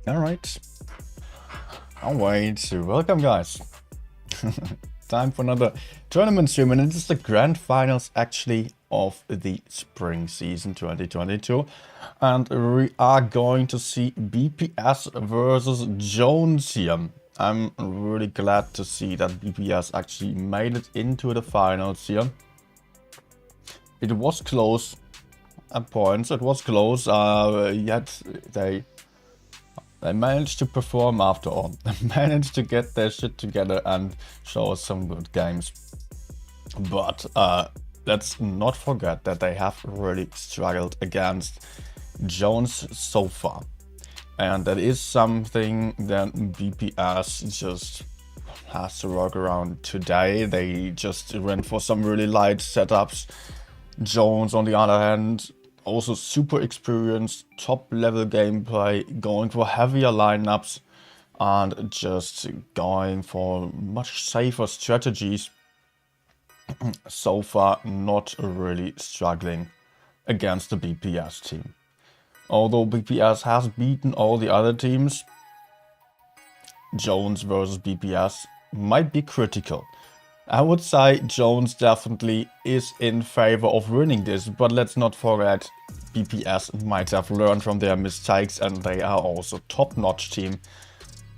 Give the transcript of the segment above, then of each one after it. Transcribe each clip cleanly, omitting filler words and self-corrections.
Alright. I'll wait. Welcome, guys. Time for another tournament stream, and it is the grand finals actually of the spring season 2022. And we are going to see BPS versus Jones here. I'm really glad to see that BPS actually made it into the finals here. It was close at points, it was close, yet they managed to perform after all. They managed to get their shit together and show us some good games. But let's not forget that they have really struggled against Jones so far. And that is something that BPS just has to work around today. They just went for some really light setups. Jones, on the other hand, also super experienced, top level gameplay, going for heavier lineups and just going for much safer strategies. So far, not really struggling against the BPS team. Although BPS has beaten all the other teams, Jones versus BPS might be critical. I would say Jones definitely is in favor of winning this, but let's not forget BPS might have learned from their mistakes and they are also top-notch team,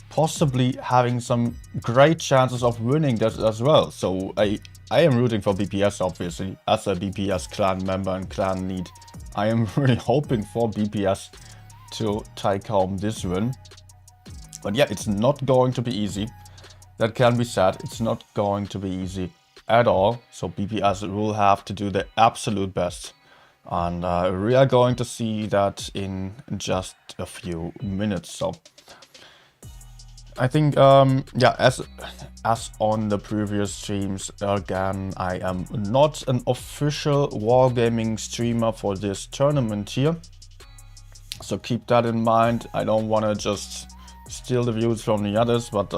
possibly having some great chances of winning this as well. So I am rooting for BPS, obviously, as a BPS clan member and clan lead. I am really hoping for BPS to take home this win. But yeah, it's not going to be easy. That can be said. It's not going to be easy at all. So BPS will have to do their absolute best. And we are going to see that in just a few minutes. So I think, yeah, as on the previous streams, again, I am not an official wargaming streamer for this tournament here. So keep that in mind. I don't want to just steal the views from the others, but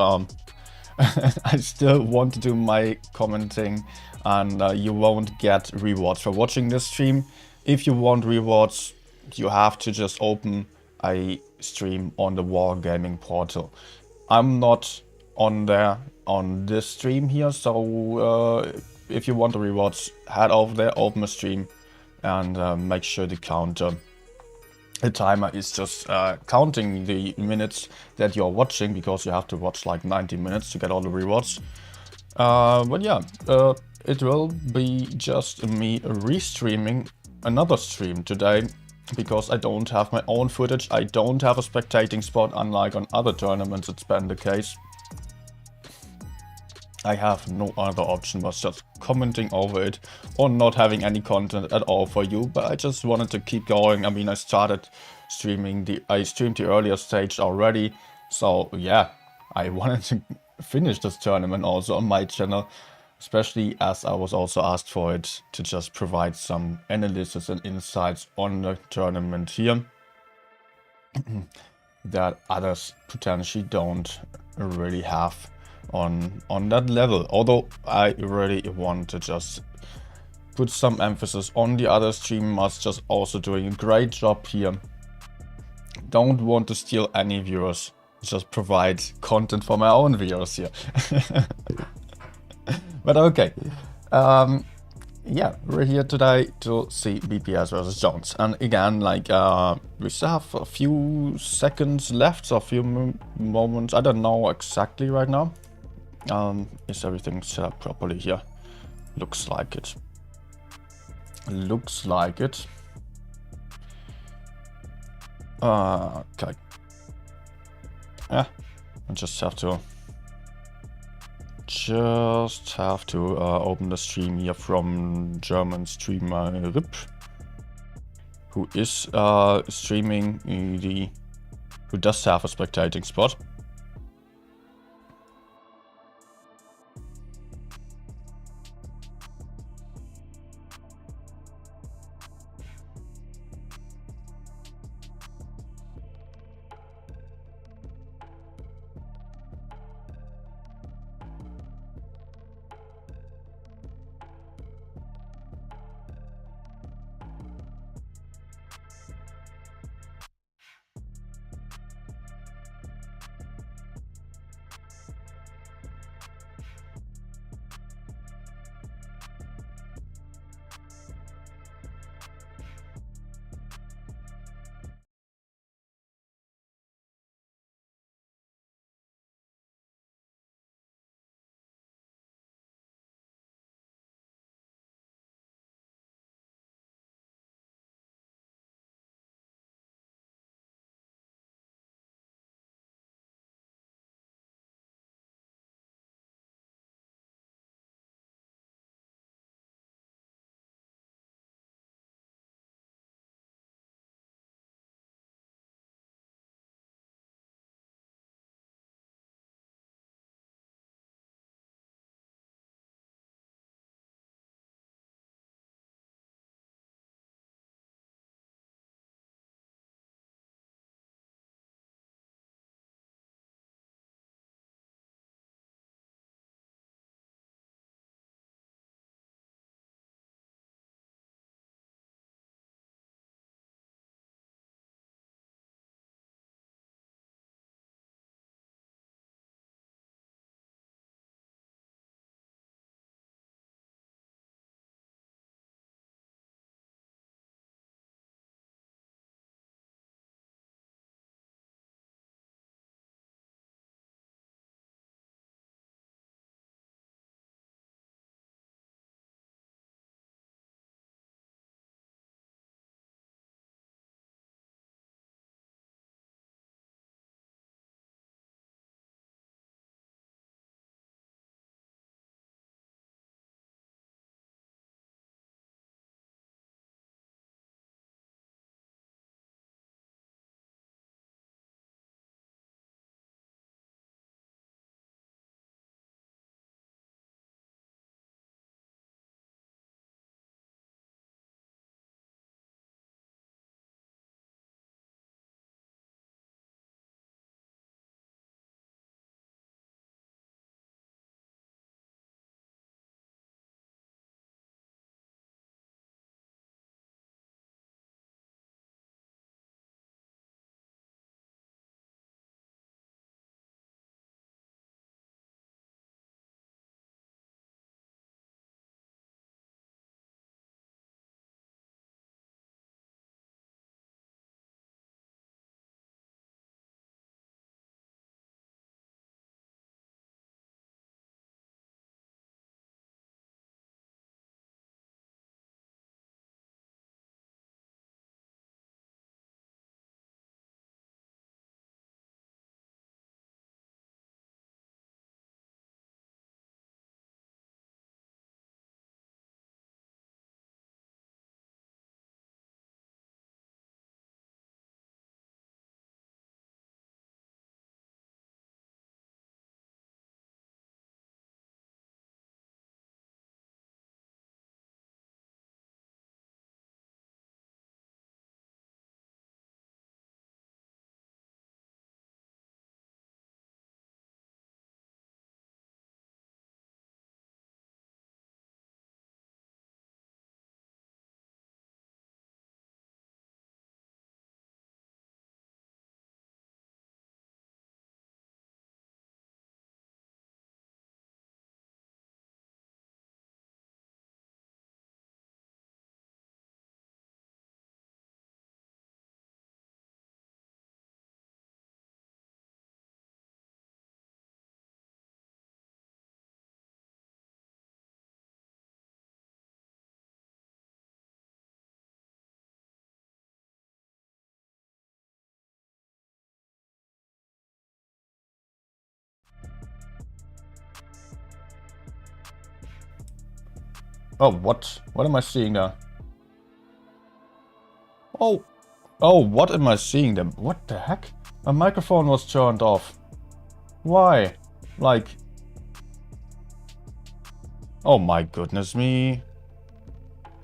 I still want to do my commenting, and you won't get rewards for watching this stream. If you want rewards, you have to just open a stream on the Wargaming portal. I'm not on there on this stream here, so if you want the rewards, head over there, open a stream, and make sure the timer is just counting the minutes that you're watching, because you have to watch like 90 minutes to get all the rewards. But yeah, it will be just me restreaming another stream today, because I don't have my own footage. I don't have a spectating spot, unlike on other tournaments it's been the case. I have no other option but just commenting over it or not having any content at all for you, but I just wanted to keep going. I mean, I started streaming I streamed the earlier stage already, so yeah, I wanted to finish this tournament also on my channel, especially as I was also asked for it to just provide some analysis and insights on the tournament here that others potentially don't really have on that level. Although I really want to just put some emphasis on the other streamers just also doing a great job here. Don't want to steal any viewers, just provide content for my own viewers here. But okay, yeah, we're here today to see BPS versus Jones, and again, like, we still have a few seconds left, so a few moments. I don't know exactly right now. Is everything set up properly here? Looks like it. Looks like it. Okay. Yeah, I just have to open the stream here from German streamer Rip, who is streaming who does have a spectating spot. Oh, what? What am I seeing there? Oh. Oh, what am I seeing there? What the heck? My microphone was turned off. Why? Like... Oh my goodness me.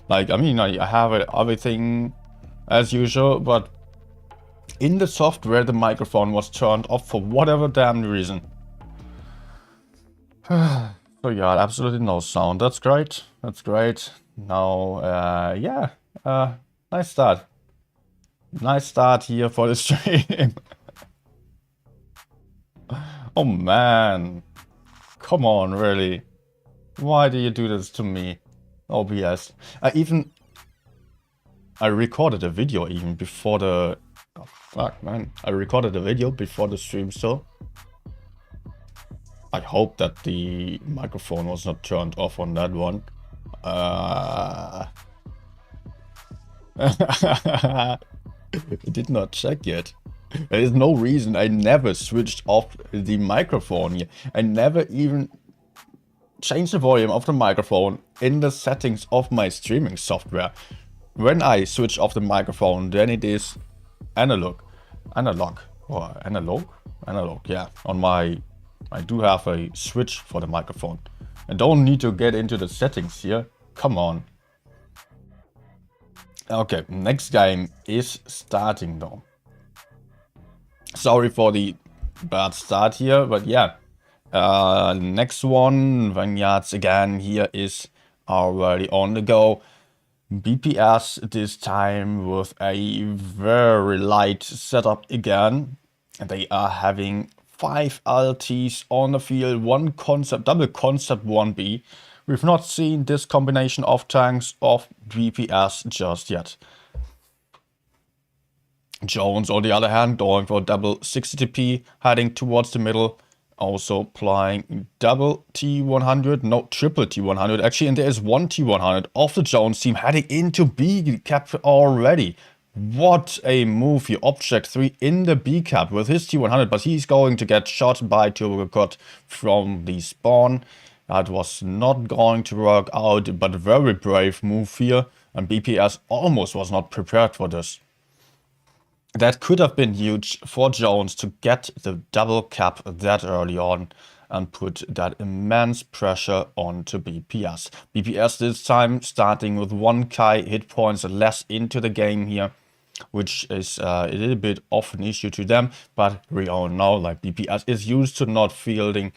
Like, I mean, I have everything as usual, but in the software the microphone was turned off for whatever damn reason. So yeah, absolutely no sound. That's great. That's great. Now, yeah, nice start. Nice start here for the stream. Oh man. Come on, really. Why do you do this to me? OBS. I recorded a video even before the... Oh, fuck, man. I recorded a video before the stream, so... I hope that the microphone was not turned off on that one. I did not check yet. There is no reason. I never switched off the microphone here. I never even changed the volume of the microphone in the settings of my streaming software. When I switch off the microphone, then it is analog, yeah. On my, I do have a switch for the microphone. I don't need to get into the settings here. Come on. Okay, next game is starting though. Sorry for the bad start here, but yeah. Next one, Vineyards again, here is already on the go. BPS this time with a very light setup again. And they are having 5 LTs on the field, one concept, double concept 1B. We've not seen this combination of tanks of BPS just yet. Jones, on the other hand, going for double 60TP, heading towards the middle. Also applying double T100, no, triple T100 actually, and there is one T100 of the Jones team heading into B cap already. What a move here. Object 3 in the B cap with his T100, but he's going to get shot by Turbocut from the spawn. That was not going to work out, but very brave move here, and BPS almost was not prepared for this. That could have been huge for Jones to get the double cap that early on and put that immense pressure onto BPS. BPS this time starting with 1k hit points less into the game here, which is a little bit of an issue to them, but we all know like BPS is used to not fielding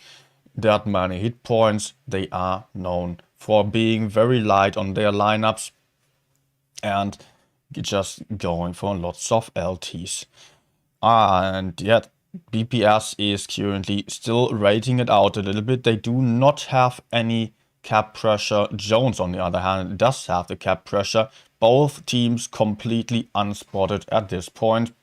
that many hit points. They are known for being very light on their lineups and just going for lots of LTs. And yet BPS is currently still rating it out a little bit. They do not have any cap pressure. Jones, on the other hand, does have the cap pressure. Both teams completely unspotted at this point.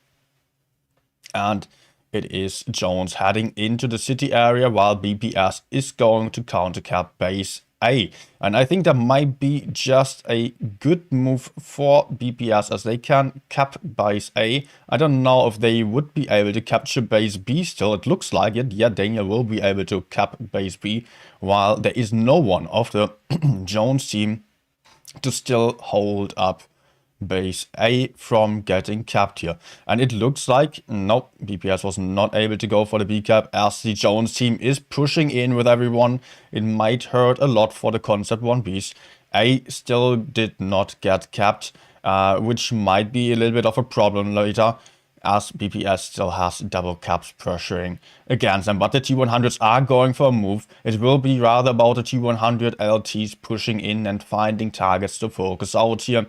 And it is Jones heading into the city area while BPS is going to counter cap base A. And I think that might be just a good move for BPS as they can cap base A. I don't know if they would be able to capture base B still. It looks like it. Yeah, Daniel will be able to cap base B while there is no one of the Jones team to still hold up base A from getting capped here. And it looks like, nope, BPS was not able to go for the B cap as the Jones team is pushing in with everyone. It might hurt a lot for the concept 1Bs. A still did not get capped, which might be a little bit of a problem later, as BPS still has double caps pressuring against them. But the T100s are going for a move. It will be rather about the T100 LTs pushing in and finding targets to focus out here.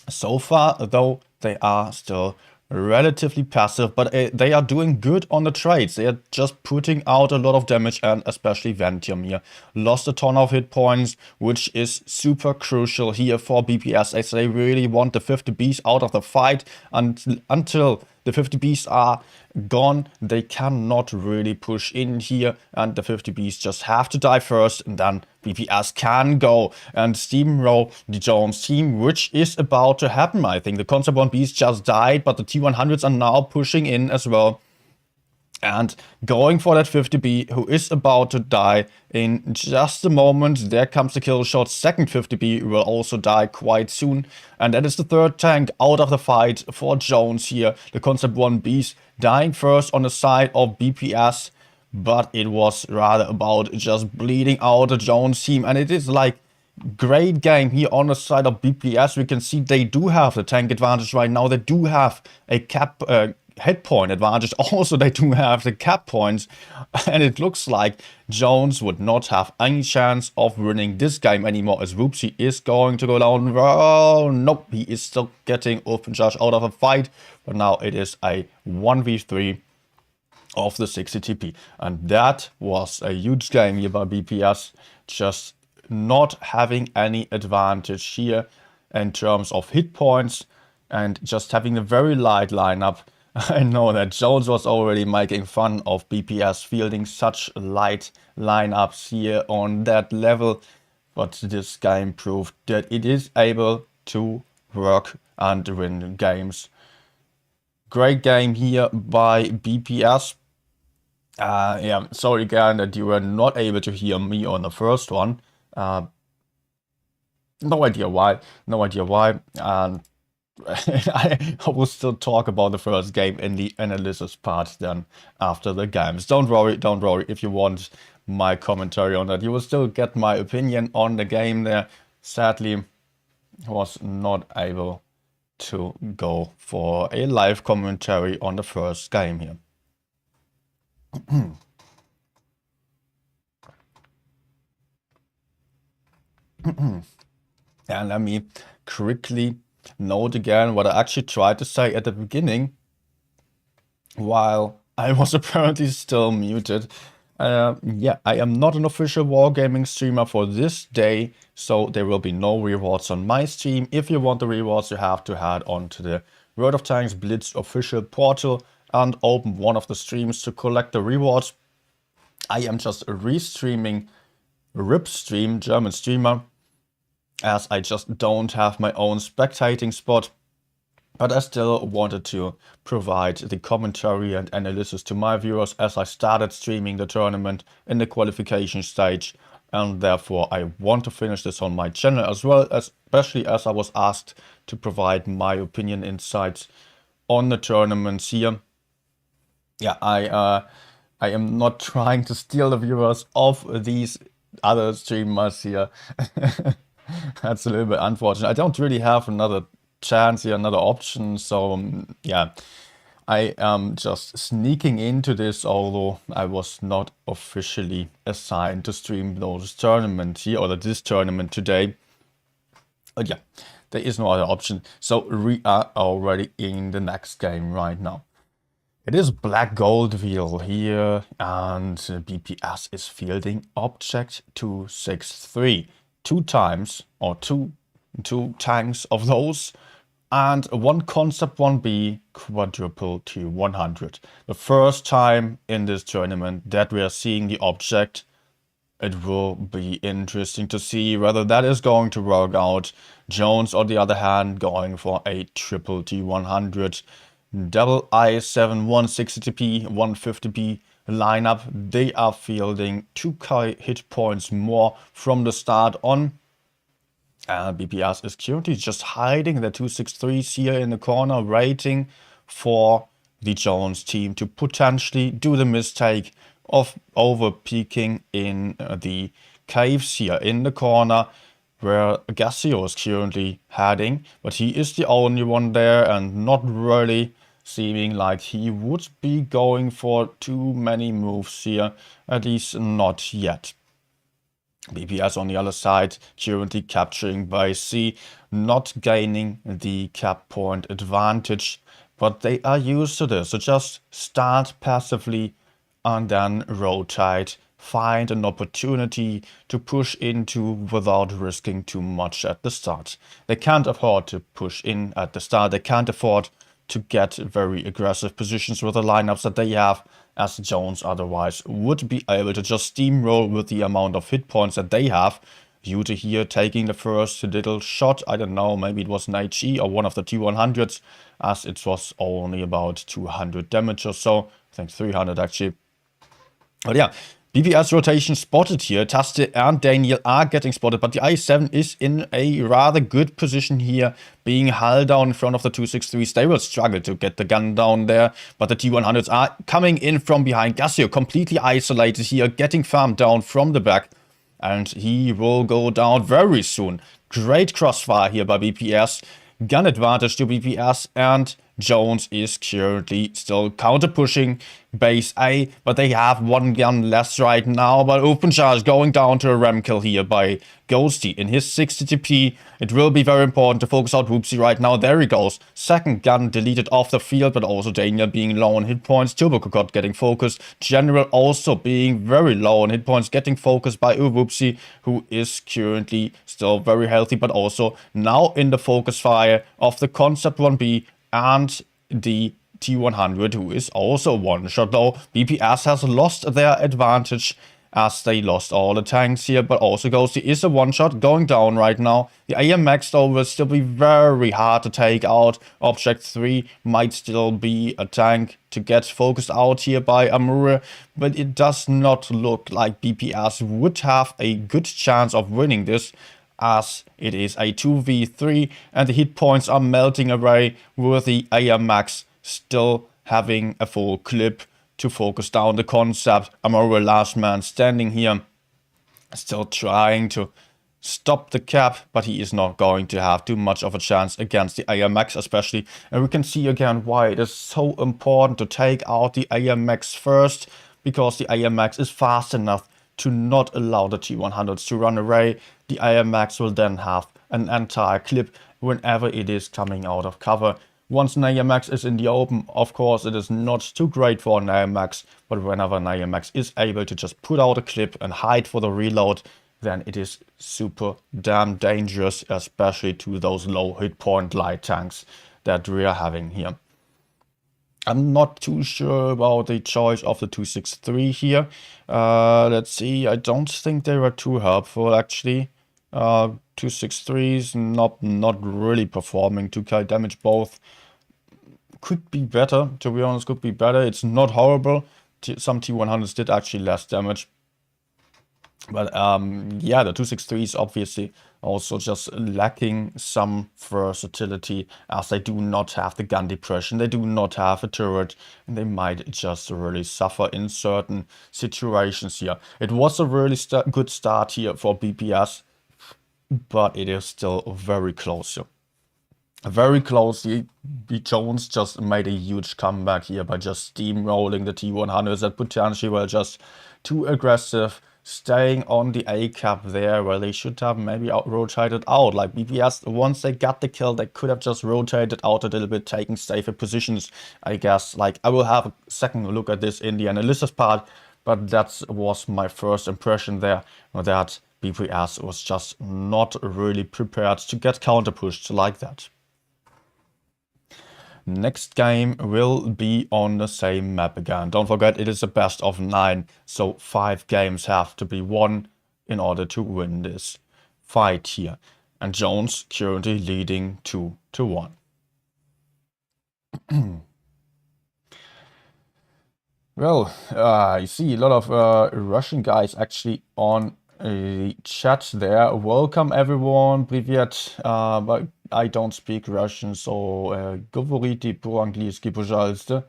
So far, though, they are still relatively passive, but they are doing good on the trades. They are just putting out a lot of damage, and especially Ventium here lost a ton of hit points, which is super crucial here for BPS as they really want the 50 Bs out of the fight. And until the 50 Bs are gone, they cannot really push in here, and the 50 Bs just have to die first, and then BPS can go and steamroll the Jones team, which is about to happen, I think. The Concept 1Bs just died, but the T100s are now pushing in as well. And going for that 50B, who is about to die in just a moment. There comes the kill shot. Second 50B will also die quite soon. And that is the third tank out of the fight for Jones here. The Concept 1Bs dying first on the side of BPS. But it was rather about just bleeding out the Jones team. And it is like great game here on the side of BPS. We can see they do have the tank advantage right now. They do have a hit point advantage. Also, they do have the cap points. And it looks like Jones would not have any chance of winning this game anymore, as Whoopsie is going to go down. Oh, nope, he is still getting open charge out of a fight. But now it is a 1v3 of the 60 TP. And that was a huge game here by BPS. Just not having any advantage here in terms of hit points and just having a very light lineup. I know that Jones was already making fun of BPS fielding such light lineups here on that level, but this game proved that it is able to work and win games. Great game here by BPS. Yeah, sorry again that you were not able to hear me on the first one. No idea why. And I will still talk about the first game in the analysis part then after the games. Don't worry if you want my commentary on that. You will still get my opinion on the game there. Sadly, was not able to go for a live commentary on the first game here. And let me quickly note again what I actually tried to say at the beginning while I was apparently still muted. Yeah, I am not an official wargaming streamer for this day, so there will be no rewards on my stream. If you want the rewards, you have to head on to the World of Tanks Blitz official portal and open one of the streams to collect the rewards. I am just restreaming Ripstream, German streamer, as I just don't have my own spectating spot. But I still wanted to provide the commentary and analysis to my viewers as I started streaming the tournament in the qualification stage. And therefore I want to finish this on my channel as well, especially as I was asked to provide my opinion insights on the tournaments here. Yeah, I am not trying to steal the viewers of these other streamers here. That's a little bit unfortunate. I don't really have another chance here, another option. So yeah, I am just sneaking into this, although I was not officially assigned to stream those tournaments here, or this tournament today. But yeah, there is no other option. So we are already in the next game right now. It is Black Gold Wheel here, and BPS is fielding object 263. 2 times, or two tanks of those, and one Concept 1B quadruple to 100. The first time in this tournament that we are seeing the object. It will be interesting to see whether that is going to work out. Jones, on the other hand, going for a triple T100. Double I7 160p, 150p lineup. They are fielding 2k hit points more from the start on. BPS is currently just hiding the 263s here in the corner, waiting for the Jones team to potentially do the mistake of over peeking in the caves here in the corner, where Gassio is currently heading, but he is the only one there and not really seeming like he would be going for too many moves here, at least not yet. BPS on the other side currently capturing by C, not gaining the cap point advantage, but they are used to this, so just start passively and then rotate, find an opportunity to push into without risking too much at the start. They can't afford to push in at the start, they can't afford to get very aggressive positions with the lineups that they have, as Jones otherwise would be able to just steamroll with the amount of hit points that they have. Beauty here taking the first little shot. I don't know, maybe it was an HE or one of the T100s, as it was only about 200 damage or so. I think 300 actually. But yeah, BPS rotation spotted here. Taste and Daniel are getting spotted, but the i7 is in a rather good position here, being hull down in front of the 263s. They will struggle to get the gun down there, but the T100s are coming in from behind. Gasio completely isolated here, getting farmed down from the back, and he will go down very soon. Great crossfire here by BPS. Gun advantage to BPS, and Jones is currently still counter-pushing base A, but they have one gun less right now. But open charge going down to a ram kill here by Ghosty in his 60 TP. It will be very important to focus out Whoopsie right now. There he goes. Second gun deleted off the field, but also Daniel being low on hit points. Turbo Cocotte getting focused. General also being very low on hit points, getting focused by Whoopsie, who is currently still very healthy, but also now in the focus fire of the Concept 1B and the T100, who is also one shot though. BPS has lost their advantage as they lost all the tanks here, but also Ghosty is a one shot going down right now. The AMX though will still be very hard to take out. Object 3 might still be a tank to get focused out here by Amure, but it does not look like BPS would have a good chance of winning this, as it is a 2v3 and the hit points are melting away, with the AMX still having a full clip to focus down the Concept. Amore last man standing here, still trying to stop the cap, but he is not going to have too much of a chance against the AMX especially. And we can see again why it is so important to take out the AMX first, because the AMX is fast enough to not allow the T100s to run away. The AMX will then have an entire clip whenever it is coming out of cover. Once an AMX is in the open, of course, it is not too great for an AMX, but whenever an AMX is able to just put out a clip and hide for the reload, then it is super damn dangerous, especially to those low hit point light tanks that we are having here. I'm not too sure about the choice of the 263 here. Let's see, I don't think they were too helpful actually. 263s not really performing 2k damage. Both could be better, to be honest, could be better. It's not horrible. Some T100s did actually less damage. But yeah, the 263s obviously also just lacking some versatility, as they do not have the gun depression, they do not have a turret, and they might just really suffer in certain situations here. It was a really good start here for BPS, but it is still very close here. Very closely. Jones just made a huge comeback here by just steamrolling the T100s that potentially were just too aggressive, staying on the A cap there, where they should have maybe rotated out. Like BPS, once they got the kill, they could have just rotated out a little bit, taking safer positions, I guess. Like, I will have a second look at this in the analysis part, but that was my first impression there, that BPS was just not really prepared to get counter-pushed like that. Next game will be on the same map again. Don't forget, it is a best of 9, so 5 games have to be won in order to win this fight here. And Jones currently leading 2-1. Well, I see a lot of Russian guys actually on the chat there. Welcome everyone, привет. But I don't speak Russian, so говорите по-английски, пожалуйста.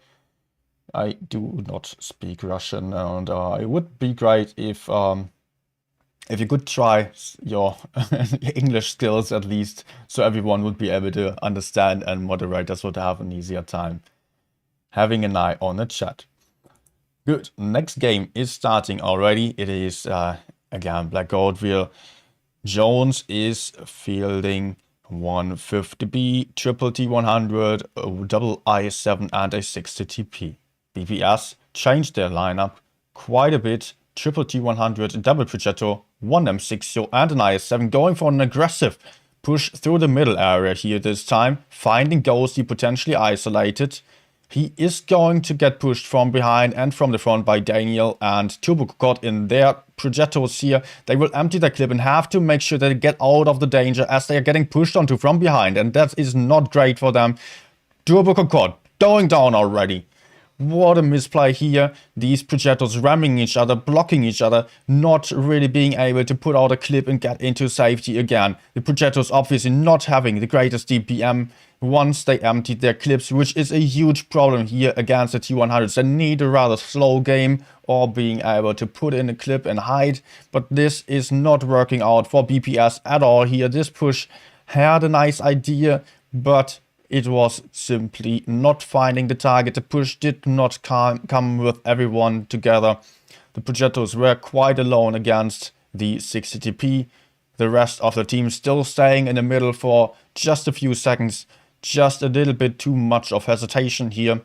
I do not speak Russian, and it would be great if you could try your English skills at least, so everyone would be able to understand and moderators would have an easier time having an eye on the chat. Good. Next game is starting already. It is again Black Gold Wheel. Jones is fielding 150B, triple T100, a double I7 and a 60 TP. BPS changed their lineup quite a bit. Triple T100, double Progetto, one M60 and an IS7, going for an aggressive push through the middle area here this time, finding Ghosty potentially isolated. He is going to get pushed from behind and from the front by Daniel and Turbo caught in their projectiles here. They will empty their clip and have to make sure they get out of the danger as they are getting pushed onto from behind. And that is not great for them. Turbo caught going down already. What a misplay here. These projectiles ramming each other, blocking each other, not really being able to put out a clip and get into safety again. The projectiles obviously not having the greatest DPM once they emptied their clips, which is a huge problem here against the T100s. They need a rather slow game or being able to put in a clip and hide. But this is not working out for BPS at all here. This push had a nice idea, but it was simply not finding the target. The push did not come with everyone together. The projectiles were quite alone against the 60TP. The rest of the team still staying in the middle for just a few seconds. Just a little bit too much of hesitation here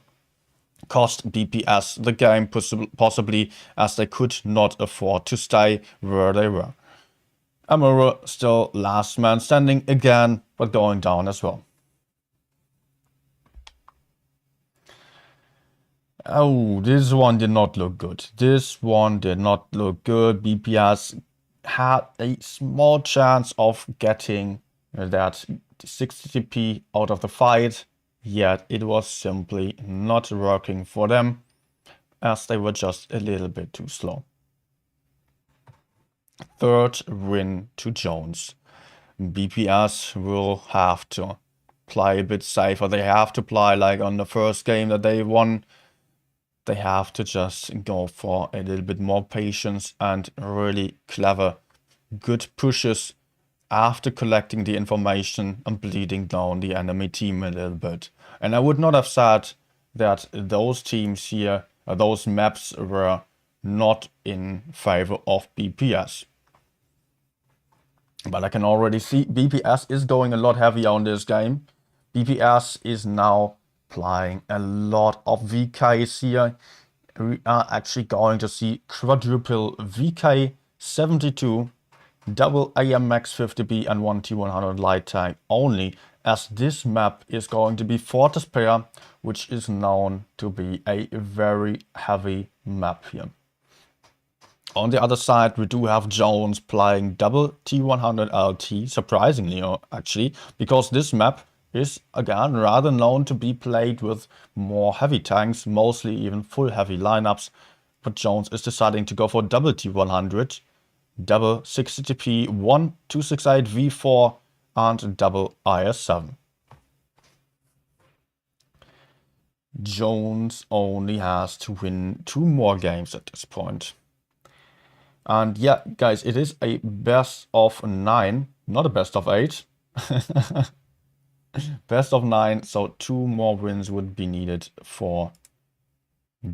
cost BPS the game possibly, as they could not afford to stay where they were. Amuro still last man standing again, but going down as well. Oh, this one did not look good. This one did not look good. BPS had a small chance of getting that 60TP out of the fight, yet it was simply not working for them as they were just a little bit too slow. Third win to Jones. BPS will have to play a bit safer. They have to play like on the first game that they won. They have to just go for a little bit more patience and really clever, good pushes after collecting the information and bleeding down the enemy team a little bit. And I would not have said that those teams here, those maps were not in favor of BPS. But I can already see BPS is going a lot heavier on this game. BPS is now applying a lot of VKs here. We are actually going to see quadruple VK 72, double AMX 50B and 1 T100 light tank only, as this map is going to be Fortress Pair, which is known to be a very heavy map here. On the other side, we do have Jones playing double T100 LT, surprisingly actually, because this map is again rather known to be played with more heavy tanks, mostly even full heavy lineups. But Jones is deciding to go for double T100, double 60TP, 1 268 V4 and double IS7. Jones only has to win 2 more games at this point. And yeah, guys, it is a best of 9, not a best of 8. Best of 9, so 2 more wins would be needed for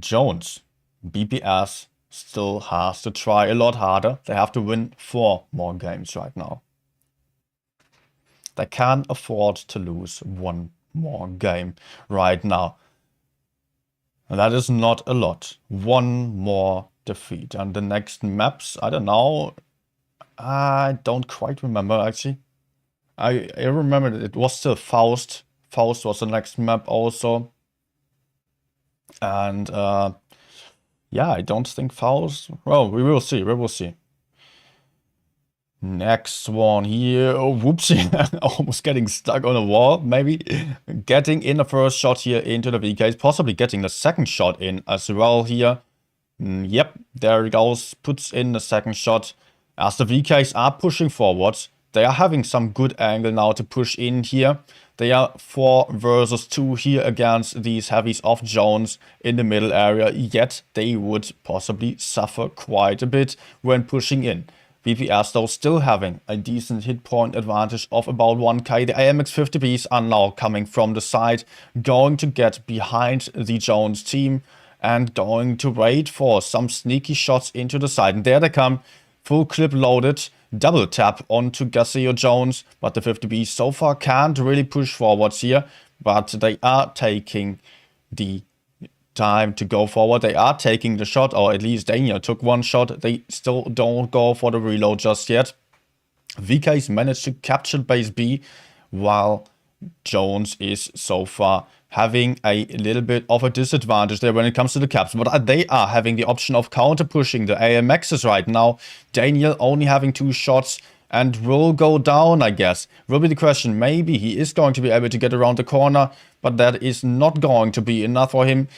Jones. BPS still has to try a lot harder. They have to win 4 more games right now. They can't afford to lose 1 more game right now. And that is not a lot. 1 more defeat. And the next maps, I don't know. I don't quite remember actually. I remember that it was still Faust. Faust was the next map also. And yeah, I don't think Faust. Well, we will see. We will see. Next one here. Oh, whoopsie. Almost getting stuck on a wall, maybe. Getting in the first shot here into the VKs. Possibly getting the second shot in as well here. Yep, there it goes. Puts in the second shot. As the VKs are pushing forwards. They are having some good angle now to push in here. They are 4 versus 2 here against these heavies of Jones in the middle area. Yet they would possibly suffer quite a bit when pushing in. BPS though still having a decent hit point advantage of about 1k. The AMX 50Bs are now coming from the side, going to get behind the Jones team and going to wait for some sneaky shots into the side. And there they come, full clip loaded. Double tap onto Garcia Jones, but the 50B so far can't really push forwards here, but they are taking the time to go forward. They are taking the shot, or at least Daniel took 1 shot. They still don't go for the reload just yet. VK's managed to capture base B, while Jones is so far having a little bit of a disadvantage there when it comes to the caps. But they are having the option of counter-pushing the AMXs right now. Daniel only having 2 shots and will go down, I guess. Will be the question. Maybe he is going to be able to get around the corner, but that is not going to be enough for him.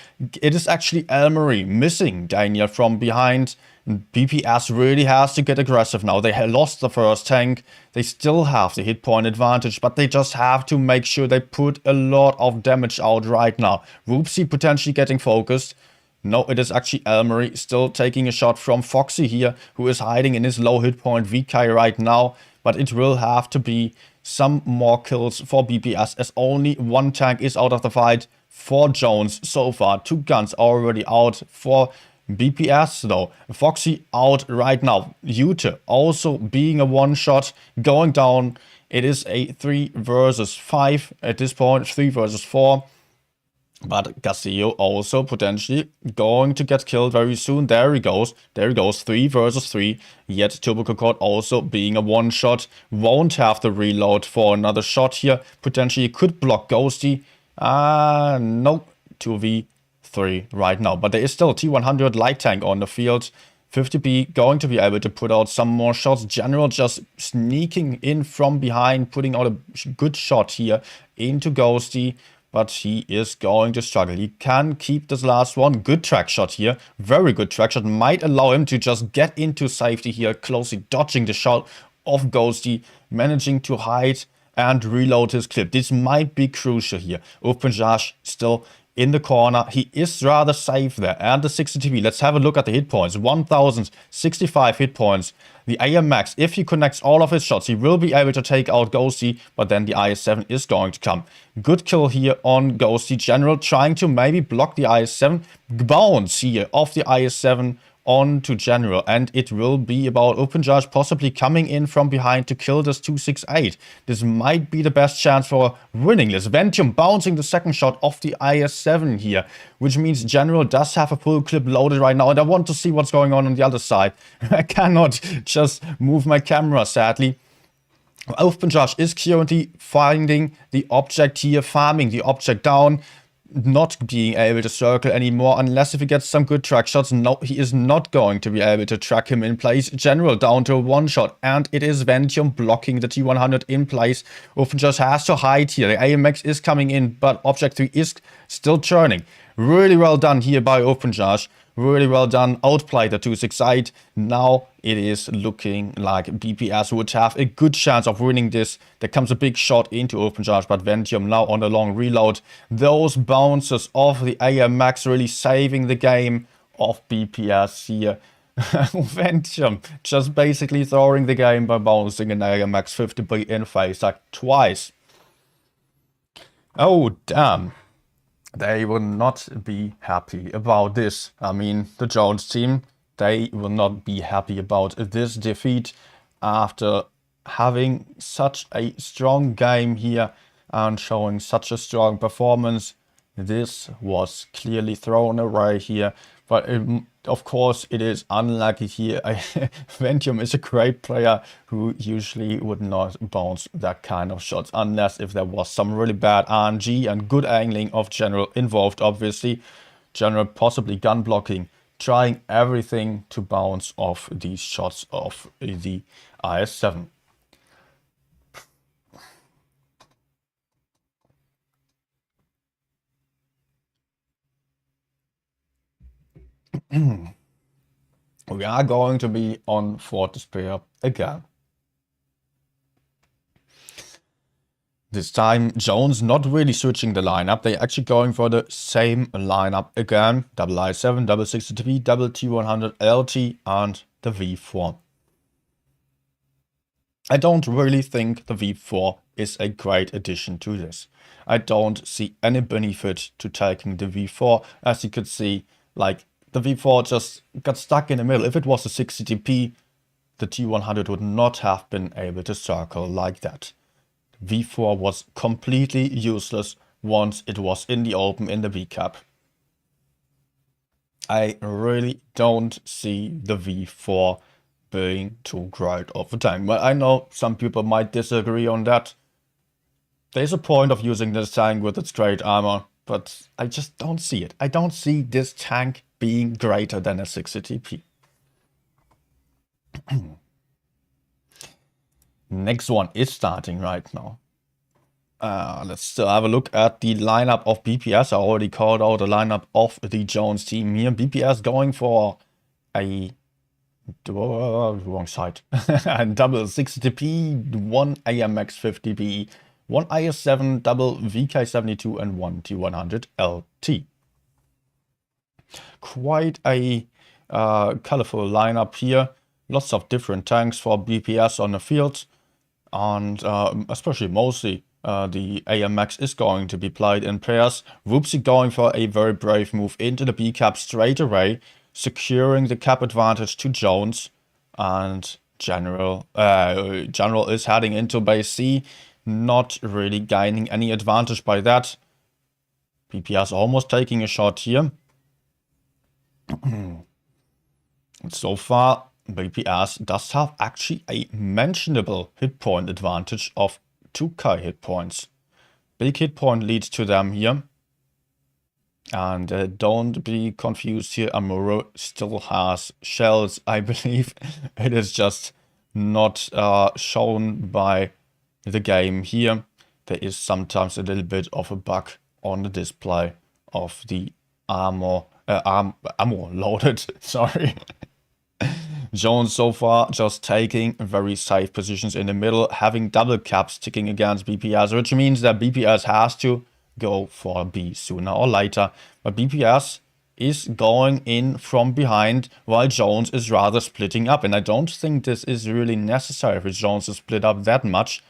It is actually Elmery missing Daniel from behind. BPS really has to get aggressive now. They lost the first tank. They still have the hit point advantage, but they just have to make sure they put a lot of damage out right now. Roopsy potentially getting focused. No, it is actually Elmery still taking a shot from Foxy here, who is hiding in his low hit point VK right now. But it will have to be some more kills for BPS, as only 1 tank is out of the fight for Jones so far. 2 guns already out for BPS though. Foxy out right now. Ute also being a 1-shot, going down. It is a 3 versus 5 at this point, 3 versus 4. But Castillo also potentially going to get killed very soon. There he goes. There he goes. 3 versus 3. Yet Turbo Concorde also being a 1-shot. Won't have the reload for another shot here. Potentially could block Ghosty. No. 2v3 right now. But there is still T100 light tank on the field. 50B going to be able to put out some more shots. General just sneaking in from behind. Putting out a good shot here into Ghosty. But he is going to struggle. He can keep this last one. Good track shot here. Very good track shot. Might allow him to just get into safety here. Closely dodging the shot of Ghosty. Managing to hide and reload his clip. This might be crucial here. OpenJash still in the corner. He is rather safe there. And the 60 TP. Let's have a look at the hit points. 1065 hit points. The AM Max, if he connects all of his shots, he will be able to take out Ghosty, but then the IS-7 is going to come. Good kill here on Ghosty. General trying to maybe block the IS-7. Bounce here off the IS-7 onto General, and it will be about OpenJash possibly coming in from behind to kill this 268. This might be the best chance for winning this. Ventium bouncing the second shot off the IS-7 here, which means General does have a full clip loaded right now, and I want to see what's going on the other side. I cannot just move my camera, sadly. OpenJash is currently finding the object here, farming the object down. Not being able to circle anymore unless if he gets some good track shots. No, he is not going to be able to track him in place. General down to a 1-shot, and it is Ventium blocking the T100 in place. OpenJash has to hide here. The AMX is coming in, but Object 3 is still churning. Really well done here by OpenJash. Really well done. Outplayed the 268. Now it is looking like BPS would have a good chance of winning this. There comes a big shot into OpenJash, but Ventium now on a long reload. Those bounces of the AMX really saving the game of BPS here. Ventium just basically throwing the game by bouncing an AMX 50B in face like twice. Oh, damn. They will not be happy about this. I mean, the Jones team, they will not be happy about this defeat after having such a strong game here and showing such a strong performance. This was clearly thrown away here. But of course, it is unlucky here. Ventium is a great player who usually would not bounce that kind of shots unless if there was some really bad RNG and good angling of General involved, obviously. General possibly gun blocking, trying everything to bounce off these shots of the IS-7. We are going to be on Fort Despair again. This time, Jones not really switching the lineup. They're actually going for the same lineup again. Double I7, double 60TP, double T100 LT, and the V4. I don't really think the V4 is a great addition to this. I don't see any benefit to taking the V4. As you could see, like, the V4 just got stuck in the middle. If it was a 60TP, the T100 would not have been able to circle like that. V4 was completely useless once it was in the open in the V-cap. I really don't see the V4 being too great of a tank. But I know some people might disagree on that. There's a point of using this tank with its great armor, but I just don't see it. I don't see this tank being greater than a 60 TP. Next one is starting right now. Let's still have a look at the lineup of BPS. I already called out the lineup of the Jones team here. BPS going for a wrong side. And double 60p, one AMX 50p, one IS7, double VK72, and one T100 LT. Quite a colorful lineup here. Lots of different tanks for BPS on the field. And especially mostly the AMX is going to be played in pairs. Whoopsie going for a very brave move into the B cap straight away, securing the cap advantage to Jones. And General is heading into base C, not really gaining any advantage by that. BPS almost taking a shot here. So far, BPS does have actually a mentionable hit point advantage of 2k hit points. Big hit point leads to them here. And don't be confused here, Amuro still has shells, I believe. It is just not shown by the game here. There is sometimes a little bit of a bug on the display of the armor loaded, sorry. Jones so far just taking very safe positions in the middle, having double caps ticking against BPS, which means that BPS has to go for B sooner or later. But BPS is going in from behind while Jones is rather splitting up. And I don't think this is really necessary for Jones to split up that much.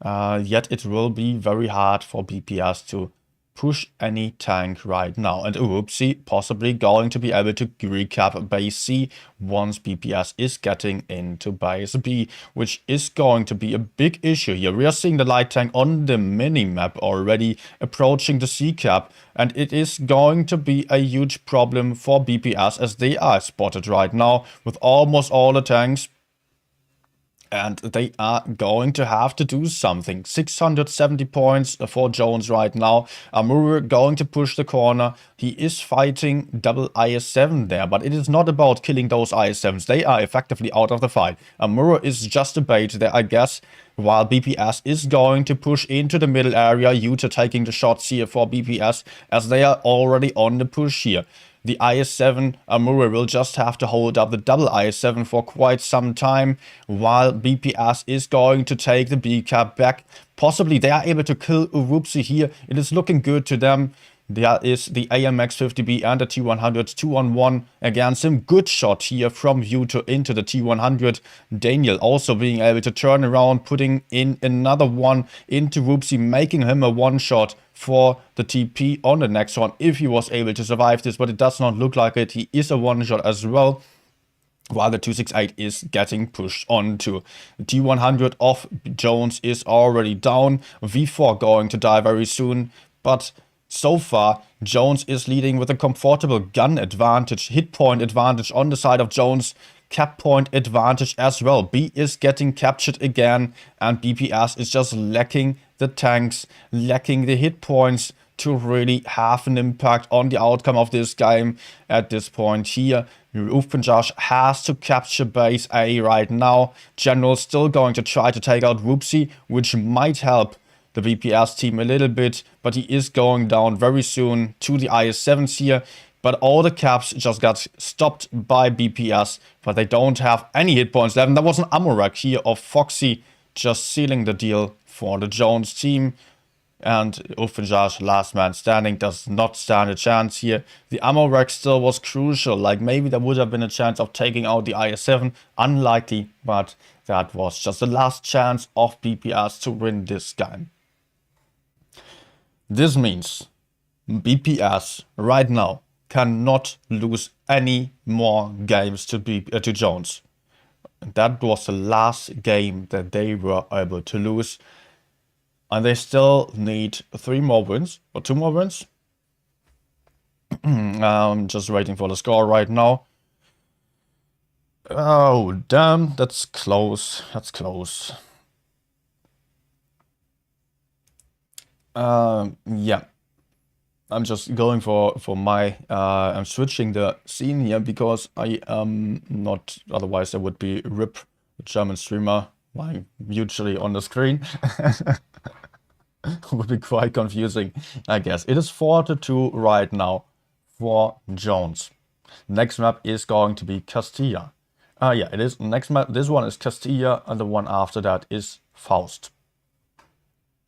Yet it will be very hard for BPS to push any tank right now. And Oopsie possibly going to be able to recap base C once BPS is getting into base B, which is going to be a big issue here. We are seeing the light tank on the mini-map already approaching the C cap, and it is going to be a huge problem for BPS as they are spotted right now with almost all the tanks. And they are going to have to do something. 670 points for Jones right now. Amuro going to push the corner. He is fighting double IS7 there, but it is not about killing those IS7s. They are effectively out of the fight. Amuro is just a bait there, I guess, while BPS is going to push into the middle area. Yuta taking the shots here for BPS as they are already on the push here. The IS7, Amuro will just have to hold up the double IS7 for quite some time, while BPS is going to take the B cap back. Possibly they are able to kill Urupsi here. It is looking good to them. There is the AMX 50B and the T100 2-on-1 against him. Good shot here from Yuto into the T100. Daniel also being able to turn around, putting in another one into Rupsi, making him a one-shot for the TP on the next one if he was able to survive this, but it does not look like it. He is a one-shot as well, while the 268 is getting pushed onto. The T100 of Jones is already down. V4 going to die very soon, but so far Jones is leading with a comfortable gun advantage, hit point advantage on the side of Jones, cap point advantage as well. B is getting captured again, and BPS is just lacking the tanks, lacking the hit points to really have an impact on the outcome of this game at this point here. Ufpenjash has to capture base A right now. General still going to try to take out Rupsi, which might help the BPS team a little bit, but he is going down very soon to the IS7s here. But all the caps just got stopped by BPS, but they don't have any hit points left. And there was an ammo rack here of Foxy just sealing the deal for the Jones team. And Ufenjaj, last man standing, does not stand a chance here. The ammo rack still was crucial. Like maybe there would have been a chance of taking out the IS7. Unlikely, but that was just the last chance of BPS to win this game. This means BPS right now cannot lose any more games to Jones. That was the last game that they were able to lose. And they still need 3 more wins, or 2 more wins. I'm just waiting for the score right now. Oh, damn, that's close. That's close. Yeah. I'm just going for my, I'm switching the scene here because I am not, otherwise I would be RIP, the German streamer, lying usually on the screen. Would be quite confusing, I guess. It is 4-2 right now for Jones. Next map is going to be Castilla. Yeah, it is. Next map, this one is Castilla, and the one after that is Faust.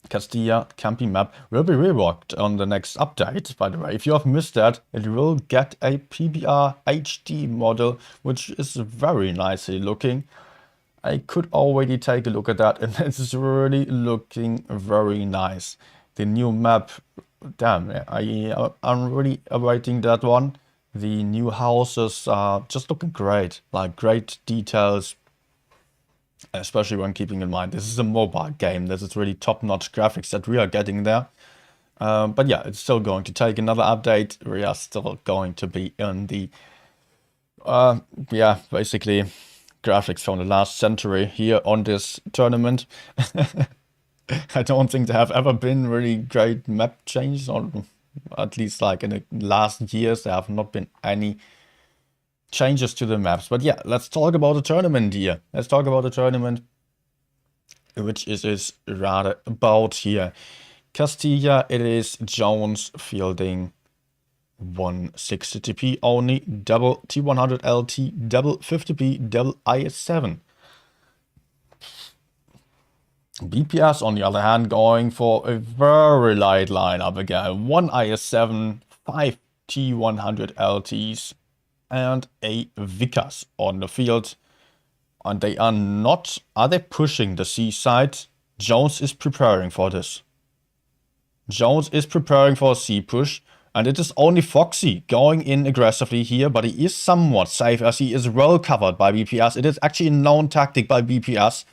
Castilla camping map will be reworked on the next update, by the way. If you have missed that, it will get a PBR HD model, which is very nicely looking. I could already take a look at that, and it's really looking very nice. The new map, damn, I'm really awaiting that one. The new houses are just looking great, like great details, especially when keeping in mind this is a mobile game. This is really top-notch graphics that we are getting there. But yeah, it's still going to take another update. We are still going to be in the, yeah, basically graphics from the last century here on this tournament. I don't think there have ever been really great map changes, or at least like in the last years there have not been any changes to the maps. But yeah, let's talk about the tournament here. Let's talk about the tournament, which is rather about here. Castilla, it is Jones fielding 160 TP only, double T100 LT, double 50p, double IS7. BPS, on the other hand, going for a very light lineup again. 1 IS7, 5 T100 LTs, and a Vickers on the field. And they are not... Are they pushing the C side? Jones is preparing for this. Jones is preparing for a C push. And it is only Foxy going in aggressively here, but he is somewhat safe as he is well covered by BPS. It is actually a known tactic by BPS.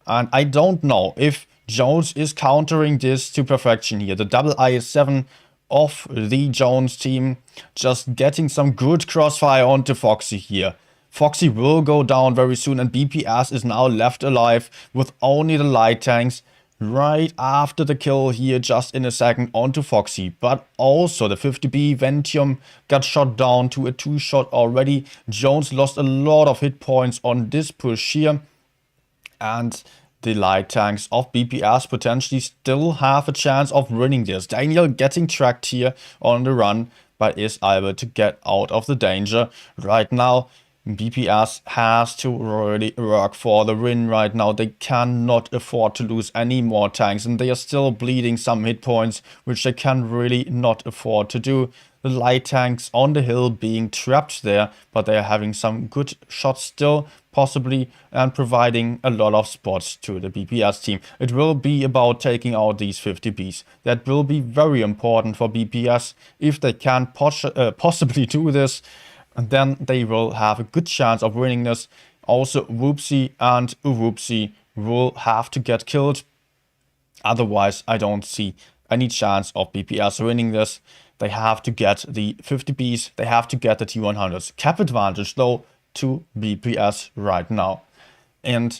And I don't know if Jones is countering this to perfection here. The double IS7 of the Jones team just getting some good crossfire onto Foxy here. Foxy will go down very soon, and BPS is now left alive with only the light tanks right after the kill here just in a second onto Foxy. But also the 50B Ventium got shot down to a 2-shot already. Jones lost a lot of hit points on this push here. And the light tanks of BPS potentially still have a chance of winning this. Daniel getting tracked here on the run, but is able to get out of the danger. Right now, BPS has to really work for the win right now. They cannot afford to lose any more tanks, and they are still bleeding some hit points, which they can really not afford to do. The light tanks on the hill being trapped there, but they are having some good shots still, possibly, and providing a lot of spots to the BPS team. It will be about taking out these 50Bs. That will be very important for BPS. If they can possibly do this, then they will have a good chance of winning this. Also, Whoopsie and Whoopsie will have to get killed. Otherwise, I don't see any chance of BPS winning this. They have to get the 50Bs, they have to get the T100s. Cap advantage though to BPS right now. And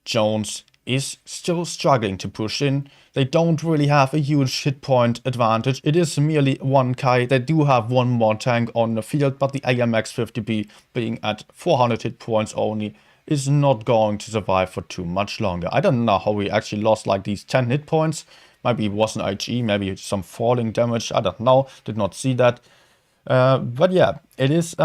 Jones is still struggling to push in. They don't really have a huge hit point advantage. It is merely 1k. They do have one more tank on the field, but the AMX 50B being at 400 hit points only is not going to survive for too much longer. I don't know how we actually lost like these 10 hit points. Maybe it was an IG, maybe some falling damage. I don't know. Did not see that. But yeah, it is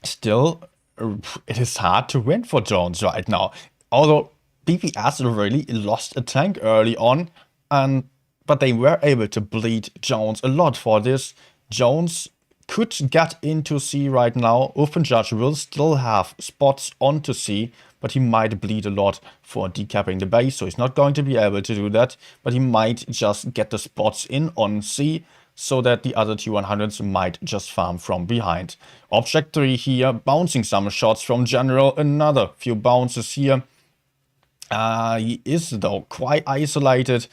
still, it is hard to win for Jones right now. Although BPS really lost a tank early on, but they were able to bleed Jones a lot for this. Jones could get into C right now. Open Judge will still have spots onto C, but he might bleed a lot for decapping the base, so he's not going to be able to do that. But he might just get the spots in on C, so that the other T100s might just farm from behind. Object 3 here, bouncing some shots from General. Another few bounces here. He is though quite isolated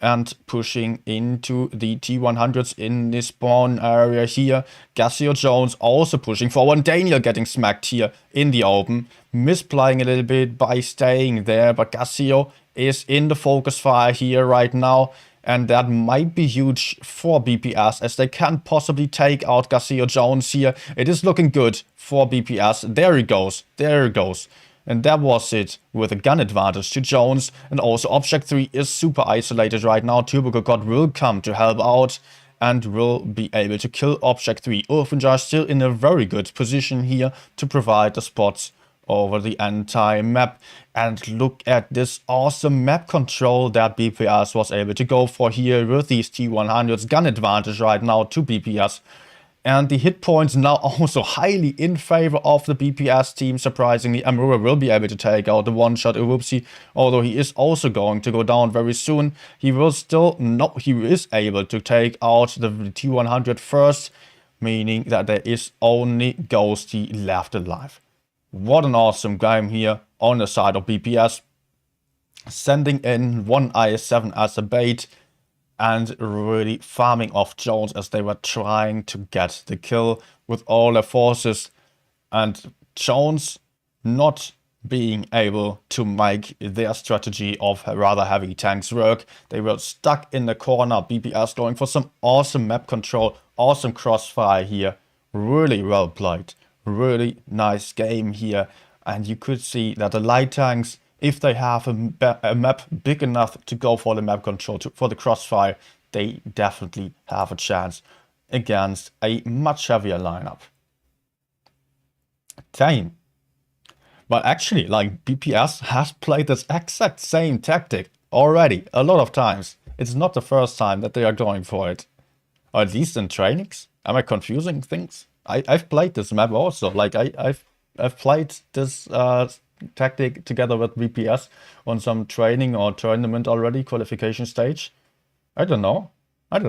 and pushing into the T100s in this spawn area here. Gassio Jones also pushing forward. Daniel getting smacked here in the open. Misplaying a little bit by staying there, but Gassio is in the focus fire here right now. And that might be huge for BPS, as they can possibly take out Garcia Jones here. It is looking good for BPS. There he goes. There he goes. And that was it, with a gun advantage to Jones. And also Object 3 is super isolated right now. Turbo God will come to help out and will be able to kill Object 3. Urfinjar still in a very good position here to provide the spots over the entire map. And look at this awesome map control that BPS was able to go for here with these T100s. Gun advantage right now to BPS. And the hit points now also highly in favor of the BPS team. Surprisingly, Amura will be able to take out the one-shot Urupsi, although he is also going to go down very soon. He will still not, he is able to take out the T100 first, meaning that there is only Ghosty left alive. What an awesome game here on the side of BPS. Sending in one IS-7 as a bait and really farming off Jones as they were trying to get the kill with all their forces. And Jones not being able to make their strategy of rather heavy tanks work. They were stuck in the corner. BPS going for some awesome map control, awesome crossfire here. Really well played. Really nice game here. And you could see that the light tanks, if they have a map big enough to go for the map control, for the crossfire, they definitely have a chance against a much heavier lineup. Damn. But actually, like, BPS has played this exact same tactic already a lot of times. It's not the first time that they are going for it. Or at least in trainings. Am I confusing things? I've played this map also. Like, I've played this tactic together with BPS on some training or tournament already, qualification stage. I don't know. I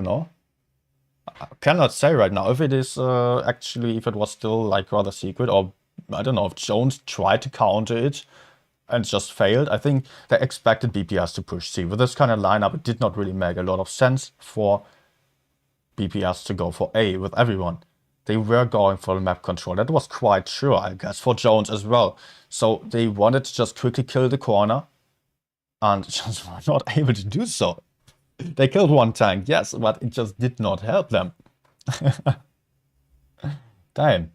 cannot say right now if it is actually, if it was still like rather secret, or I don't know if Jones tried to counter it and just failed. I think they expected BPS to push C. With this kind of lineup, it did not really make a lot of sense for BPS to go for A with everyone. They were going for the map control. That was quite sure, I guess, for Jones as well. So they wanted to just quickly kill the corner and just were not able to do so. They killed one tank, yes, but it just did not help them. Damn.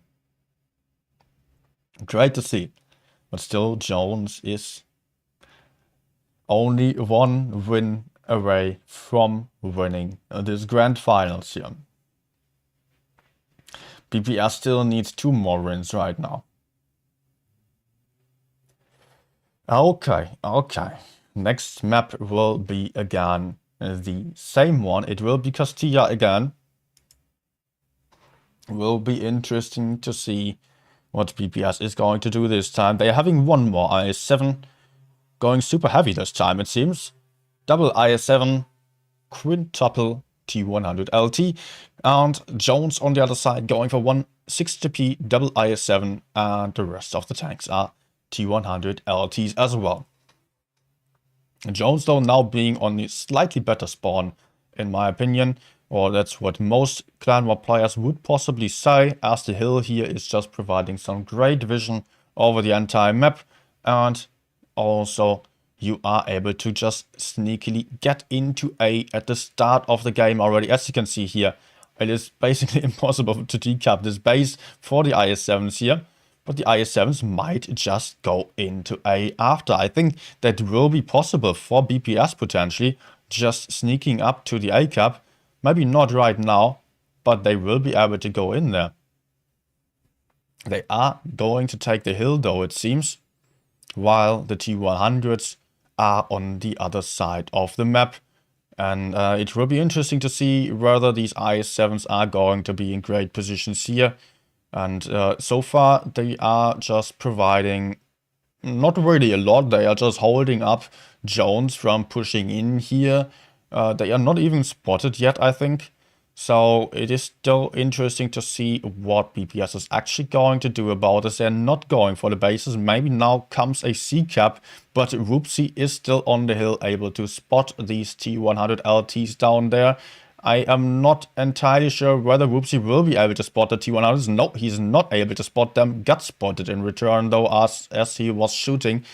Great to see. But still, Jones is only one win away from winning this grand finals here. BPS still needs 2 more wins right now. Okay. Next map will be again the same one. It will be Castilla again. Will be interesting to see what BPS is going to do this time. They are having one more IS-7. Going super heavy this time, it seems. Double IS-7, quintuple T100 LT, and Jones on the other side going for 160p double IS-7, and the rest of the tanks are T100 LTs as well. Jones though now being on a slightly better spawn in my opinion, or that's what most Clan War players would possibly say, as the hill here is just providing some great vision over the entire map, and also you are able to just sneakily get into A at the start of the game already. As you can see here, it is basically impossible to decap this base for the IS-7s here. But the IS-7s might just go into A after. I think that will be possible for BPS potentially, just sneaking up to the A cap. Maybe not right now, but they will be able to go in there. They are going to take the hill though, it seems, while the T100s are on the other side of the map. And it will be interesting to see whether these IS-7s are going to be in great positions here. And so far they are just providing not really a lot. They are just holding up Jones from pushing in here. They are not even spotted yet, I think. So it is still interesting to see what BPS is actually going to do about this. They're not going for the bases. Maybe now comes a C cap, but Roopsy is still on the hill, able to spot these T100 LTs down there. I am not entirely sure whether Roopsy will be able to spot the T100s. No, he's not able to spot them. Got spotted in return though, as he was shooting.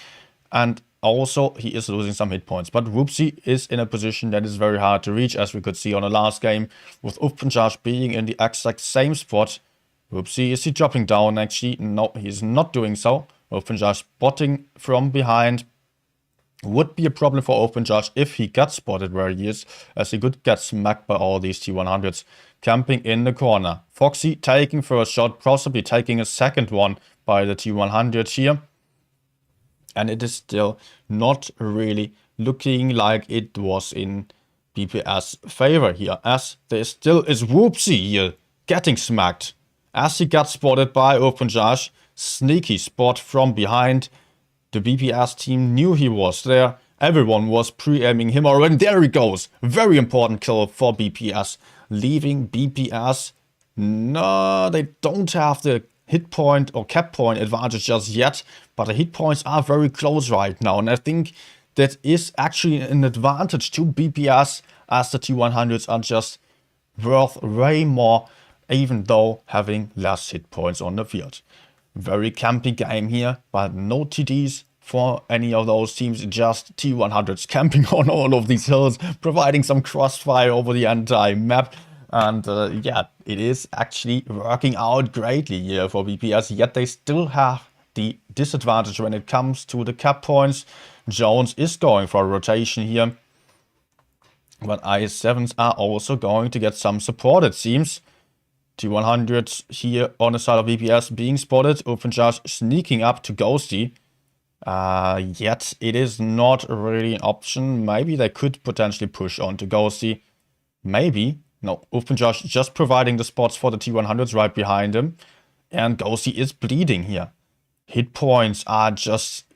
And also he is losing some hit points. But Whoopsie is in a position that is very hard to reach, as we could see on the last game, with Uppenjaj being in the exact same spot. Whoopsie, is he dropping down actually? No, he's not doing so. Uppenjaj spotting from behind. Would be a problem for Uppenjaj if he gets spotted where he is, as he could get smacked by all these T100s camping in the corner. Foxy taking first shot, possibly taking a second one by the T100 here. And it is still not really looking like it was in BPS favor here, as there still is Whoopsie here getting smacked. As he got spotted by Uppenjaj, sneaky spot from behind. The BPS team knew he was there. Everyone was pre-aiming him already. There he goes. Very important kill for BPS. Leaving BPS. No, they don't have the hit point or cap point advantage just yet. But the hit points are very close right now. And I think that is actually an advantage to BPS, as the T100s are just worth way more, even though having less hit points on the field. Very campy game here, but no TDs for any of those teams, just T100s camping on all of these hills, providing some crossfire over the entire map. And yeah, it is actually working out greatly here for BPS, yet they still have the disadvantage when it comes to the cap points. Jones is going for a rotation here, but IS-7s are also going to get some support, it seems. T100 here on the side of BPS being spotted. Uppenjaj sneaking up to Ghosty. Yet it is not really an option. Maybe they could potentially push on to Ghosty. Maybe. No, Uppenjaj just providing the spots for the T100s right behind him. And Ghosty is bleeding here. Hit points are just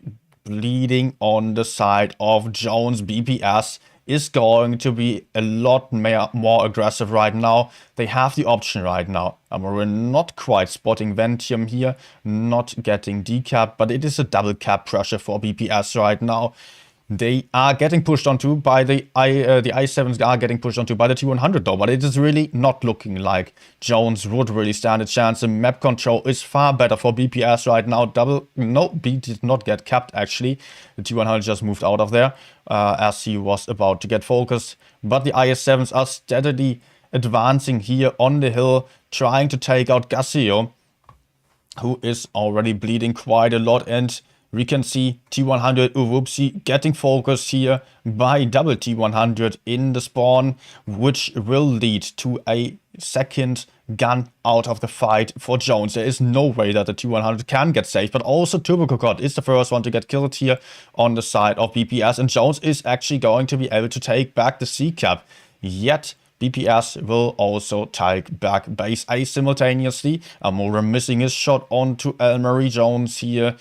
bleeding on the side of Jones. BPS is going to be a lot more aggressive right now. They have the option right now. We're not quite spotting Ventium here, not getting decap, but it is a double cap pressure for BPS right now. They are getting pushed onto by the I7s are getting pushed onto by the T100 though, but it is really not looking like Jones would really stand a chance. The map control is far better for BPS right now. No, B did not get capped actually. The T100 just moved out of there as he was about to get focused. But the IS-7s are steadily advancing here on the hill, trying to take out Gasio, who is already bleeding quite a lot. And we can see T100 Whoopsie getting focused here by double T100 in the spawn, which will lead to a second gun out of the fight for Jones. There is no way that the T100 can get safe, but also Turbo Cocotte is the first one to get killed here on the side of BPS, and Jones is actually going to be able to take back the C-cap. Yet BPS will also take back base A simultaneously. Amora missing his shot onto Elmarie. Jones here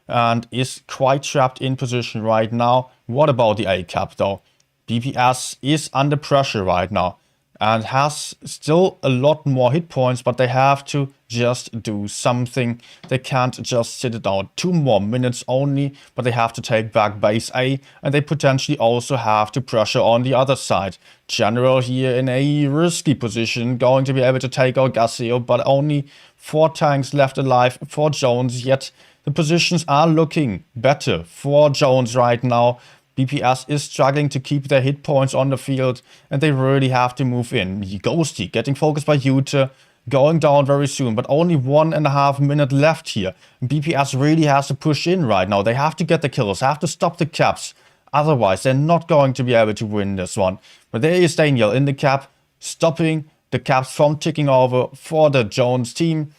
and is quite trapped in position right now. What about the A-cap though? BPS is under pressure right now and has still a lot more hit points, but they have to just do something. They can't just sit it out. 2 more minutes only, but they have to take back base A, and they potentially also have to pressure on the other side. General here in a risky position, going to be able to take out Gasio, but only 4 tanks left alive for Jones, yet the positions are looking better for Jones right now. BPS is struggling to keep their hit points on the field, and they really have to move in. Ghosty getting focused by Ute, going down very soon, but only 1.5 minutes left here. BPS really has to push in right now. They have to get the kills, have to stop the caps. Otherwise, they're not going to be able to win this one. But there is Daniel in the cap, stopping the caps from ticking over for the Jones team.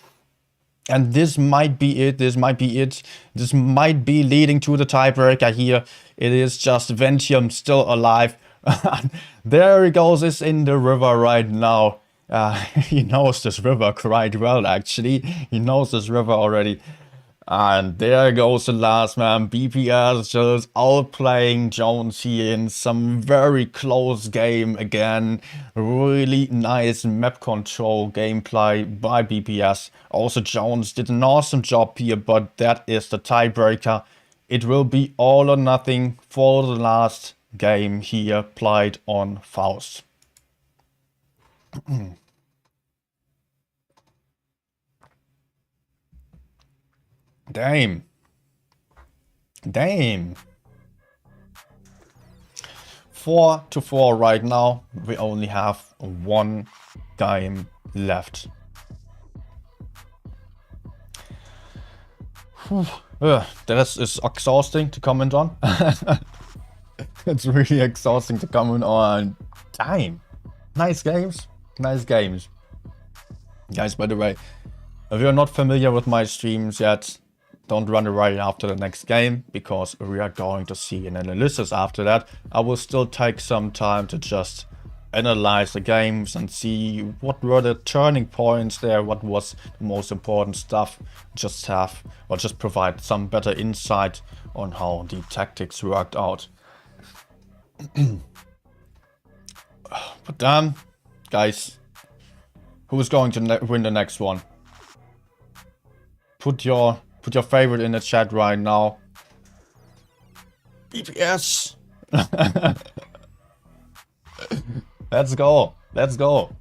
And this might be it. This might be it. This might be leading to the tiebreaker here. It is just Ventium still alive. There he goes. It's in the river right now. He knows this river quite well, actually. He knows this river already. And there goes the last man. BPS just outplaying Jones here in some very close game again. Really nice map control gameplay by BPS. Also Jones did an awesome job here, but that is the tiebreaker. It will be all or nothing for the last game here played on Faust. Damn. Damn. 4-4 right now. We only have one game left. That is exhausting to comment on. It's really exhausting to comment on. Damn. Nice games. Nice games. Guys, by the way, if you're not familiar with my streams yet, don't run away after the next game, because we are going to see an analysis after that. I will still take some time to just analyze the games and see what were the turning points there, what was the most important stuff. Just provide some better insight on how the tactics worked out. But damn, guys, who's going to win the next one? Put your favorite in the chat right now. BPS. Let's go. Let's go.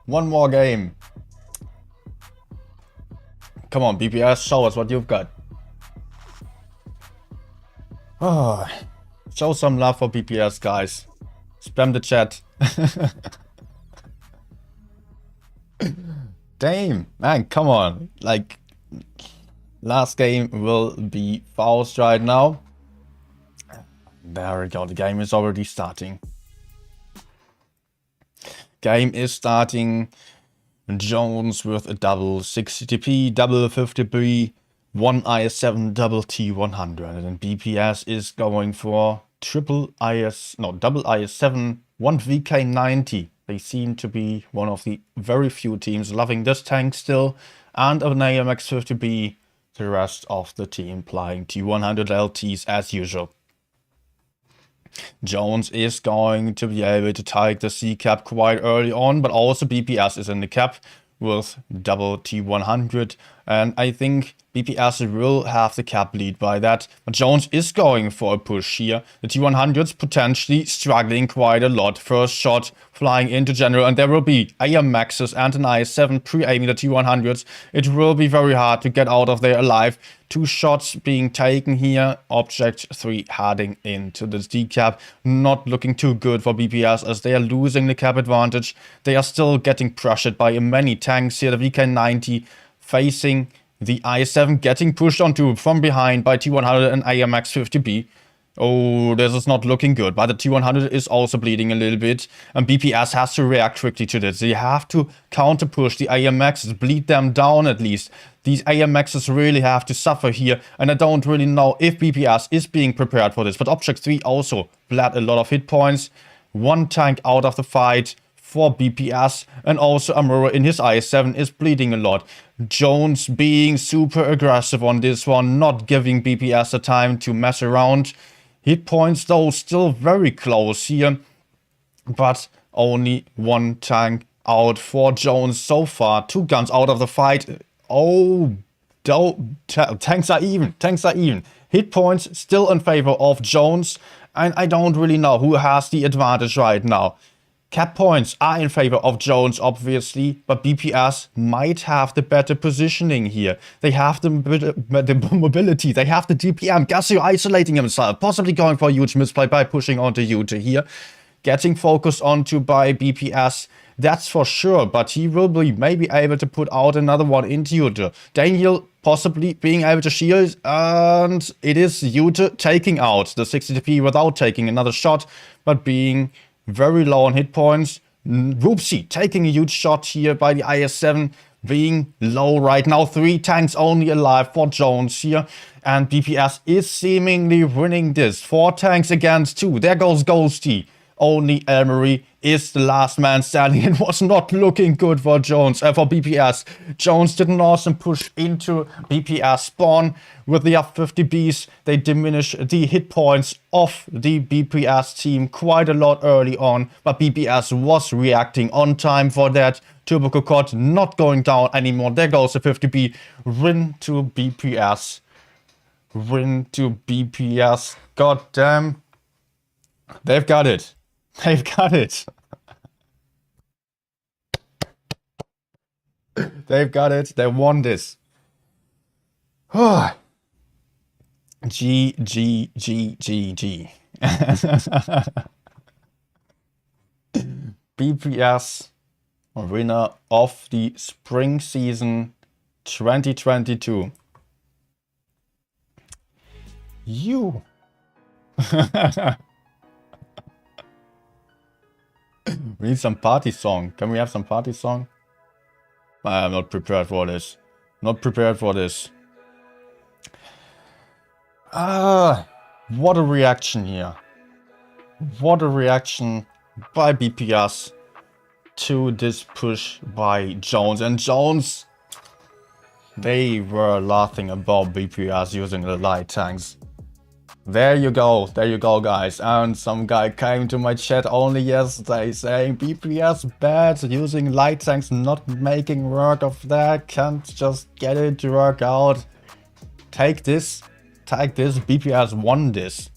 One more game. Come on, BPS, show us what you've got. Oh, show some love for BPS, guys. Spam the chat. Damn, man, come on. Like, last game will be Faust right now. There we go. The game is already starting. Game is starting. Jones with a double 60p, double 50p, one IS7, double T100. And BPS is going for double IS7, one VK90. They seem to be one of the very few teams loving this tank still. And an AMX 50B, the rest of the team playing T100 LTs as usual. Jones is going to be able to take the C cap quite early on, but also BPS is in the cap with double T100, and I think BPS will have the cap lead by that. But Jones is going for a push here. The T100s potentially struggling quite a lot. First shot flying into general, and there will be AMXs and an IS7 pre-aiming the T100s. It will be very hard to get out of there alive. 2 shots being taken here. Object 3 heading into the D cap. Not looking too good for BPS as they are losing the cap advantage. They are still getting pressured by many tanks here. The VK90 facing the I7, getting pushed onto from behind by T100 and AMX 50B. Oh, this is not looking good, but the T100 is also bleeding a little bit, and BPS has to react quickly to this. They have to counter push the AMXs, bleed them down at least. These AMXs really have to suffer here, and I don't really know if BPS is being prepared for this, but Object 3 also bled a lot of hit points. One tank out of the fight for BPS, and also Amuro in his IS7 is bleeding a lot. Jones being super aggressive on this one, not giving BPS the time to mess around. Hit points though still very close here, but only one tank out for Jones so far. 2 guns out of the fight. Oh, tanks are even. Tanks are even. Hit points still in favor of Jones, and I don't really know who has the advantage right now. Cap points are in favor of Jones, obviously, but BPS might have the better positioning here. They have the mobility, they have the DPM. Gasio isolating himself, possibly going for a huge misplay by pushing onto Yuta here. Getting focused onto by BPS, that's for sure, but he will be maybe able to put out another one into Yuta. Daniel possibly being able to shield, and it is Yuta taking out the 60p without taking another shot, but being very low on hit points. Whoopsie taking a huge shot here by the IS7, being low right now. 3 tanks only alive for Jones here, and BPS is seemingly winning this. 4 tanks against 2. There goes Ghosty. Only Elmery is the last man standing. It was not looking good for Jones, for BPS. Jones did an awesome push into BPS spawn. With the F50Bs, they diminish the hit points of the BPS team quite a lot early on, but BPS was reacting on time for that. Turbo Cocotte not going down anymore. There goes the 50B. Win to BPS. Win to BPS. God damn. They've got it. They've got it. They've got it. They won this. G, G, G, G, G. BPS winner of the spring season 2022. You. We need some party song. Can we have some party song? I'm not prepared for this. Not prepared for this. What a reaction here. What a reaction by BPS to this push by Jones. And Jones, they were laughing about BPS using the light tanks. There you go, guys. And some guy came to my chat only yesterday saying BPS bad, using light tanks, not making work of that, can't just get it to work out. Take this, BPS won this.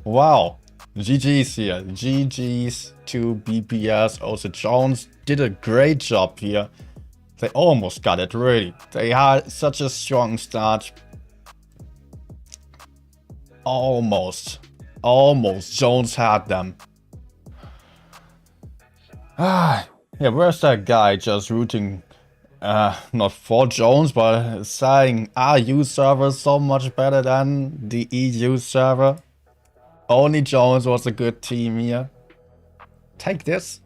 Wow, GG's here, GG's to BPS. Also Jones did a great job here. They almost got it, really. They had such a strong start. Almost. Jones had them. Yeah, where's that guy just rooting, not for Jones, but saying EU server is so much better than the EU server? Only Jones was a good team here. Take this.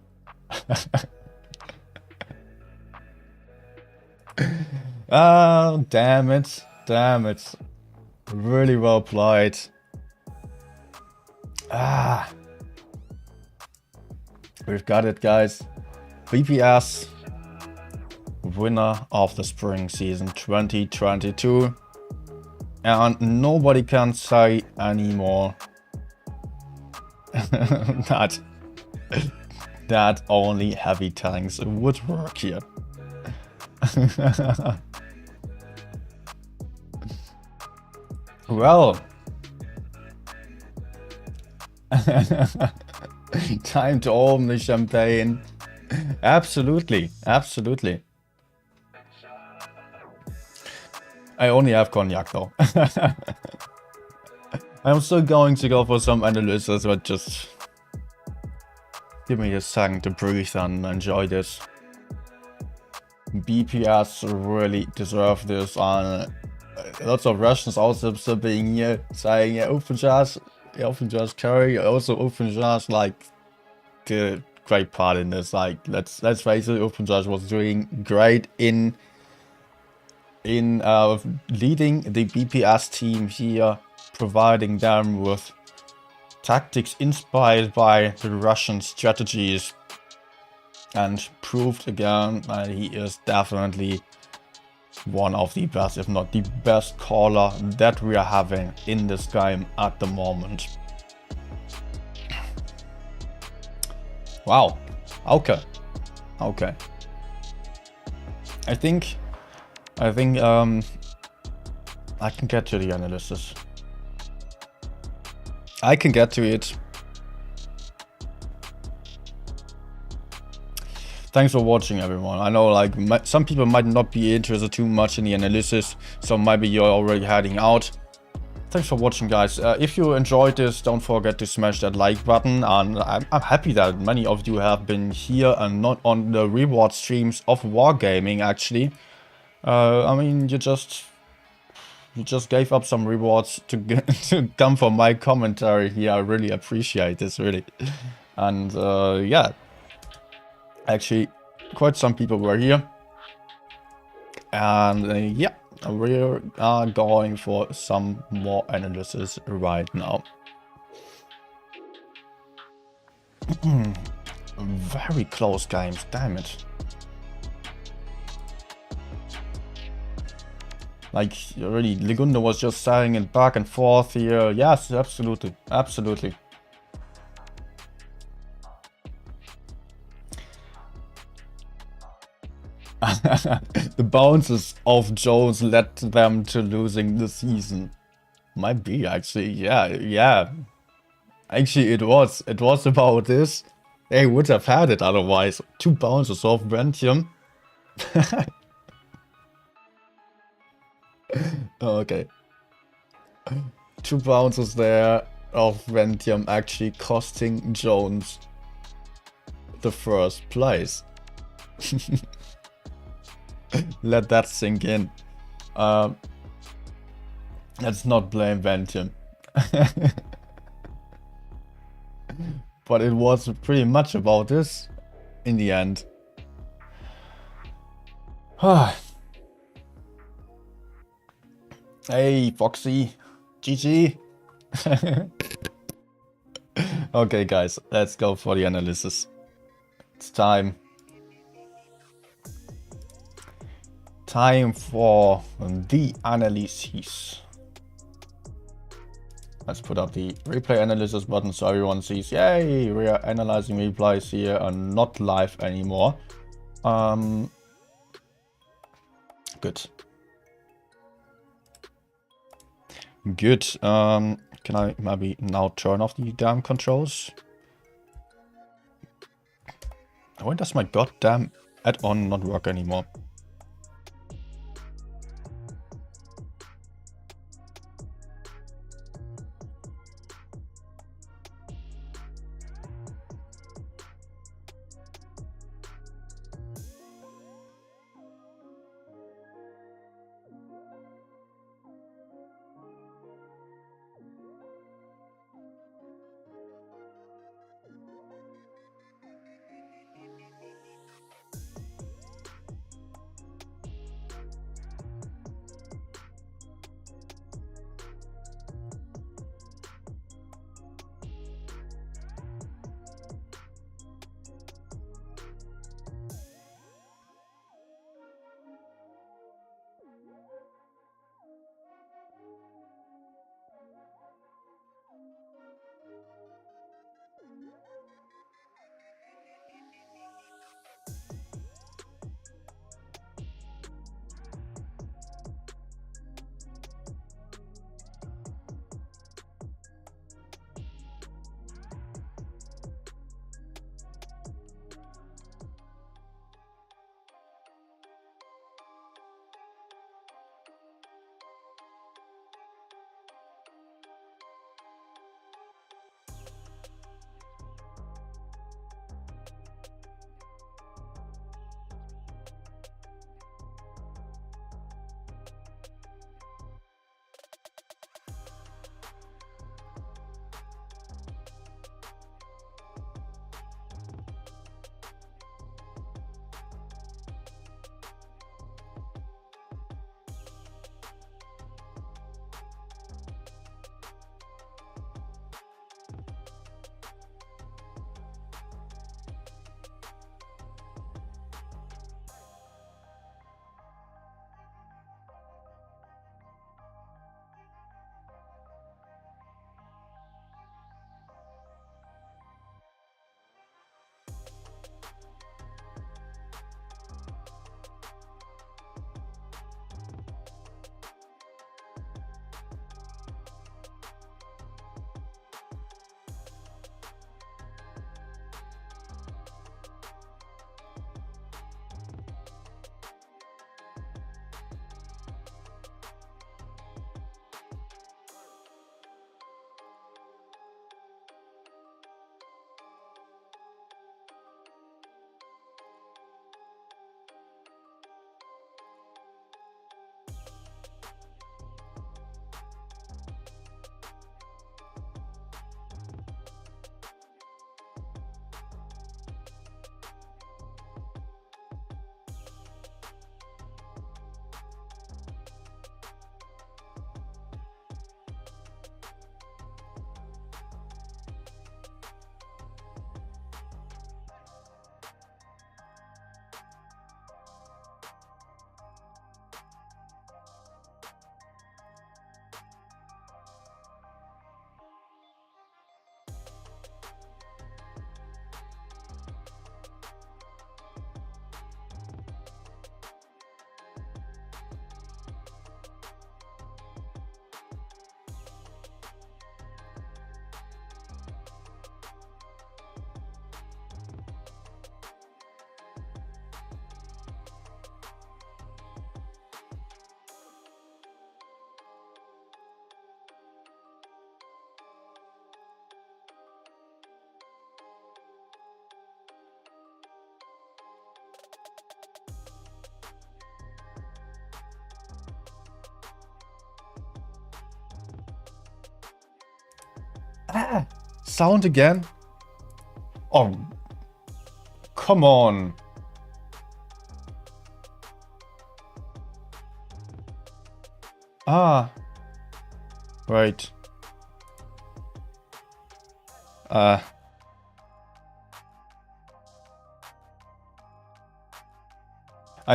Oh, damn it. Really well played. We've got it, guys. BPS, winner of the spring season 2022. And nobody can say anymore that only heavy tanks would work here. Well, time to open the champagne. Absolutely. I only have cognac though. I'm still going to go for some analysis, but just give me a second to breathe and enjoy this. BPS really deserve this. Lots of Russians also being here saying, yeah, OpenJazz carry, also OpenJazz like the great part in this. Like let's face it, OpenJazz was doing great in leading the BPS team here, providing them with tactics inspired by the Russian strategies, and proved again that he is definitely one of the best, if not the best caller that we are having in this game at the moment. Wow. Okay. I think I can get to the analysis. I can get to it. Thanks for watching, everyone. I know like some people might not be interested too much in the analysis, so maybe you're already heading out. Thanks for watching, guys. If you enjoyed this, don't forget to smash that like button. And I'm happy that many of you have been here and not on the reward streams of Wargaming, actually. I mean, you just gave up some rewards to come for my commentary here. I really appreciate this, really. And yeah. Actually, quite some people were here. And yeah, we are going for some more analysis right now. Very close games, damn it. Like, really, Legundo was just saying it back and forth here. Yes, absolutely. The bounces of Jones led them to losing the season. Might be, actually. Yeah. Actually, it was about this. They would have had it otherwise. 2 bounces of Brentium. Okay. 2 bounces there of Ventium actually costing Jones the first place. Let that sink in. Let's not blame Ventium. But it was pretty much about this in the end. Hey, Foxy. GG. Okay, guys, let's go for the analysis. It's time. Time for the analysis. Let's put up the replay analysis button so everyone sees, yay, we are analyzing replays here and not live anymore. Good. Good. Can I maybe now turn off the damn controls? Why does my goddamn add-on not work anymore? Sound again? Oh, come on. Ah, right. I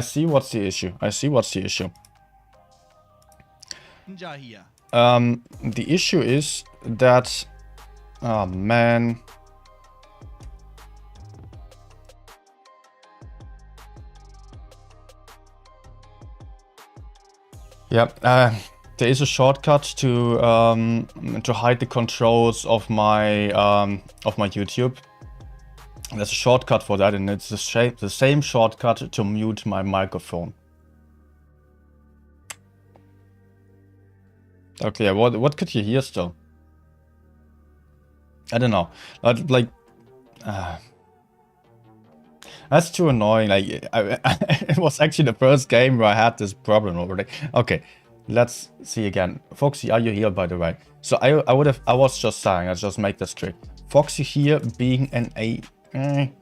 see what's the issue. I see what's the issue. The issue is that... Oh, man. Yep, there is a shortcut to hide the controls of my YouTube. There's a shortcut for that, and it's the same shortcut to mute my microphone. Okay, what could you hear still? I don't know. Like, that's too annoying. Like, it was actually the first game where I had this problem already. Okay, let's see again. Foxy, are you here, by the way? So I was just saying, I'll just make this straight. Foxy here being in a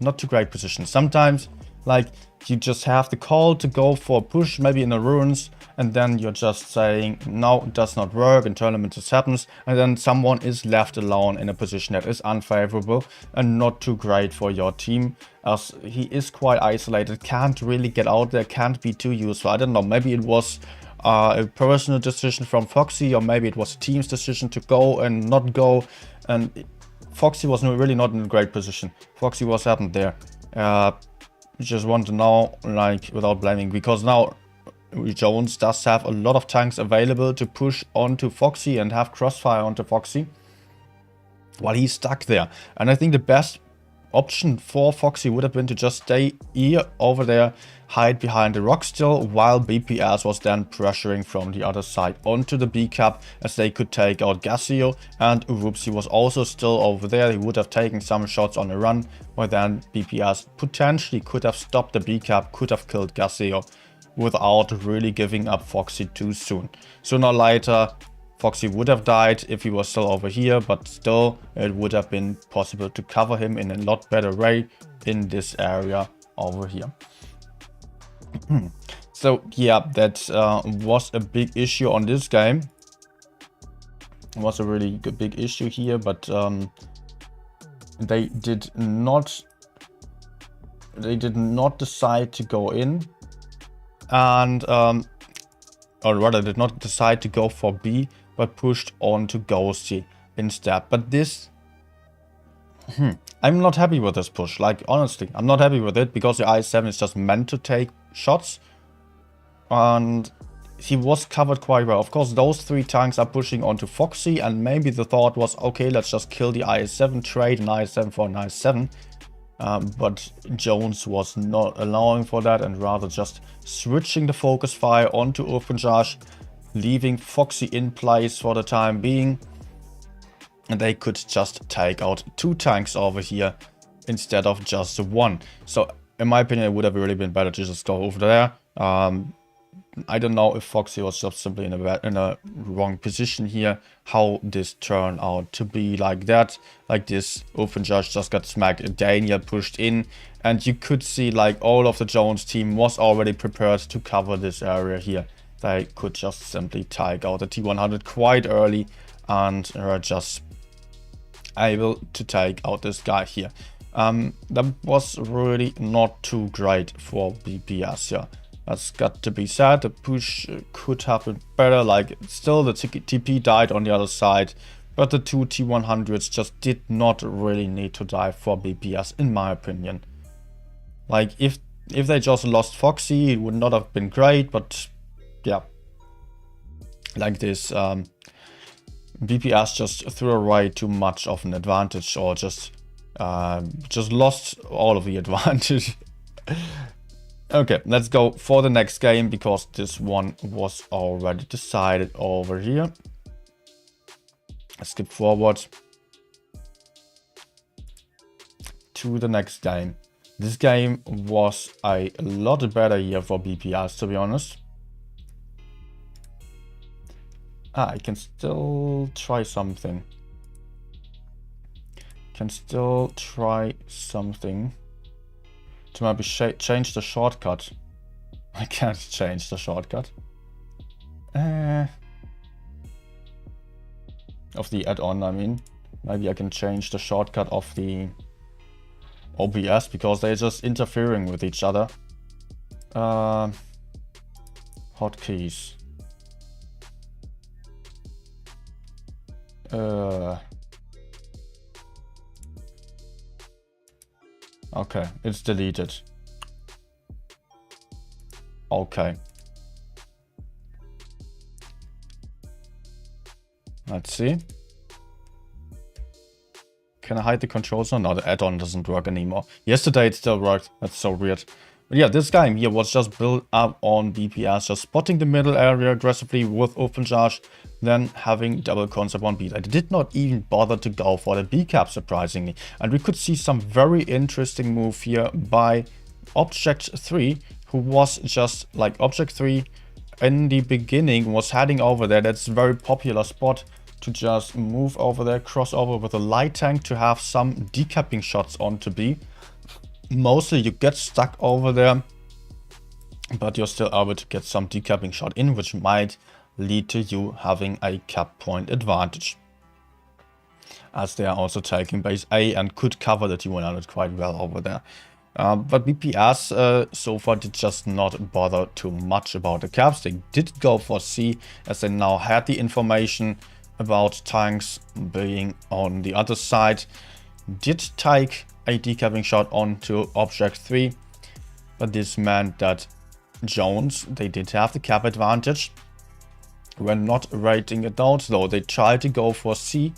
not too great position. Sometimes, like, you just have the call to go for a push, maybe in the ruins, and then you're just saying, no, it does not work, in tournaments this happens, and then someone is left alone in a position that is unfavorable and not too great for your team, as he is quite isolated, can't really get out there, can't be too useful. I don't know, maybe it was a personal decision from Foxy, or maybe it was a team's decision to go and not go, and Foxy was really not in a great position. Foxy was happened there. Just want to know, like, without blaming, because now Jones does have a lot of tanks available to push onto Foxy and have crossfire onto Foxy while he's stuck there. And I think the best option for Foxy would have been to just stay here over there, hide behind the rock still, while BPS was then pressuring from the other side onto the B cap, as they could take out Gassio, and Urupsi was also still over there. He would have taken some shots on the run, but then BPS potentially could have stopped the B cap, could have killed Gassio without really giving up Foxy too soon. Sooner or later, Foxy would have died if he was still over here, but still it would have been possible to cover him in a lot better way in this area over here. So yeah, that was a big issue on this game. It was a really big issue here, but they did not decide to go in, and or rather did not decide to go for B, but pushed on to Ghosty instead. But this, I'm not happy with this push. Like, honestly, I'm not happy with it, because the IS-7 is just meant to take shots, and he was covered quite well. Of course, those 3 tanks are pushing onto Foxy, and maybe the thought was, okay, let's just kill the IS-7, trade an IS-7 for an IS-7. But Jones was not allowing for that, and rather just switching the focus fire onto Urfanjaj, leaving Foxy in place for the time being. And they could just take out 2 tanks over here instead of just 1. So in my opinion, it would have really been better to just go over there. I don't know if Foxy was just simply in a wrong position here, how this turned out to be like that. Like this, Urfanjaj just got smacked, Daniel pushed in, and you could see like all of the Jones team was already prepared to cover this area here. They could just simply take out the T100 quite early, and are just able to take out this guy here. That was really not too great for BPS here. That's got to be said. The push could have been better. Like, still the TP died on the other side, but the 2 T100s just did not really need to die for BPS, in my opinion. Like, if they just lost Foxy, it would not have been great, but yeah, like this, BPS just threw away too much of an advantage, or just lost all of the advantage. Okay, let's go for the next game, because this one was already decided over here. Let's skip forward to the next game. This game was a lot better here for BPS, to be honest. I can still try something. Can still try something to maybe change the shortcut. I can't change the shortcut. Of the add-on, I mean. Maybe I can change the shortcut of the OBS because they're just interfering with each other. Hotkeys. Okay, it's deleted. Okay. Let's see. Can I hide the controls? No, the add-on doesn't work anymore. Yesterday it still worked. That's so weird. But yeah, this game here was just built up on BPS, just spotting the middle area aggressively with open charge, then having double concept on beat. I did not even bother to go for the B cap, surprisingly. And we could see some very interesting move here by Object 3, who was just like Object 3 in the beginning was heading over there. That's a very popular spot to just move over there, cross over with a light tank to have some decapping shots onto B. Mostly you get stuck over there, but you're still able to get some decapping shot in, which might lead to you having a cap point advantage, as they are also taking base A and could cover the T100 quite well over there. But BPS so far did just not bother too much about the caps. They did go for C, as they now had the information about tanks being on the other side. Did take a decapping shot onto Object 3, but this meant that Jones, they did have the cap advantage. We're not rating it out though. They tried to go for C,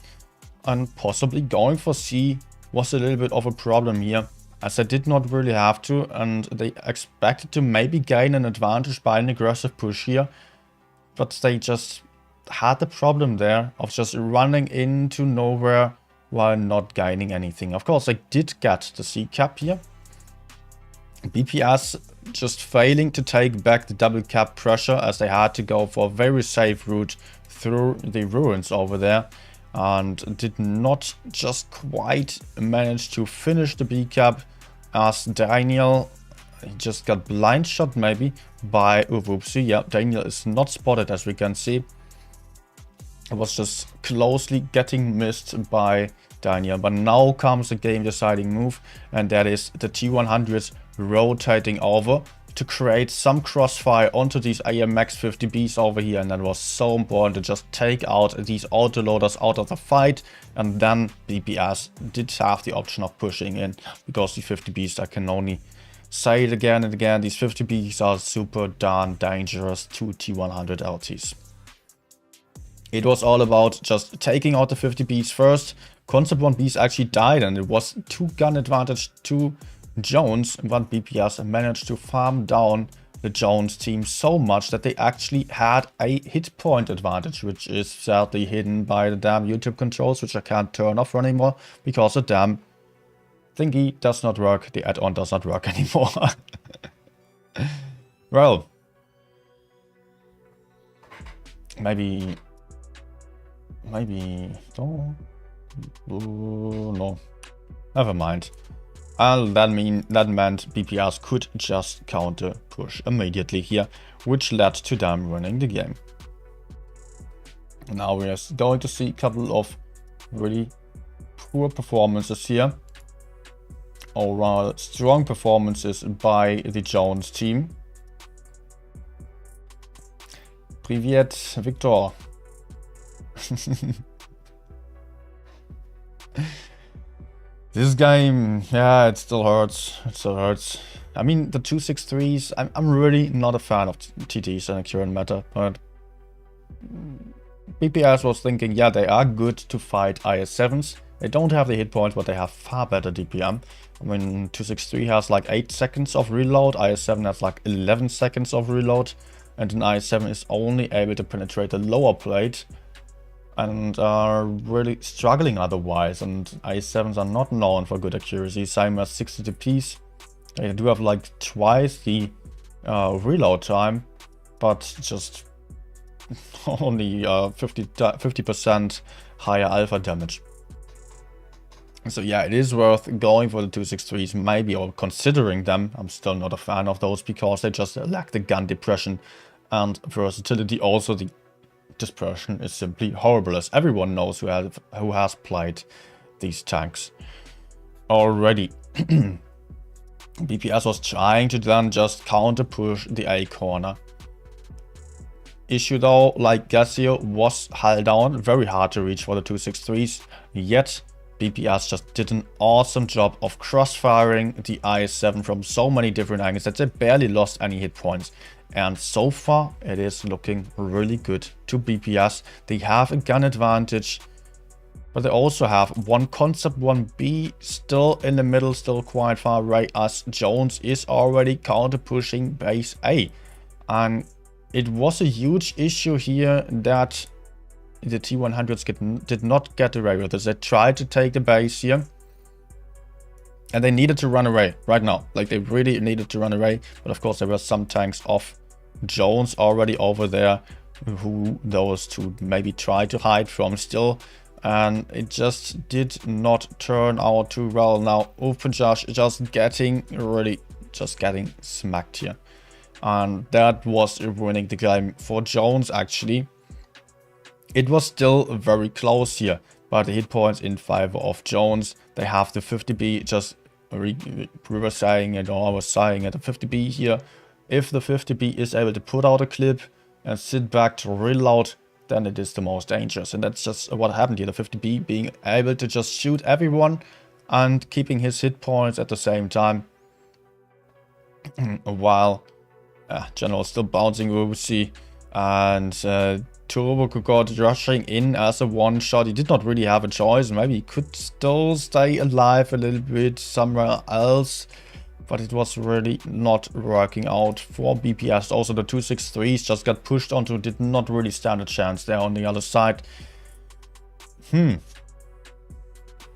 and possibly going for C was a little bit of a problem here, as they did not really have to, and they expected to maybe gain an advantage by an aggressive push here, but they just had the problem there of just running into nowhere while not gaining anything. Of course, they did get the C cap here. BPS just failing to take back the double cap pressure, as they had to go for a very safe route through the ruins over there, and did not just quite manage to finish the B cap, as Daniel just got blind shot maybe by Uwupsi. Yeah, Daniel is not spotted, as we can see. It was just closely getting missed by Daniel. But now comes the game deciding move, and that is the T100 rotating over to create some crossfire onto these AMX 50Bs over here. And that was so important to just take out these autoloaders out of the fight. And then BPS did have the option of pushing in, because the 50Bs, I can only say it again and again, these 50Bs are super darn dangerous to T100 LTs. It was all about just taking out the 50Bs first. Concept 1Bs actually died, and it was 2-gun advantage to Jones, but BPS managed to farm down the Jones team so much that they actually had a hit point advantage, which is sadly hidden by the damn YouTube controls, which I can't turn off anymore because the damn thingy does not work. The add-on does not work anymore. Well, maybe no. No, never mind. And that meant BPS could just counter push immediately here, which led to them winning the game. Now we are going to see a couple of really poor performances here, or rather strong performances by the Jones team. Privet, Victor. This game, yeah, it still hurts. It still hurts. I mean, the 263s, I'm really not a fan of TTs in the current meta, but BPS was thinking, yeah, they are good to fight IS-7s. They don't have the hit points, but they have far better DPM. I mean, 263 has like 8 seconds of reload, IS-7 has like 11 seconds of reload, and an IS-7 is only able to penetrate the lower plate, and are really struggling otherwise, and IS-7s are not known for good accuracy, same as 60 DPs. They do have like twice the reload time, but just only 50% higher alpha damage. So yeah, it is worth going for the 263s maybe, or considering them. I'm still not a fan of those because they just lack the gun depression and versatility. Also, the dispersion is simply horrible, as everyone knows who has played these tanks already. BPS was trying to then just counter push the A corner. Issue though, like Gassio, was held down, very hard to reach for the 263s, yet BPS just did an awesome job of cross-firing the IS-7 from so many different angles that they barely lost any hit points. And so far, it is looking really good to BPS. They have a gun advantage, but they also have one Concept 1B still in the middle, still quite far away, as Jones is already counter-pushing base A. And it was a huge issue here that the T100s did not get away with this. They tried to take the base here, and they needed to run away right now. Like, they really needed to run away. But of course, there were some tanks of Jones already over there, who those two maybe tried to hide from still. And it just did not turn out too well. Now, OpenJosh just getting smacked here. And that was ruining the game for Jones, actually. It was still very close here, but the hit points in favor of Jones. They have the 50B, just we were saying it, or I was saying it, the 50B here. If the 50B is able to put out a clip and sit back to reload, then it is the most dangerous. And that's just what happened here. The 50B being able to just shoot everyone and keeping his hit points at the same time. While General still bouncing Uzi, and Turbo got rushing in as a one-shot. He did not really have a choice. Maybe he could still stay alive a little bit somewhere else, but it was really not working out for BPS. Also, the 263s just got pushed onto, did not really stand a chance there on the other side.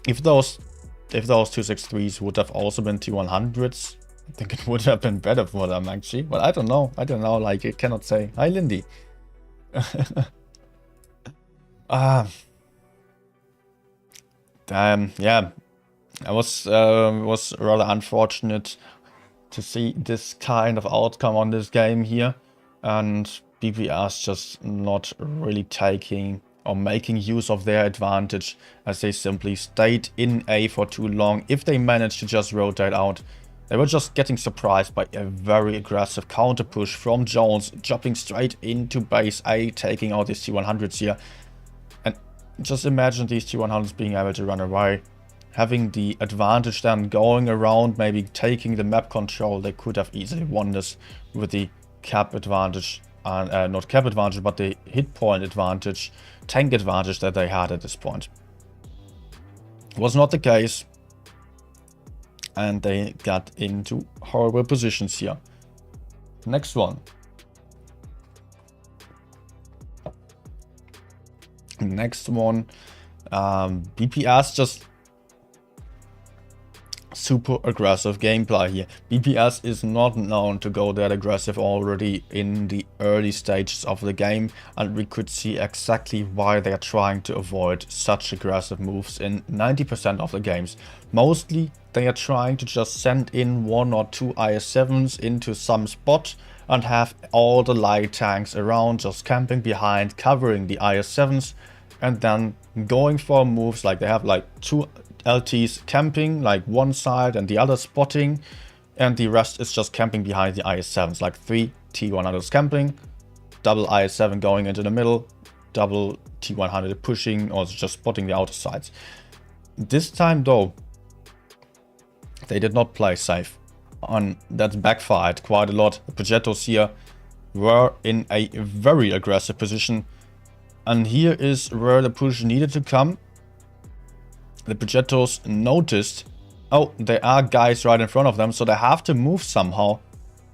If those 263s would have also been T100s, I think it would have been better for them, actually. But I don't know. Like, I cannot say. Hi, Lindy. Damn, yeah. I was rather unfortunate to see this kind of outcome on this game here. And BPS just not really taking or making use of their advantage, as they simply stayed in A for too long. If they managed to just rotate out, they were just getting surprised by a very aggressive counter push from Jones, jumping straight into base A, taking out these T100s here. And just imagine these T100s being able to run away, having the advantage then going around, maybe taking the map control. They could have easily won this with the cap advantage, and not cap advantage, but the hit point advantage, tank advantage that they had at this point. It was not the case. And they got into horrible positions here. Next one. BPS just super aggressive gameplay here. BPS is not known to go that aggressive already in the early stages of the game, and we could see exactly why they are trying to avoid such aggressive moves in 90% of the games. Mostly they are trying to just send in 1 or 2 IS-7s into some spot and have all the light tanks around just camping behind, covering the IS-7s, and then going for moves. Like, they have like 2 LTs camping, like one side and the other spotting, and the rest is just camping behind the IS-7s, like 3 T100s camping, double IS-7 going into the middle, double T100 pushing or just spotting the outer sides. This time though, they did not play safe, and that backfired quite a lot. The Progettos here were in a very aggressive position, and here is where the push needed to come. The Progettos noticed, oh, there are guys right in front of them, so they have to move somehow.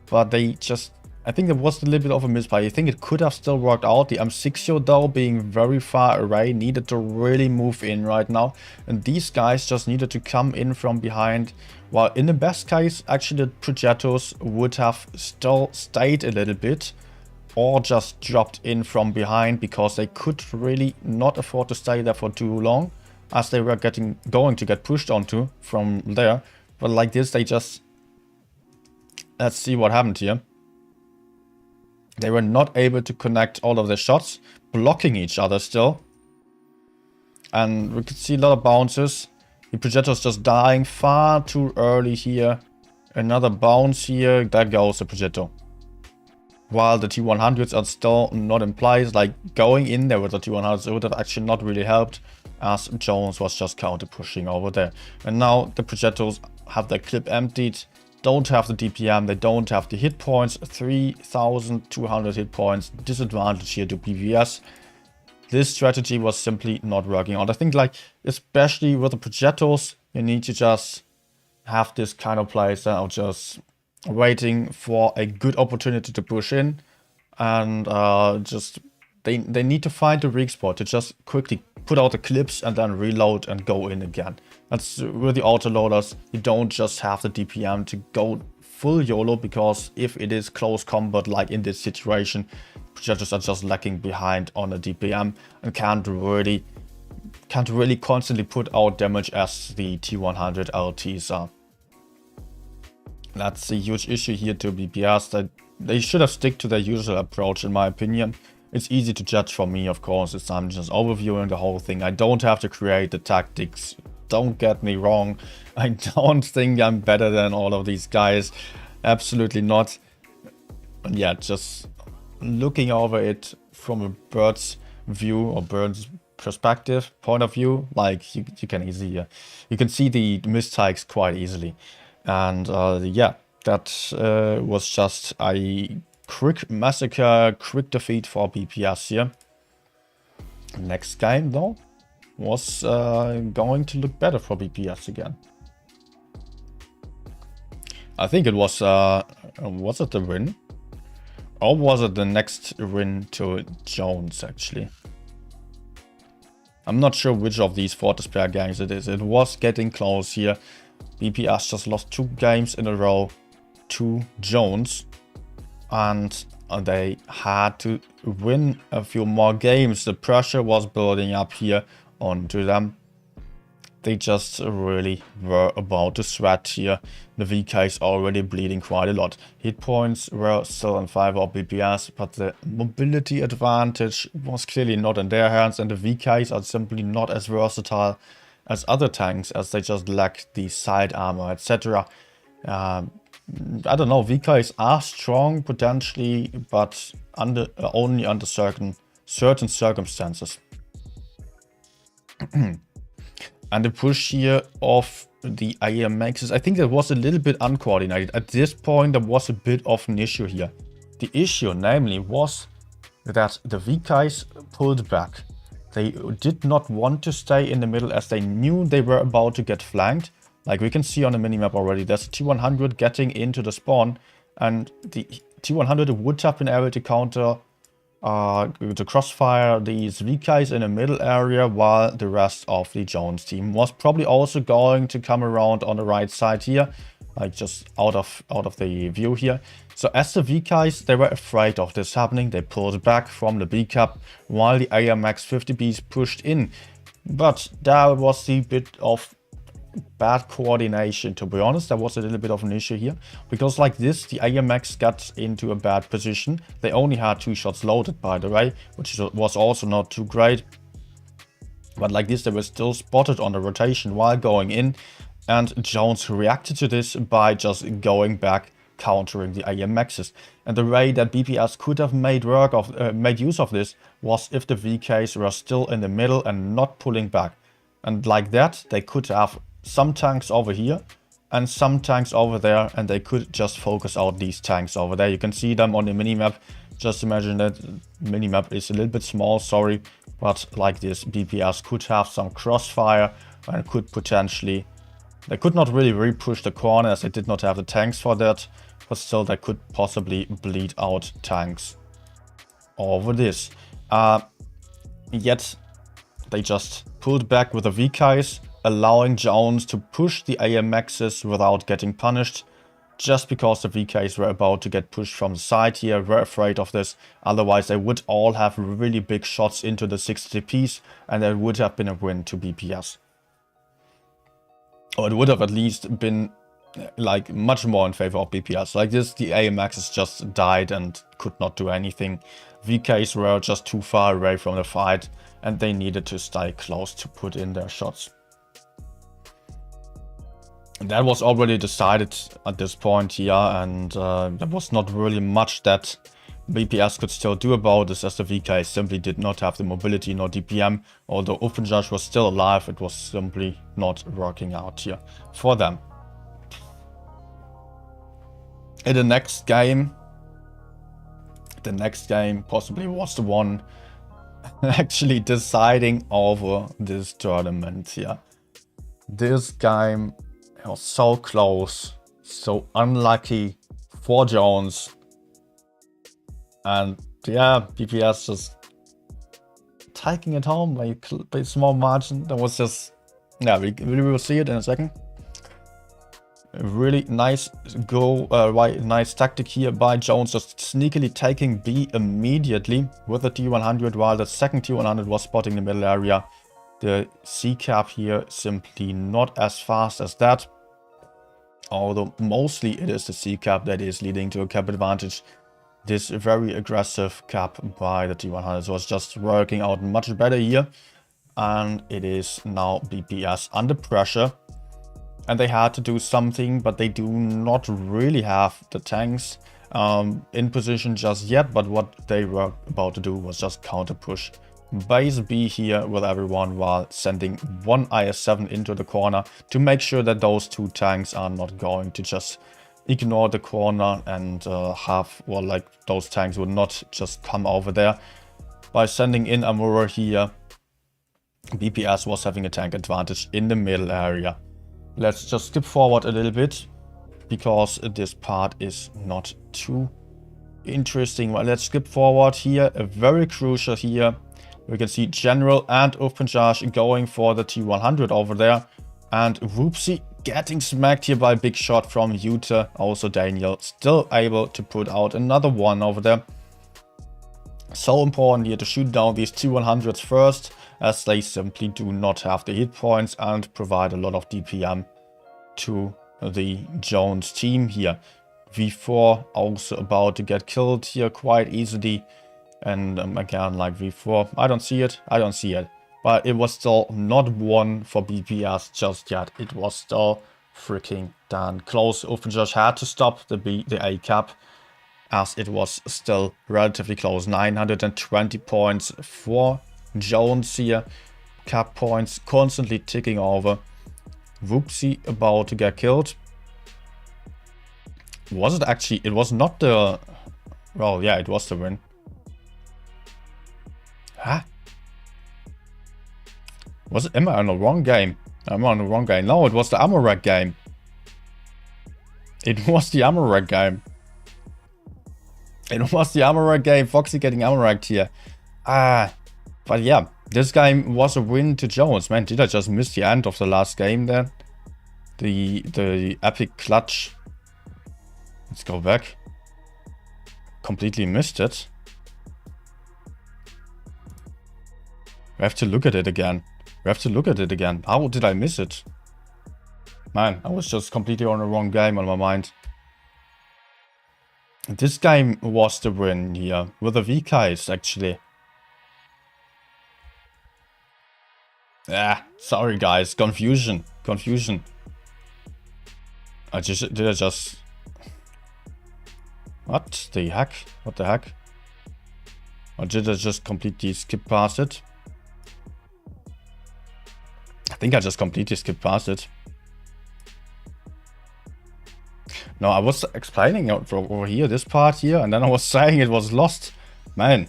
But they just, I think there was a little bit of a misplay. I think it could have still worked out. The M60 though, being very far away, needed to really move in right now. And these guys just needed to come in from behind. While in the best case, actually the Progettos would have still stayed a little bit, or just dropped in from behind, because they could really not afford to stay there for too long. as they were going to get pushed onto from there. But like this, they just... Let's see what happened here. They were not able to connect all of their shots, blocking each other still. And we could see a lot of bounces. The projectile's just dying far too early here. Another bounce here. There goes the projectile. While the T100s are still not in place, like going in there with the T100s, it would have actually not really helped, as Jones was just counter pushing over there. And now the projectiles have their clip emptied, don't have the DPM, they don't have the hit points, 3,200 hit points, disadvantage here to BPS. This strategy was simply not working out. I think, like, especially with the projectiles, you need to just have this kind of plays that are just waiting for a good opportunity to push in, and just they need to find the weak spot to just quickly put out the clips and then reload and go in again. That's with the autoloaders. You don't just have the DPM to go full YOLO, because if it is close combat like in this situation, projectors are just lacking behind on the DPM and can't really constantly put out damage as the T100 LTs are. That's a huge issue here to BPS, that they should have stick to their usual approach, in my opinion. It's easy to judge for me, of course, as I'm just overviewing the whole thing. I don't have to create the tactics. Don't get me wrong. I don't think I'm better than all of these guys. Absolutely not. And yeah, just looking over it from a bird's view or bird's perspective point of view, like you can easily, you can see the mistakes quite easily. And yeah, that was just a quick massacre, quick defeat for BPS here. Next game, though, was going to look better for BPS again. I think it was it the win? Or was it the next win to Jones, actually? I'm not sure which of these Fortress pair gangs it is. It was getting close here. BPS just lost 2 games in a row to Jones, and they had to win a few more games. The pressure was building up here onto them. They just really were about to sweat here. The VK is already bleeding quite a lot. Hit points were still in favor of BPS, but the mobility advantage was clearly not in their hands, and the VKs are simply not as versatile as other tanks, as they just lack the side armor, etc. I don't know, VKs are strong potentially, but only under certain circumstances. And the push here of the AMXs, I think that was a little bit uncoordinated. At this point, there was a bit of an issue here. The issue, namely, was that the VKs pulled back. They did not want to stay in the middle, as they knew they were about to get flanked. Like we can see on the minimap already, there's a T100 getting into the spawn, and the T100 would have been able to counter to crossfire these VKs in the middle area, while the rest of the Jones team was probably also going to come around on the right side here, like just out of the view here. So as the VKs, they were afraid of this happening. They pulled back from the B cap while the AMX 50Bs pushed in. But there was the bit of bad coordination, to be honest. There was a little bit of an issue here, because like this, the AMX got into a bad position. They only had 2 shots loaded, by the way, which was also not too great. But like this, they were still spotted on the rotation while going in, and Jones reacted to this by just going back, countering the AMXs. And the way that BPS could have made use of this was if the VKs were still in the middle and not pulling back. And like that, they could have some tanks over here and some tanks over there, and they could just focus out these tanks over there. You can see them on the minimap. Just imagine that minimap is a little bit small, sorry, but like this, BPS could have some crossfire and could potentially... They could not really re-push the corner, as they did not have the tanks for that, but still they could possibly bleed out tanks over this. Yet they just pulled back with the VKs, allowing Jones to push the AMXs without getting punished, just because the VKs were about to get pushed from the side here, were afraid of this. Otherwise they would all have really big shots into the 60 piece, and that would have been a win to BPS. or it would have at least been like much more in favor of BPS. Like this, the AMXs just died and could not do anything. VKs were just too far away from the fight, and they needed to stay close to put in their shots. That was already decided at this point here, and there was not really much that BPS could still do about this, as the VK simply did not have the mobility nor DPM. Although OpenJudge was still alive, it was simply not working out here for them. In the next game possibly was the one actually deciding over this tournament here. This game was so close, so unlucky for Jones. And yeah, BPS just taking it home by a small margin. That was just, yeah, we will see it in a second. A really nice nice tactic here by Jones, just sneakily taking B immediately with the T100, while the second T100 was spotting the middle area. The C cap here simply not as fast as that, although mostly it is the C cap that is leading to a cap advantage. This very aggressive cap by the T100 was just working out much better here, and it is now BPS under pressure. And they had to do something, but they do not really have the tanks in position just yet. But what they were about to do was just counter push base B here with everyone, while sending one IS-7 into the corner to make sure that those two tanks are not going to just ignore the corner and like those tanks would not just come over there. By sending in Amura here, BPS was having a tank advantage in the middle area. Let's just skip forward a little bit, because this part is not too interesting. Well, let's skip forward here. A very crucial here. We can see General and OpenJudge going for the T100 over there. And Whoopsie getting smacked here by a big shot from Utah. Also Daniel still able to put out another one over there. So important here to shoot down these T100s first, as they simply do not have the hit points and provide a lot of DPM to the Jones team here. V4 also about to get killed here quite easily. And again, like V4, I don't see it. But it was still not one for BPS just yet. It was still freaking damn close. OpenJudge had to stop the A cap, as it was still relatively close. 920 points for Jones here. Cap points constantly ticking over. Whoopsie about to get killed. Was it actually? It was not the... Well, yeah, it was the win. Huh? Was it? Am I on the wrong game? I'm on the wrong game. No, it was the ammo rack game. It was the ammo rack game. It was the ammo rack game. Foxy getting ammo racked here. But yeah, this game was a win to Jones. Man, did I just miss the end of the last game there? The epic clutch. Let's go back. Completely missed it. We have to look at it again. How did I miss it? Man, I was just completely on the wrong game on my mind. This game was the win here, with the VKs actually. Sorry guys, confusion. Did I just... What the heck? Or did I just completely skip past it? I think I just completely skipped past it. No, I was explaining it over here, this part here, and then I was saying it was lost. Man.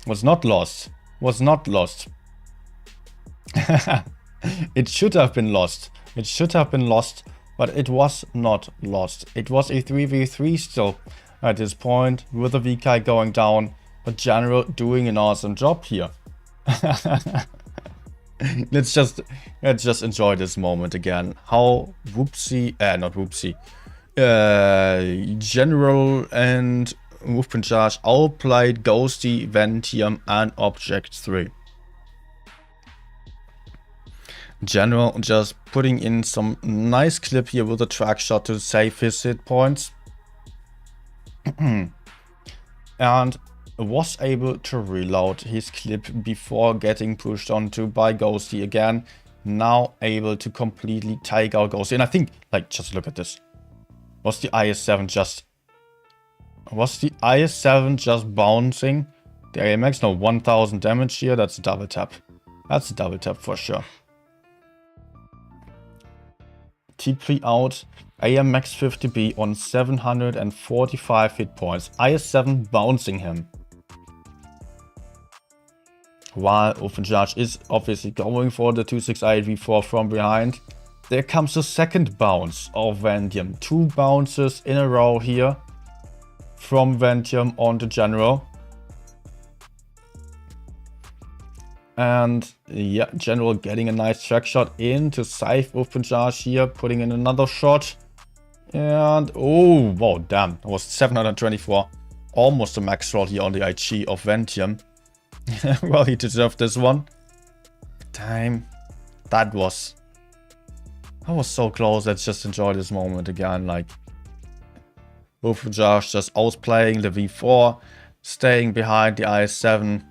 Was not lost. It should have been lost. But it was not lost. It was a 3v3 still at this point, with the VK going down, but General doing an awesome job here. Let's just enjoy this moment again. How General and OpenJudge outplayed Ghosty, Ventium, and Object 3. General just putting in some nice clip here with a track shot to save his hit points. And was able to reload his clip before getting pushed onto by Ghosty again. Now able to completely take out Ghosty. And I think, like, just look at this. Was the IS-7 just bouncing the AMX? No, 1000 damage here. That's a double tap. That's a double tap for sure. TP out. AMX 50B on 745 hit points. IS-7 bouncing him. While OpenCharge is obviously going for the 268 V4 from behind. There comes the second bounce of Ventium. 2 bounces in a row here from Ventium onto General. And yeah, General getting a nice track shot in to save OpenCharge here, putting in another shot. And oh, wow, damn, that was 724. Almost a max roll here on the IG of Ventium. Well, he deserved this one. Damn, that was so close. Let's just enjoy this moment again. Like, OpenCharge just outplaying the V4, staying behind the IS-7.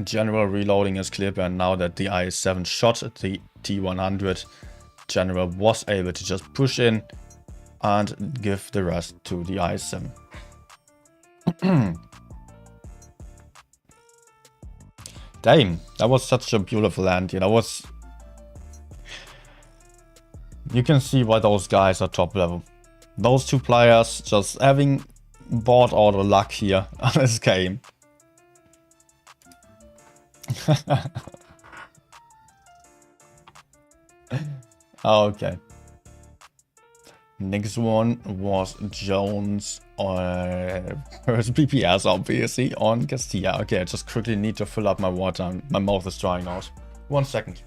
General reloading his clip, and now that the IS-7 shot at the T100, General was able to just push in and give the rest to the IS-7. Damn, that was such a beautiful end. You know, you can see why those guys are top level. Those two players just having bought all the luck here on this game. Okay. Next one was Jones versus BPS, obviously, on Castilla. Okay, I just quickly need to fill up my water. My mouth is drying out. 1 second.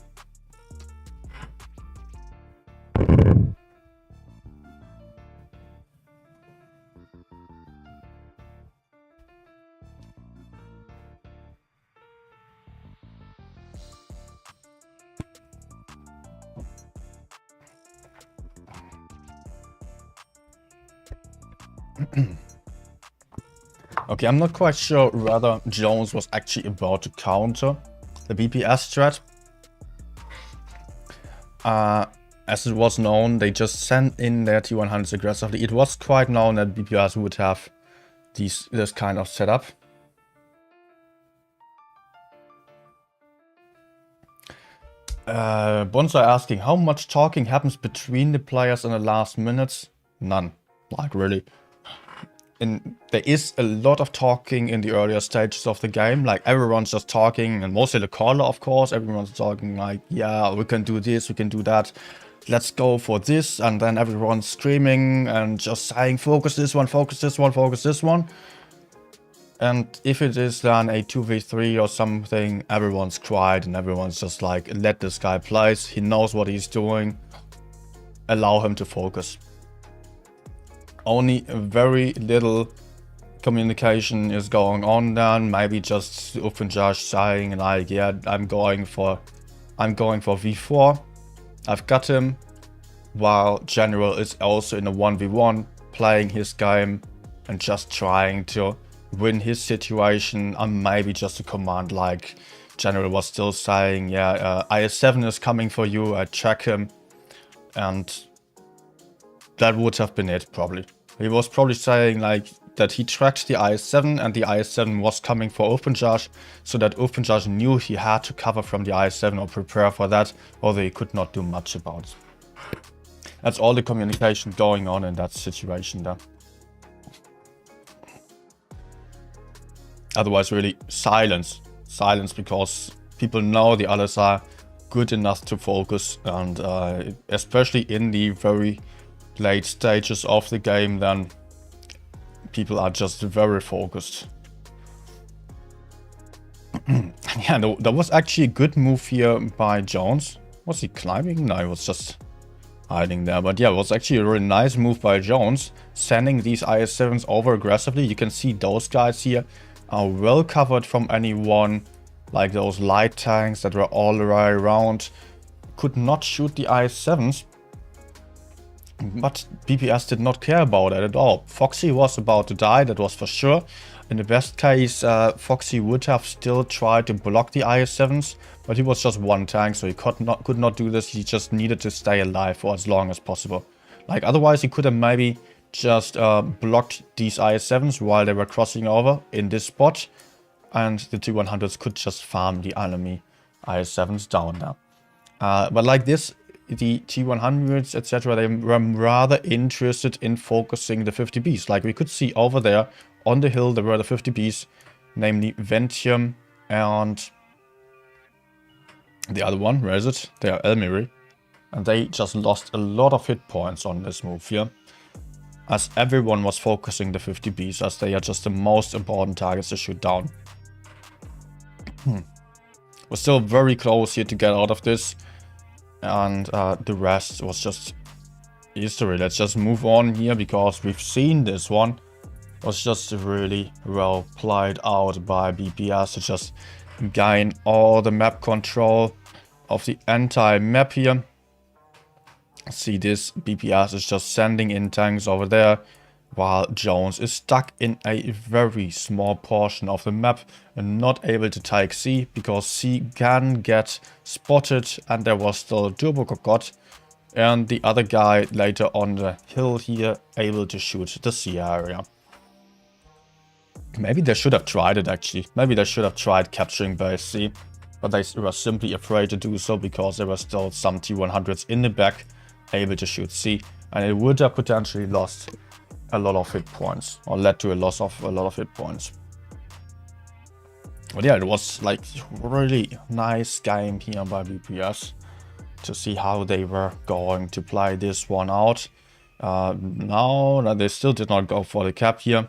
Okay, I'm not quite sure whether Jones was actually about to counter the BPS strat. As it was known, they just sent in their T100s aggressively. It was quite known that BPS would have this kind of setup. Bonsai asking, how much talking happens between the players in the last minutes? None. Like, really. There is a lot of talking in the earlier stages of the game. Like, everyone's just talking, and mostly the caller, of course. Everyone's talking like, yeah, we can do this, we can do that. Let's go for this. And then everyone's screaming and just saying, focus this one, focus this one, focus this one. And if it is then a 2v3 or something, everyone's quiet and everyone's just like, let this guy play. He knows what he's doing. Allow him to focus. Only very little communication is going on then. Maybe just OpenCharge saying like, yeah, I'm going for V4. I've got him. While General is also in a 1v1 playing his game and just trying to win his situation. And maybe just a command like General was still saying, yeah, IS-7 is coming for you, I track him. And that would have been it, probably. He was probably saying like that he tracked the IS-7 and the IS-7 was coming for OpenCharge, so that OpenCharge knew he had to cover from the IS-7 or prepare for that, or they could not do much about it. That's all the communication going on in that situation there. Otherwise, really, silence. Silence, because people know the others are good enough to focus, and especially in the very late stages of the game, then people are just very focused. Yeah, there was actually a good move here by Jones. Was he climbing? No, he was just hiding there. But yeah, it was actually a really nice move by Jones, sending these IS-7s over aggressively. You can see those guys here are well covered from anyone like those light tanks that were all the way around, could not shoot the IS-7s. But BPS did not care about it at all. Foxy was about to die, that was for sure. In the best case, Foxy would have still tried to block the IS-7s, but he was just one tank, so he could not do this. He just needed to stay alive for as long as possible. Like, otherwise he could have maybe just blocked these IS-7s while they were crossing over in this spot, and the T-100s could just farm the enemy IS-7s down there. But like this, the T-100s, etc., they were rather interested in focusing the 50Bs. Like we could see over there on the hill, there were the 50Bs, namely Ventium and the other one, where is it? They are Elmiri. And they just lost a lot of hit points on this move here, as everyone was focusing the 50Bs, as they are just the most important targets to shoot down. We're still very close here to get out of this. And the rest was just history. Let's just move on here, because we've seen this one was just really well played out by BPS to just gain all the map control of the entire map here. See this, BPS is just sending in tanks over there, while Jones is stuck in a very small portion of the map and not able to take C, because C can get spotted, and there was still Turbo Cocotte and the other guy later on the hill here able to shoot the C area. Maybe they should have tried it actually. Maybe they should have tried capturing base C, but they were simply afraid to do so because there were still some T-100s in the back able to shoot C, and it would have potentially lost a lot of hit points, or led to a loss of a lot of hit points. But yeah, it was like really nice game here by BPS to see how they were going to play this one out. Now they still did not go for the cap here,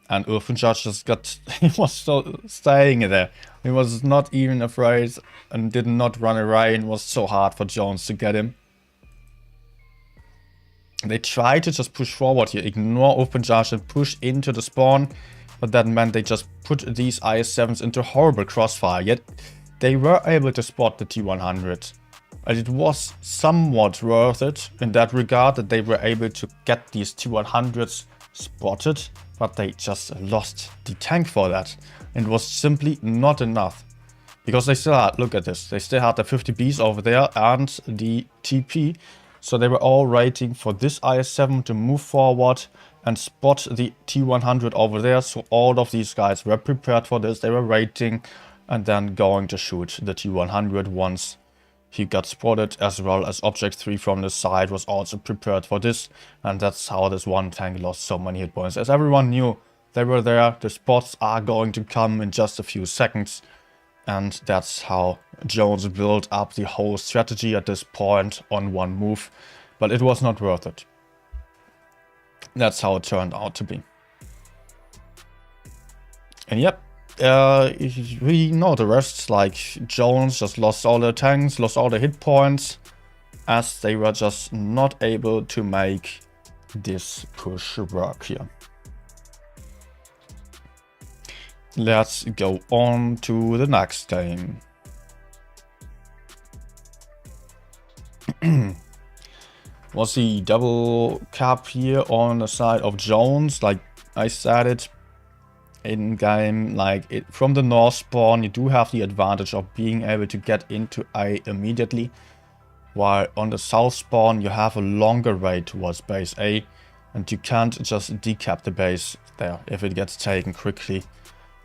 and Urfenjudge just got, he was still staying there. He was not even afraid and did not run away, and it was so hard for Jones to get him. They tried to just push forward here, ignore Urfenjudge and push into the spawn, but that meant they just put these IS-7s into horrible crossfire, yet they were able to spot the T-100. And it was somewhat worth it in that regard that they were able to get these T-100s spotted, but they just lost the tank for that. It was simply not enough. Because they still had, look at this, they still had the 50Bs over there and the TP. So they were all waiting for this IS-7 to move forward and spot the T-100 over there. So all of these guys were prepared for this. They were waiting and then going to shoot the T-100 once he got spotted, as well as Object 3 from the side was also prepared for this. And that's how this one tank lost so many hit points. As everyone knew, they were there. The spots are going to come in just a few seconds. And that's how Jones built up the whole strategy at this point on one move. But it was not worth it. That's how it turned out to be. And yep, we know the rest. Like, Jones just lost all the tanks, lost all the hit points, as they were just not able to make this push work here. Let's go on to the next game. Was the double cap here on the side of Jones? Like I said it in game, like from the north spawn, you do have the advantage of being able to get into A immediately, while on the south spawn you have a longer way towards base A, and you can't just decap the base there if it gets taken quickly.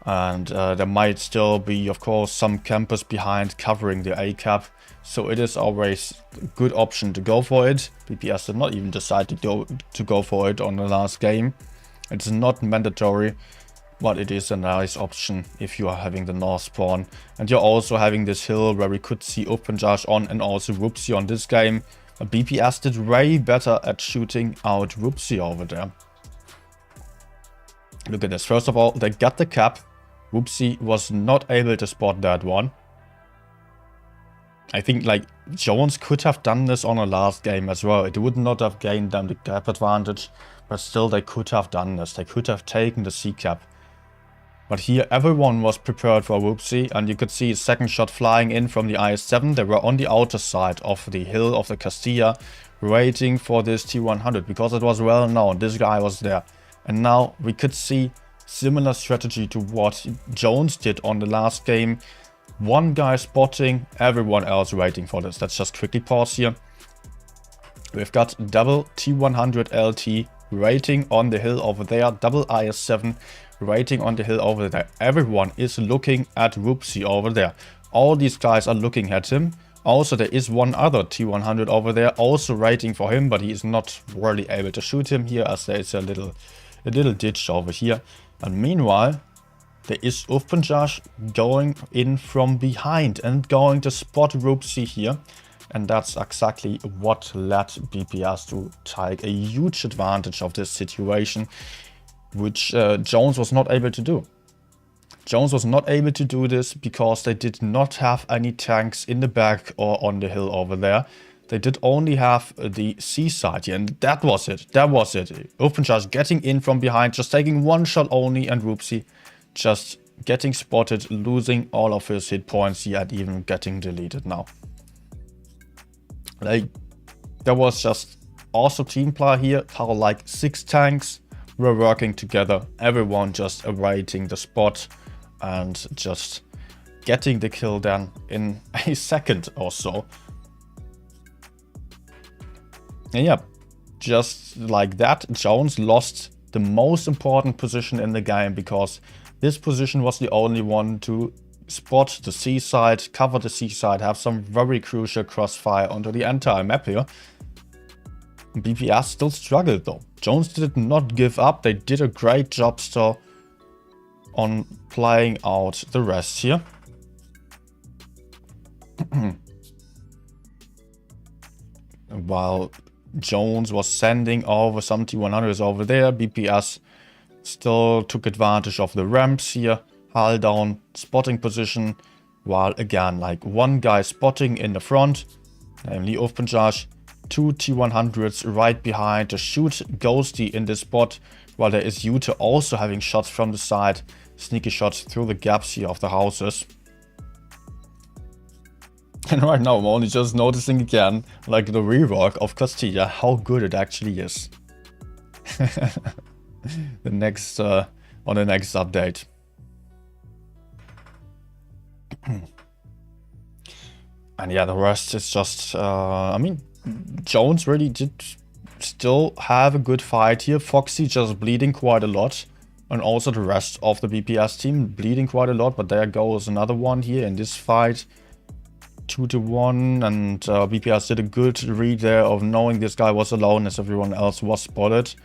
And there might still be, of course, some campers behind covering the A cap. So it is always a good option to go for it. BPS did not even decide to go for it on the last game. It's not mandatory, but it is a nice option if you are having the north spawn. And you're also having this hill where we could see Urfenjudge on, and also Whoopsie on this game. But BPS did way better at shooting out Whoopsie over there. Look at this. First of all, they got the cap. Whoopsie was not able to spot that one. I think like Jones could have done this on a last game as well. It would not have gained them the cap advantage, but still they could have done this. They could have taken the C cap. But here everyone was prepared for Whoopsie, and you could see a second shot flying in from the IS-7. They were on the outer side of the hill of the Castilla, waiting for this T100, because it was well known, this guy was there. And now we could see similar strategy to what Jones did on the last game. One guy spotting, everyone else waiting for this. Let's just quickly pause here. We've got double T100 LT waiting on the hill over there, double IS-7 waiting on the hill over there. Everyone is looking at Whoopsie over there. All these guys are looking at him. Also, there is one other T100 over there also waiting for him, but he is not really able to shoot him here, as there is a little ditch over here. And meanwhile, there is Ufpenjash going in from behind and going to spot Whoopsie here. And that's exactly what led BPS to take a huge advantage of this situation, which Jones was not able to do. Jones was not able to do this because they did not have any tanks in the back or on the hill over there. They did only have the seaside here, and that was it. That was it. Ufpenjash getting in from behind, just taking one shot only, and Whoopsie just getting spotted, losing all of his hit points here, and even getting deleted now. Like, there was just also team play here, how like 6 tanks were working together, everyone just awaiting the spot and just getting the kill then in a second or so. And yeah, just like that, Jones lost the most important position in the game, because this position was the only one to spot the seaside, cover the seaside, have some very crucial crossfire onto the entire map here. BPS still struggled though. Jones did not give up. They did a great job still on playing out the rest here. While Jones was sending over some T100s over there, BPS still took advantage of the ramps here. Hull down, spotting position, while again, like one guy spotting in the front, namely Ufpenjash, 2 T100s right behind to shoot Ghosty in this spot, while there is Ute also having shots from the side, sneaky shots through the gaps here of the houses. And right now I'm only just noticing again, like the rework of Castilla, how good it actually is. The next, on the next update. And yeah, the rest is just, I mean, Jones really did still have a good fight here. Foxy just bleeding quite a lot. And also the rest of the BPS team bleeding quite a lot. But there goes another one here in this fight. 2-1. And BPS did a good read there of knowing this guy was alone as everyone else was spotted.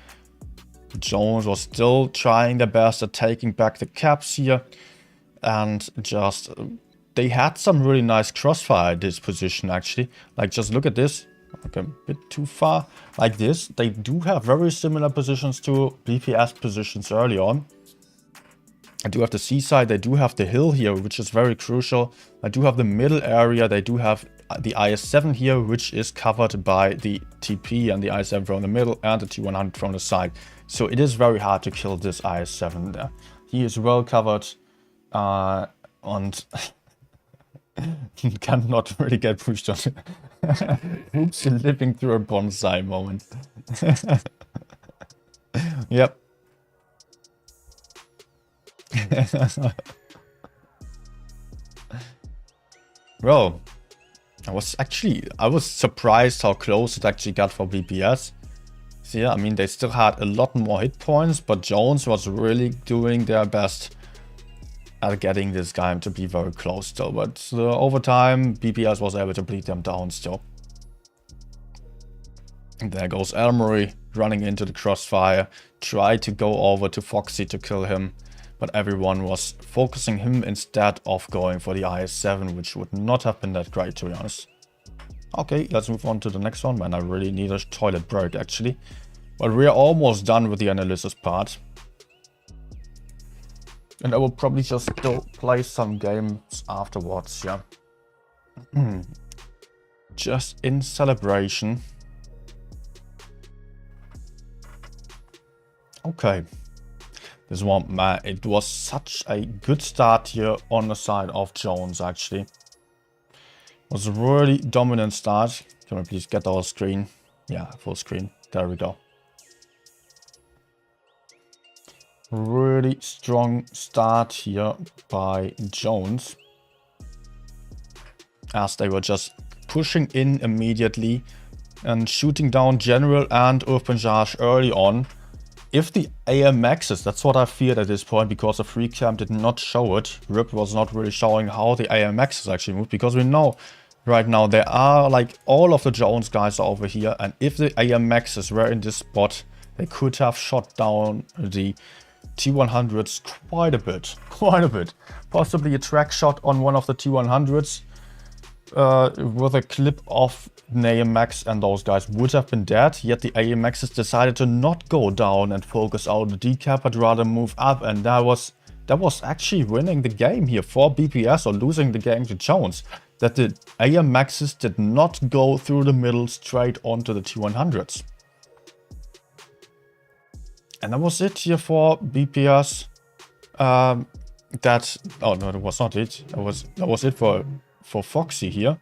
Jones was still trying their best at taking back the caps here. And just, they had some really nice crossfire at this position actually. Like, just look at this. Okay, a bit too far. Like this, they do have very similar positions to BPS positions early on. I do have the seaside, they do have the hill here, which is very crucial. I do have the middle area, they do have the IS-7 here, which is covered by the TP and the IS-7 from the middle and the T100 from the side. So it is very hard to kill this IS-7 there. He is well covered. And cannot really get pushed on. Oops, living through a bonsai moment. Yep. Well, I was surprised how close it actually got for BPS. So yeah, I mean, they still had a lot more hit points, but Jones was really doing their best at getting this game to be very close still. But over time, BPS was able to bleed them down still. And there goes Elmery running into the crossfire. Tried to go over to Foxy to kill him. But everyone was focusing him instead of going for the IS-7, which would not have been that great, to be honest. Okay, let's move on to the next one. Man, I really need a toilet break, actually. But we are almost done with the analysis part. And I will probably just still play some games afterwards, yeah. Just in celebration. Okay. This one, man, it was such a good start here on the side of Jones, actually. It was a really dominant start. Can we please get our screen? Yeah, full screen. There we go. Really strong start here by Jones, as they were just pushing in immediately and shooting down General and Open Charge early on. If the AMXs, that's what I feared at this point, because the free cam did not show it. RIP was not really showing how the AMXs actually moved, because we know right now there are like all of the Jones guys are over here, and if the AMXs were in this spot, they could have shot down the T100s quite a bit. Possibly a track shot on one of the T100s with a clip of an AMX, and those guys would have been dead. Yet the AMXs decided to not go down and focus out the decap, but rather move up, and that was actually winning the game here for BPS, or losing the game to Jones. That the AMXs did not go through the middle straight onto the T100s. And that was it here for BPS. Oh no, that was not it. That was it for Foxy here.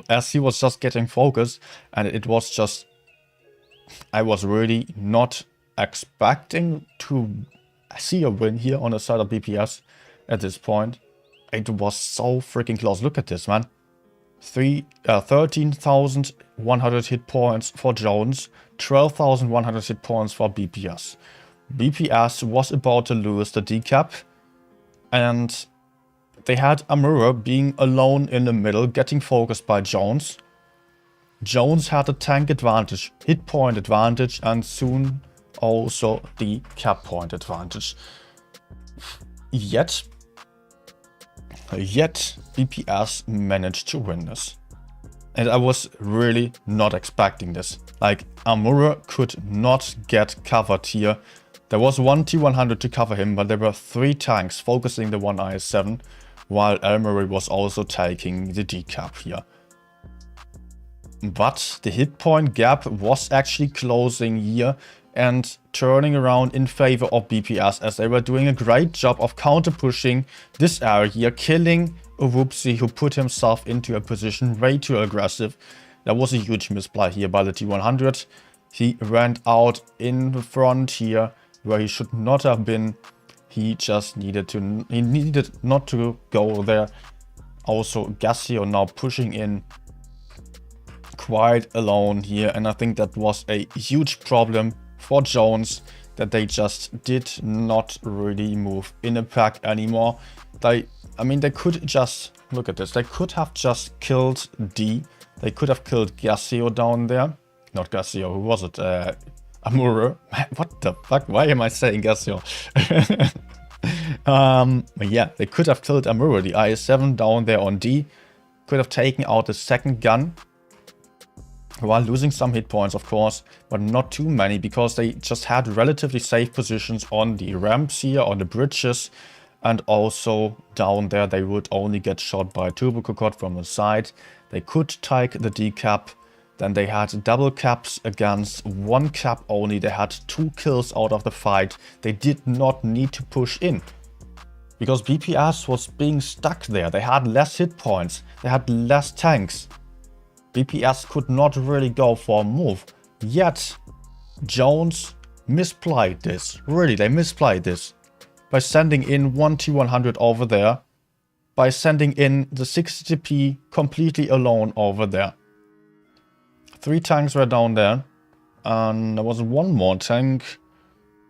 As he was just getting focused, and it was just, I was really not expecting to see a win here on the side of BPS at this point. It was so freaking close. Look at this, man. 13,100 hit points for Jones, 12,100 hit points for BPS. BPS was about to lose the decap, and they had Amura being alone in the middle, getting focused by Jones. Jones had the tank advantage, hit point advantage, and soon also the cap point advantage. Yet BPS managed to win this. And I was really not expecting this. Like, Amura could not get covered here. There was one T100 to cover him, but there were 3 tanks focusing the one IS-7, while Elmery was also taking the decap here. But the hit point gap was actually closing here and turning around in favor of BPS, as they were doing a great job of counter pushing this area here, killing a Whoopsie who put himself into a position way too aggressive. That was a huge misplay here by the T100. He ran out in the front here where he should not have been. He just needed not to go there. Also, Gassio now pushing in quite alone here, and I think that was a huge problem for Jones, that they just did not really move in a pack anymore. I mean, they could just, look at this, they could have just killed D. They could have killed Gassio down there. Not Gassio, who was it? Amura. What the fuck? Why am I saying Gassio? Yeah, they could have killed Amura, the IS-7 down there on D. Could have taken out the second gun, while losing some hit points, of course, but not too many, because they just had relatively safe positions on the ramps here, on the bridges, and also down there they would only get shot by a turbo cocotte from the side. They could take the decap. Then they had double caps against 1 cap only. They had 2 kills out of the fight. They did not need to push in, because BPS was being stuck there. They had less hit points. They had less tanks. BPS could not really go for a move. Yet Jones misplayed this. Really, they misplayed this by sending in 1 T100 over there, by sending in the 60p completely alone over there. 3 tanks were down there, and there was 1 more tank.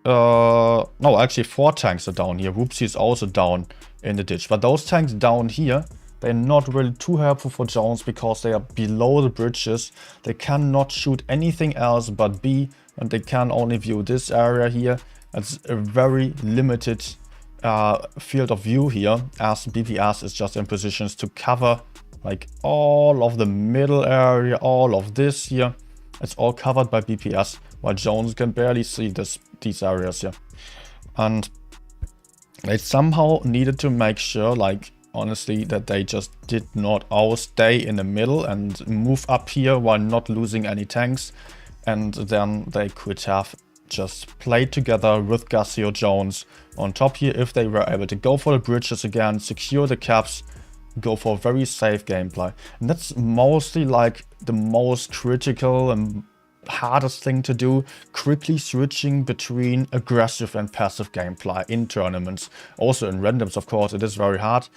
No, actually 4 tanks are down here. Whoopsie is also down in the ditch. But those tanks down here, they're not really too helpful for Jones, because they are below the bridges. They cannot shoot anything else but B, and they can only view this area here. It's a very limited field of view here, as BPS is just in positions to cover like all of the middle area, all of this here. It's all covered by BPS, while Jones can barely see these areas here. And they somehow needed to make sure, like, honestly, that they just did not all stay in the middle and move up here while not losing any tanks. And then they could have just played together with Gassio Jones on top here if they were able to go for the bridges again, secure the caps, go for very safe gameplay. And that's mostly like the most critical and hardest thing to do, quickly switching between aggressive and passive gameplay in tournaments. Also in randoms, of course, it is very hard.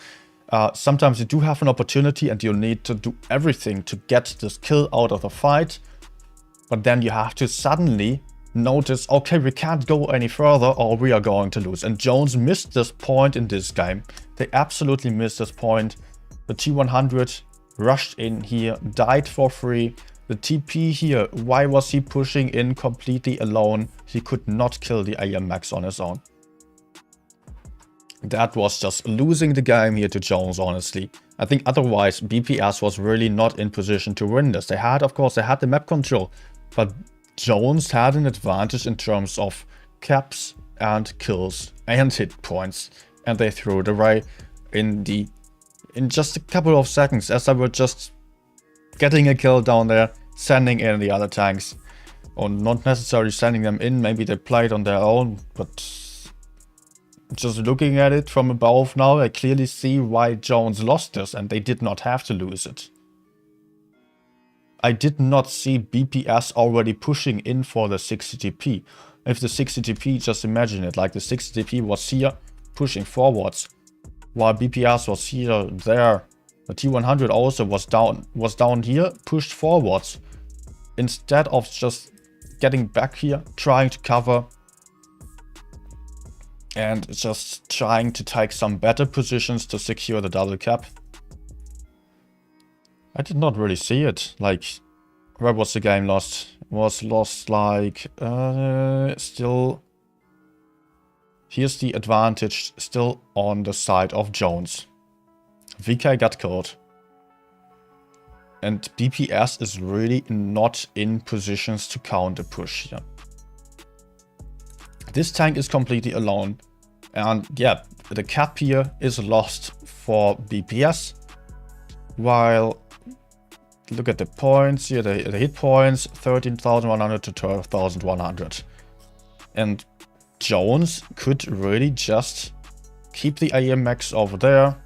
Sometimes you do have an opportunity and you need to do everything to get this kill out of the fight. But then you have to suddenly notice, okay, we can't go any further or we are going to lose. And Jones missed this point in this game. They absolutely missed this point. The T100 rushed in here, died for free. The TP here, why was he pushing in completely alone? He could not kill the AM Max on his own. That was just losing the game here to Jones, honestly. I think otherwise BPS was really not in position to win this. They had, of course, they had the map control, but Jones had an advantage in terms of caps and kills and hit points. And they threw it away in just a couple of seconds as they were just getting a kill down there, sending in the other tanks. Or not necessarily sending them in, maybe they played on their own, but just looking at it from above now, I clearly see why Jones lost this and they did not have to lose it. I did not see BPS already pushing in for the 60TP. If the 60TP, just imagine it, like the 60TP was here pushing forwards, while BPS was here, there. The T100 also was down here, pushed forwards. Instead of just getting back here, trying to cover, and just trying to take some better positions to secure the double cap. I did not really see it. Like, where was the game lost? It was lost like, still. Here's the advantage still on the side of Jones. VK got killed. And BPS is really not in positions to counter push here. This tank is completely alone. And yeah, the cap here is lost for BPS. While, look at the points here, the hit points, 13,100 to 12,100. And Jones could really just keep the AM Max over there.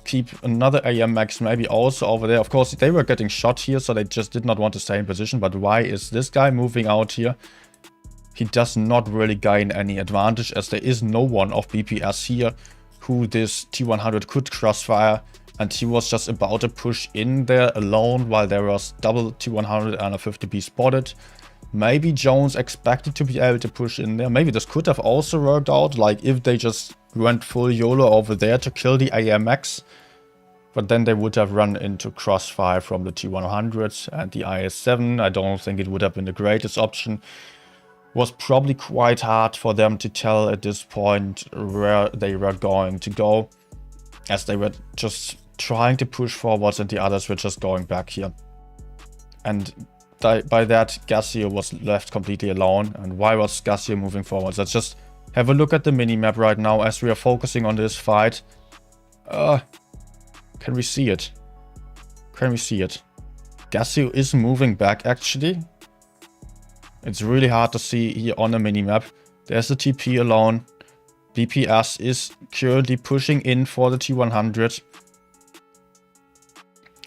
Keep another AM Max maybe also over there. Of course, they were getting shot here, so they just did not want to stay in position. But why is this guy moving out here? He does not really gain any advantage, as there is no one of BPS here who this T100 could crossfire. And he was just about to push in there alone while there was double T100 and a 50p spotted. Maybe Jones expected to be able to push in there. Maybe this could have also worked out, like if they just went full YOLO over there to kill the AMX. But then they would have run into crossfire from the T100 and the IS-7. I don't think it would have been the greatest option. Was probably quite hard for them to tell at this point where they were going to go, as they were just trying to push forwards and the others were just going back here. And by that, Gassio was left completely alone. And why was Gassio moving forwards? Let's just have a look at the minimap right now as we are focusing on this fight. Can we see it? Can we see it? Gassio is moving back actually. It's really hard to see here on the minimap. There's the TP alone. BPS is currently pushing in for the T100.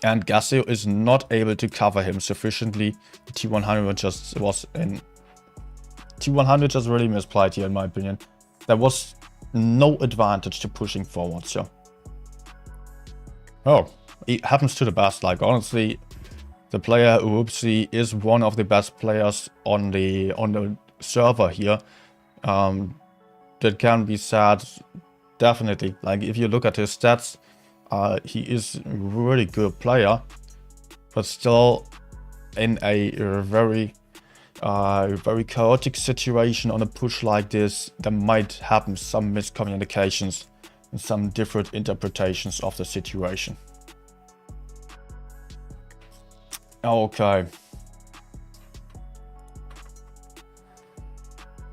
And Gassio is not able to cover him sufficiently. The T100 just was in. T100 just really misplayed here in my opinion. There was no advantage to pushing forward, so. Oh, it happens to the best. Like honestly, the player Oopsie is one of the best players on the server here. That can be said, definitely. Like if you look at his stats, he is a really good player, but still in a very chaotic situation on a push like this, there might happen some miscommunications and some different interpretations of the situation. Okay.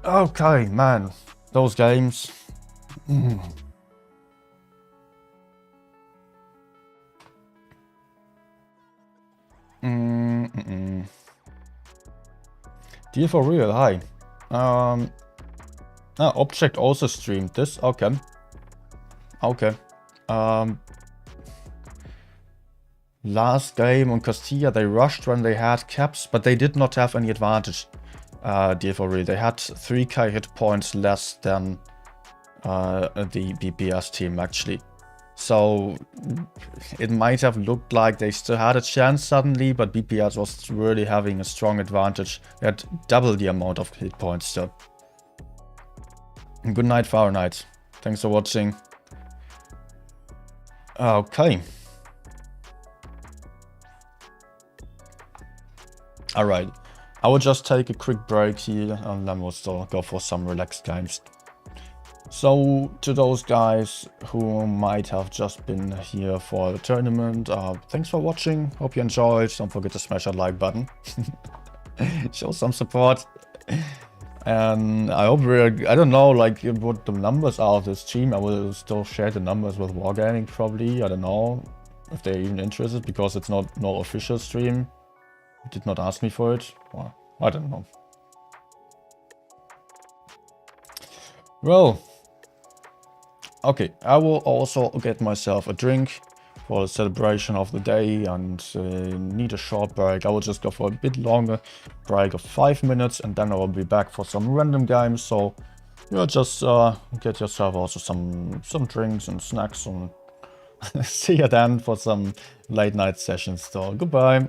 Okay, man. Those games. Deal for real, hi. Object also streamed this. Okay. Okay. Last game on Castilla, they rushed when they had caps, but they did not have any advantage. DFORE. They had 3k hit points less than the BPS team, actually. So it might have looked like they still had a chance suddenly, but BPS was really having a strong advantage. They had double the amount of hit points still. Good night, Fahrenheit. Thanks for watching. Okay. Alright. I will just take a quick break here and then we'll still go for some relaxed games. So, to those guys who might have just been here for the tournament, thanks for watching. Hope you enjoyed. Don't forget to smash that like button. Show some support. And I hope I don't know, like, what the numbers are of this stream. I will still share the numbers with Wargaming probably. I don't know if they're even interested because it's not no official stream. Did not ask me for it. Well, I don't know. Well, okay, I will also get myself a drink for the celebration of the day and need a short break. I will just go for a bit longer break of 5 minutes and then I will be back for some random games. So yeah, just get yourself also some drinks and snacks and see you then for some late night sessions. So goodbye.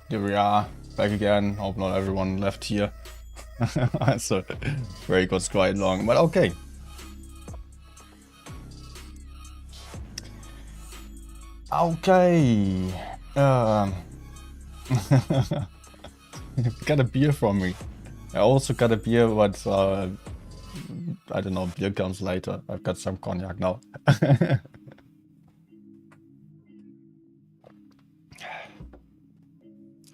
Here we are, back again. Hope not everyone left here. So, break was quite long, but okay. Okay. Got a beer from me. I also got a beer, but I don't know, beer comes later. I've got some cognac now.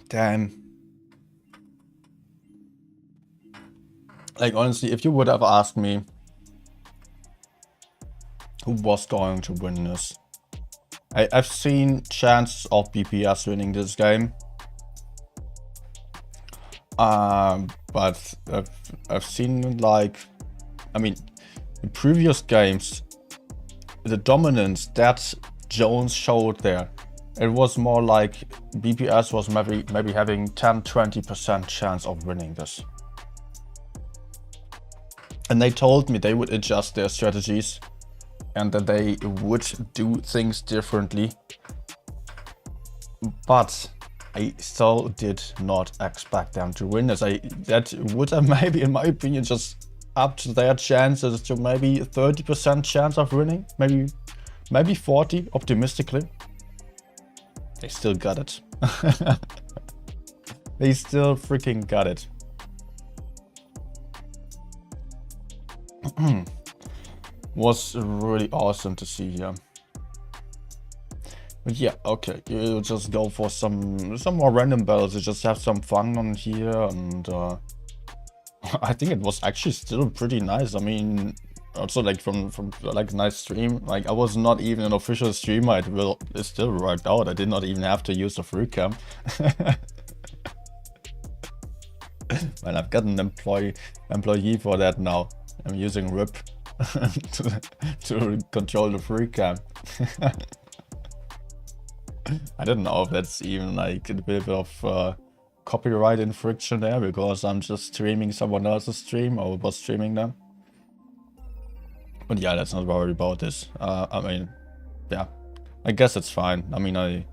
Damn. Like, honestly, if you would have asked me who was going to win this, I've seen chances of BPS winning this game. But I've seen, like, I mean, in previous games, the dominance that Jones showed there, it was more like BPS was maybe having 10-20% chance of winning this. And they told me they would adjust their strategies and that they would do things differently. But I still did not expect them to win this. That would have maybe, in my opinion, just upped their chances to maybe 30% chance of winning. Maybe 40, optimistically. They still got it. They still freaking got it. Was really awesome to see here. But yeah, okay, you just go for some more random battles. You just have some fun on here, and I think it was actually still pretty nice. I mean, also like from like nice stream. Like, I was not even an official streamer. It still worked out. I did not even have to use the free cam. And I've got an employee for that now. I'm using RIP to control the free cam. I don't know if that's even like a bit of copyright infringement there, because I'm just streaming someone else's stream, or was streaming them. But yeah, let's not worry about this. I mean, yeah, I guess it's fine. I mean, I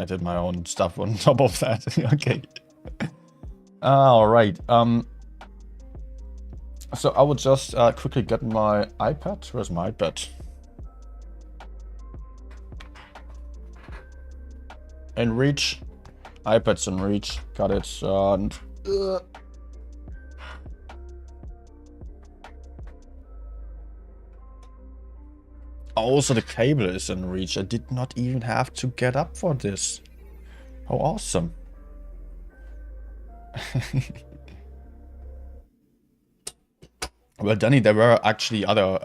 did my own stuff on top of that. Okay. All right. So I would just quickly get my iPad. Where's my iPad? In reach. iPad's in reach. Got it. And also the cable is in reach. I did not even have to get up for this. How awesome. Well, Danny, there were actually other,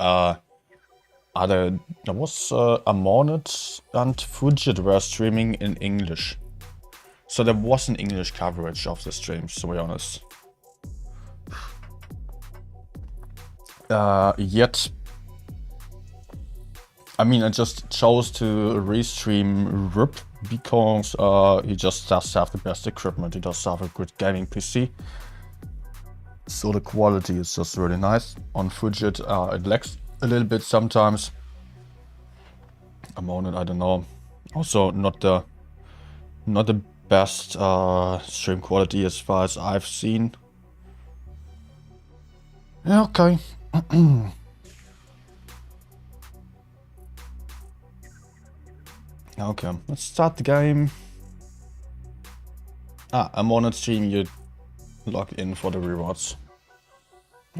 there was Amonet and Fujit were streaming in English. So there was an English coverage of the streams, to be honest. Yet, I mean, I just chose to restream RIP because he just does have the best equipment. He does have a good gaming PC. So the quality is just really nice. On Fujit, it lags a little bit sometimes. Amonet, I don't know. Also, not the best stream quality as far as I've seen. Yeah, okay. Okay, let's start the game. I'm on a stream, you log in for the rewards.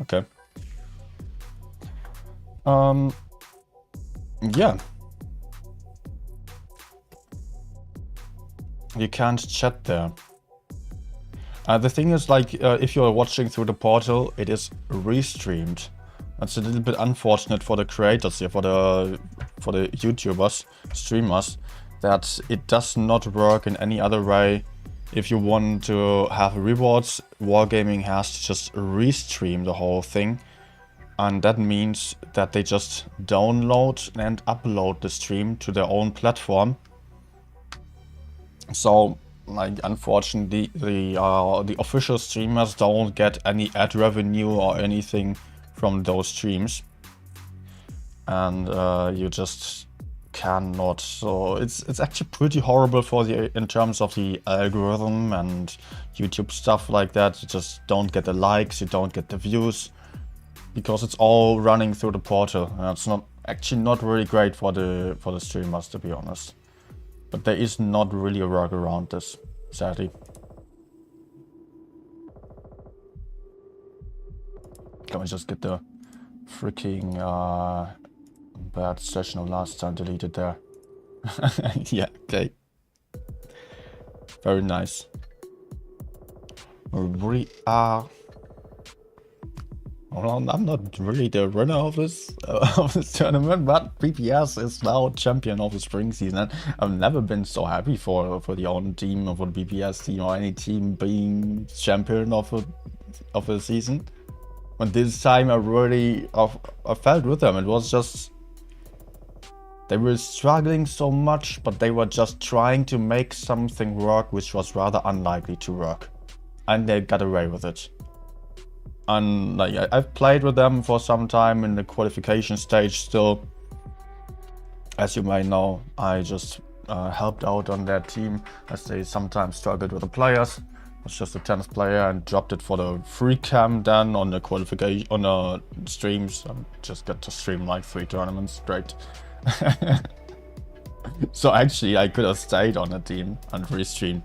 Okay. Yeah. You can't chat there. The thing is, like, if you're watching through the portal, it is restreamed. That's a little bit unfortunate for the creators here, for the YouTubers, streamers, that it does not work in any other way. If you want to have rewards, Wargaming has to just restream the whole thing. And that means that they just download and upload the stream to their own platform. So, like, unfortunately, the official streamers don't get any ad revenue or anything from those streams. And you just cannot. So it's actually pretty horrible for the in terms of the algorithm and YouTube stuff like that. You just don't get the likes, you don't get the views, because it's all running through the portal. And it's not really great for the streamers, to be honest. But there is not really a workaround this, sadly. Can we just get the freaking bad session of last time deleted there? Yeah, okay. Very nice. We are... Well, I'm not really the winner of this tournament, but BPS is now champion of the spring season. And I've never been so happy for the own team, or for the BPS team, or any team being champion of a season. And this time I felt with them. It was just, they were struggling so much, but they were just trying to make something work, which was rather unlikely to work, and they got away with it. And like, I've played with them for some time in the qualification stage still. As you may know, I just helped out on their team, as they sometimes struggled with the players. I was just a tennis player and dropped it for the free cam then on the qualification, on the streams. I just got to stream like 3 tournaments straight. So actually I could have stayed on the team and restreamed.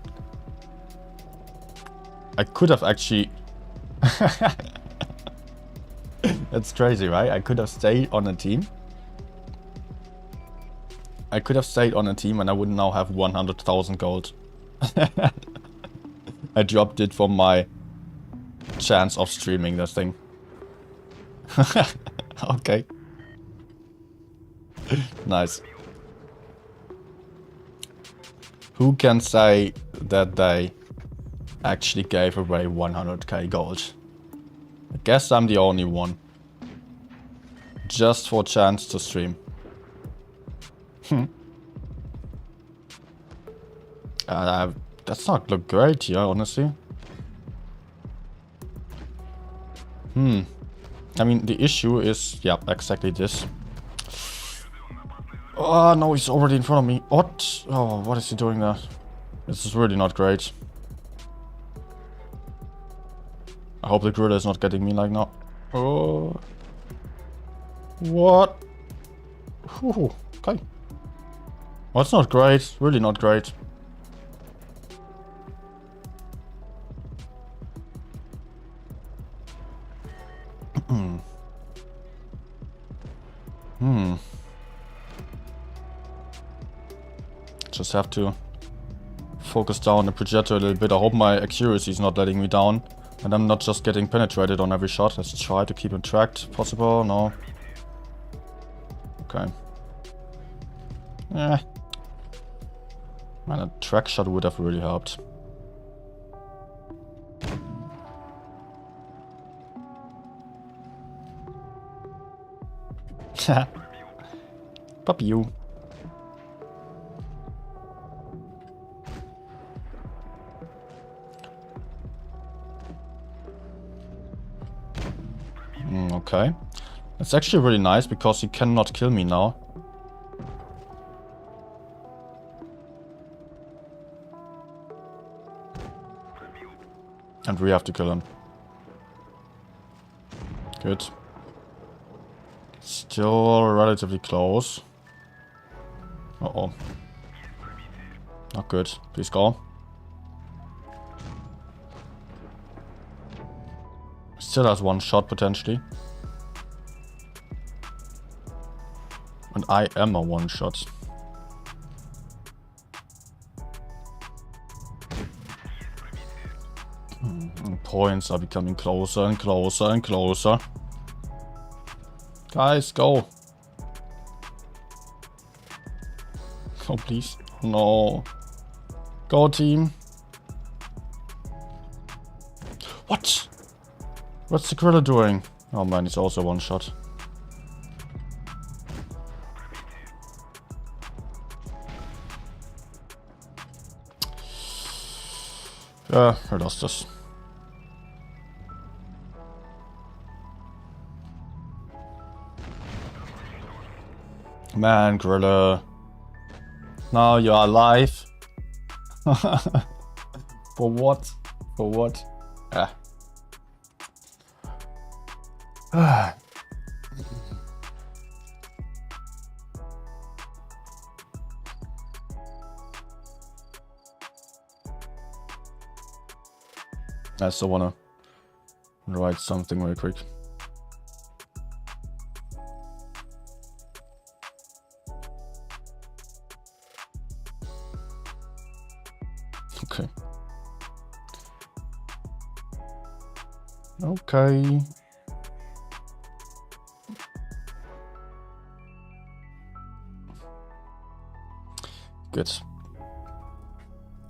I could have actually... That's crazy, right? I could have stayed on a team. I could have stayed on a team and I would now have 100,000 gold. I dropped it for my chance of streaming this thing. Okay. Nice. Who can say that they actually gave away 100k gold? I guess I'm the only one. Just for a chance to stream. That's not look great here, honestly. I mean, the issue is, yeah, exactly this. Oh, no, he's already in front of me. What? Oh, what is he doing there? This is really not great. I hope the gorilla is not getting me like now. Oh. What? Whew, okay. Well, it's not great. Really not great. Just have to focus down the projector a little bit. I hope my accuracy is not letting me down. And I'm not just getting penetrated on every shot. Let's try to keep him tracked. Possible? No. Okay. Man, a track shot would have really helped. Puppy you. Okay. It's actually really nice because he cannot kill me now. And we have to kill him. Good. Still relatively close. Uh-oh. Not good. Please go. Still has 1 shot potentially. And I am a 1 shot. Points are becoming closer and closer and closer. Guys, go. Oh, please. No. Go, team. What? What's the gorilla doing? Oh man, he's also 1 shot. Yeah, I lost this. Man, gorilla. Now you're alive. For what? For what? Ah. I still wanna write something really quick. Okay. Okay. Good.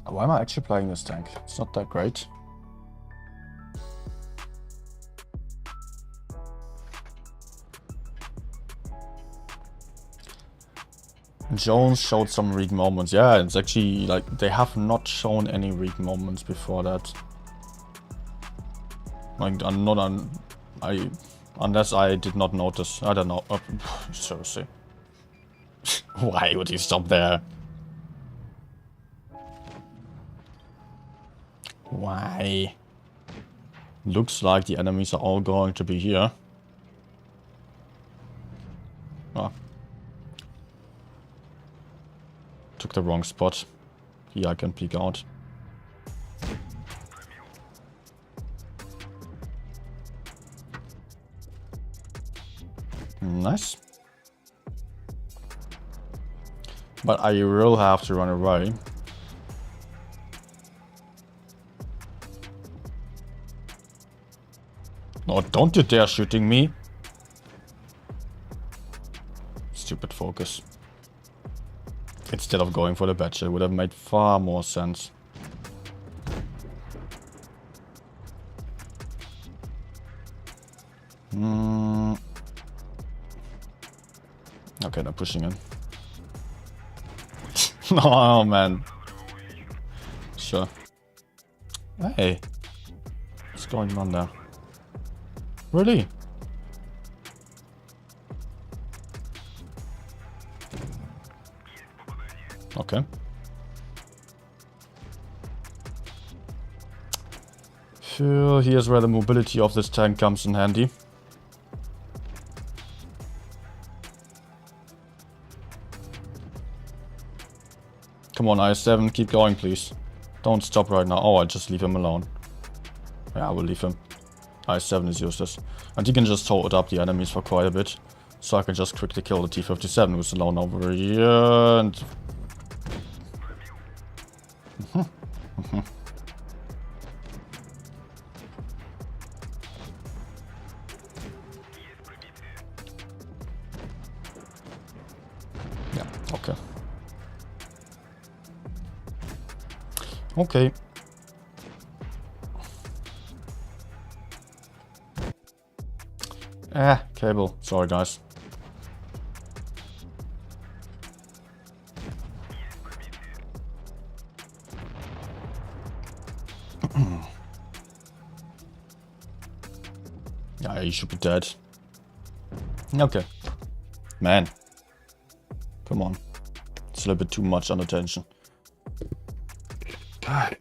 Why am I actually playing this tank? It's not that great. Jones showed some weak moments. Yeah, it's actually like they have not shown any weak moments before that. Like I'm not on, unless I did not notice. I don't know. Seriously, why would you stop there? Why? Looks like the enemies are all going to be here. Ah. Took the wrong spot. Here I can peek out. Nice. But I will have to run away. No, don't you dare shooting me. Stupid focus. Instead of going for the badge, it would have made far more sense. Okay, they're pushing in. Oh man. Sure. Hey. What's going on there? Really? Okay. Here's where the mobility of this tank comes in handy. Come on, IS-7, keep going, please. Don't stop right now. Oh, I'll just leave him alone. Yeah, I will leave him. IS-7 is useless. And he can just hold up the enemies for quite a bit. So I can just quickly kill the T-57 who's alone over here and... Yeah, okay. Okay. Cable. Sorry, guys. Yeah, you should be dead. Okay. Man. Come on. It's a little bit too much under tension. God.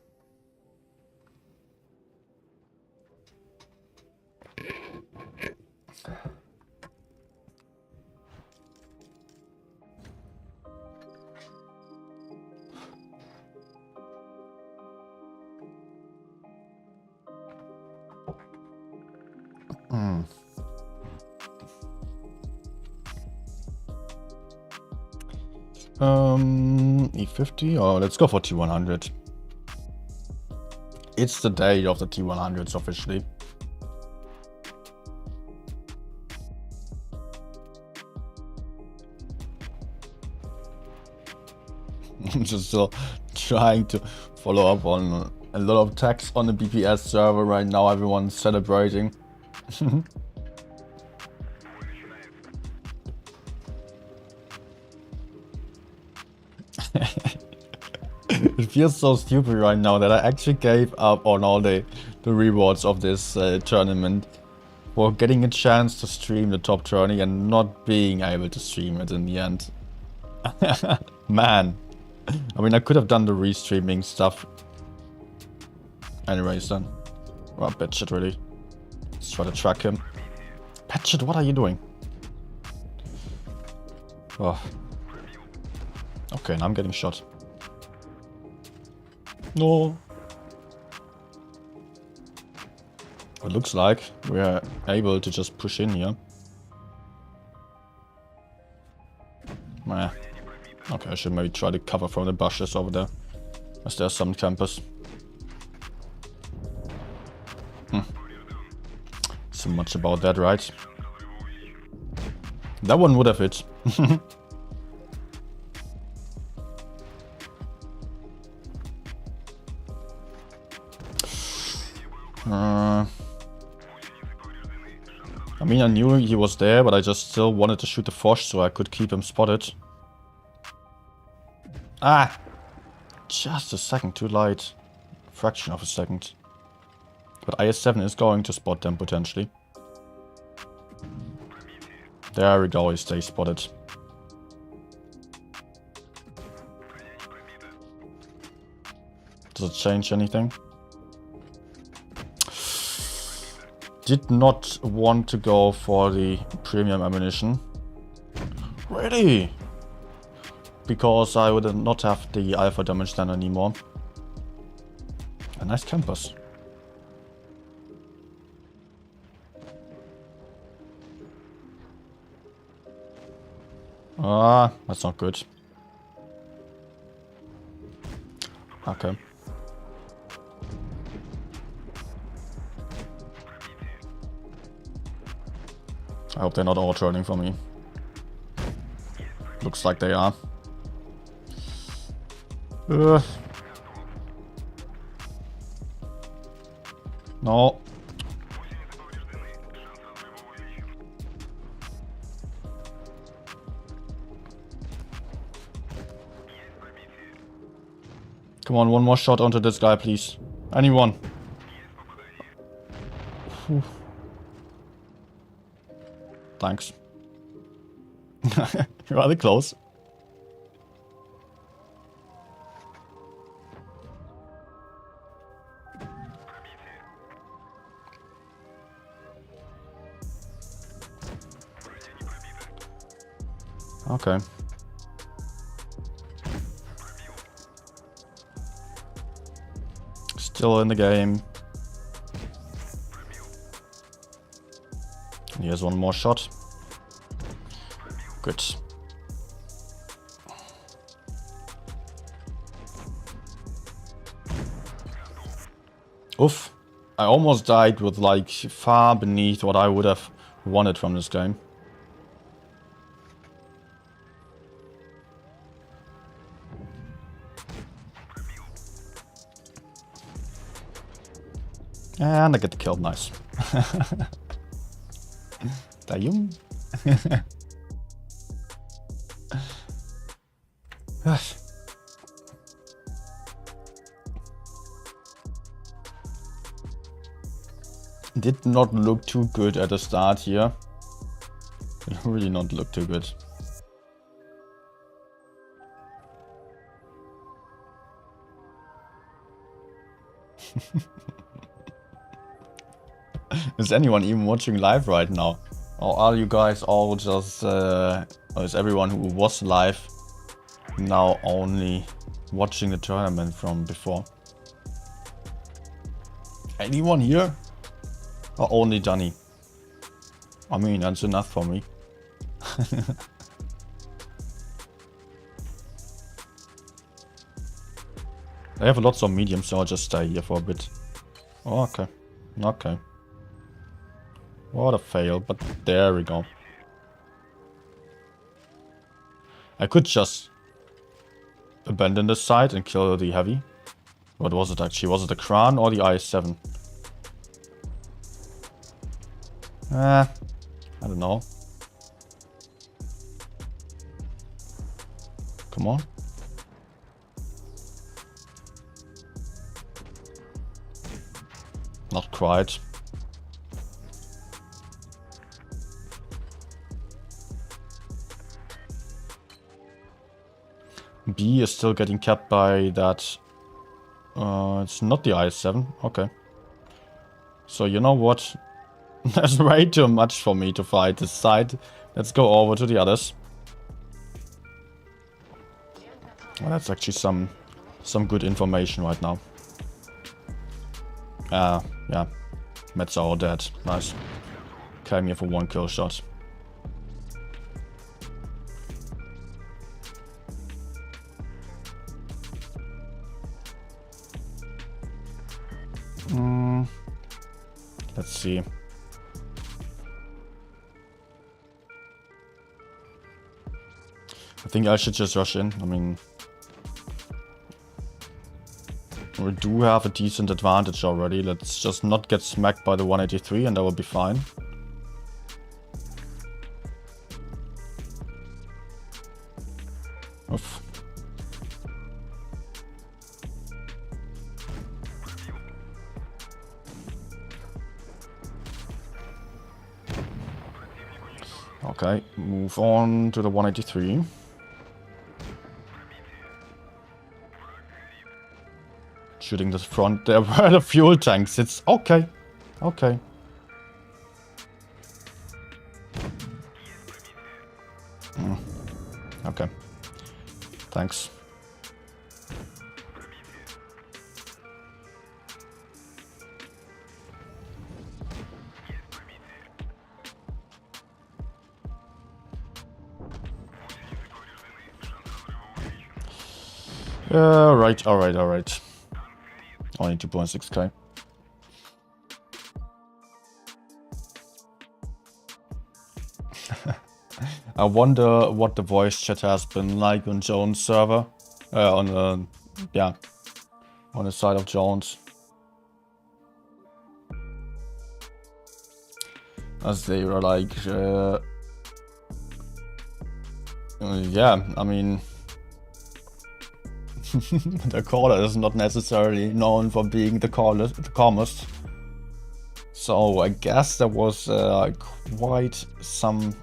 E50? Oh, let's go for T100. It's the day of the T100s officially. I'm just still trying to follow up on a lot of text on the BPS server right now. Everyone's celebrating. It feels so stupid right now that I actually gave up on all the rewards of this tournament for getting a chance to stream the top tourney and not being able to stream it in the end. Man, I mean, I could have done the restreaming stuff. Anyways then. Well, Batshit really. Let's try to track him. Batshit, what are you doing? Oh. Okay, now I'm getting shot. No. It looks like we're able to just push in here. Nah. Okay, I should maybe try to cover from the bushes over there. As there's some campers. So much about that, right? That one would have hit. I mean, I knew he was there, but I just still wanted to shoot the Foch so I could keep him spotted. Ah! Just a second too late. Fraction of a second. But IS-7 is going to spot them potentially. There we go, he stays spotted. Does it change anything? Did not want to go for the premium ammunition. Really? Because I would not have the alpha damage then anymore. A nice campus. Ah, that's not good. Okay. I hope they're not all turning for me. Looks like they are. No. Come on, one more shot onto this guy, please. Anyone. Whew. Thanks. Rather close. Okay. Still in the game. Here's one more shot. Good. Oof. I almost died with like far beneath what I would have wanted from this game. And I get killed, nice. Damn. Did not look too good at the start here. Did really not look too good. Is anyone even watching live right now? Or are you guys all just, or is everyone who was live now only watching the tournament from before? Anyone here? Or only Danny? I mean, that's enough for me. I have lots of mediums, so I'll just stay here for a bit. Oh, okay. Okay. What a fail, but there we go. I could just abandon this side and kill the heavy. What was it actually? Was it the Kran or the IS-7? I don't know. Come on. Not quite. B is still getting kept by that. It's not the IS-7. Okay. So you know what? There's way too much for me to fight this side. Let's go over to the others. Well, that's actually some good information right now. Yeah. Mets are all dead. Nice. Came here for one kill shot. Let's see. I think I should just rush in. I mean, we do have a decent advantage already. Let's just not get smacked by the 183 and that will be fine. Oof. Okay, move on to the 183. Shooting the front there where the fuel tank sits. Okay. Okay. Okay. Thanks. Alright. Only 2.6k. I wonder what the voice chat has been like on J0N's server. On the side of J0N's. As they were like, yeah, I mean, the caller is not necessarily known for being the calmest. So I guess there was quite some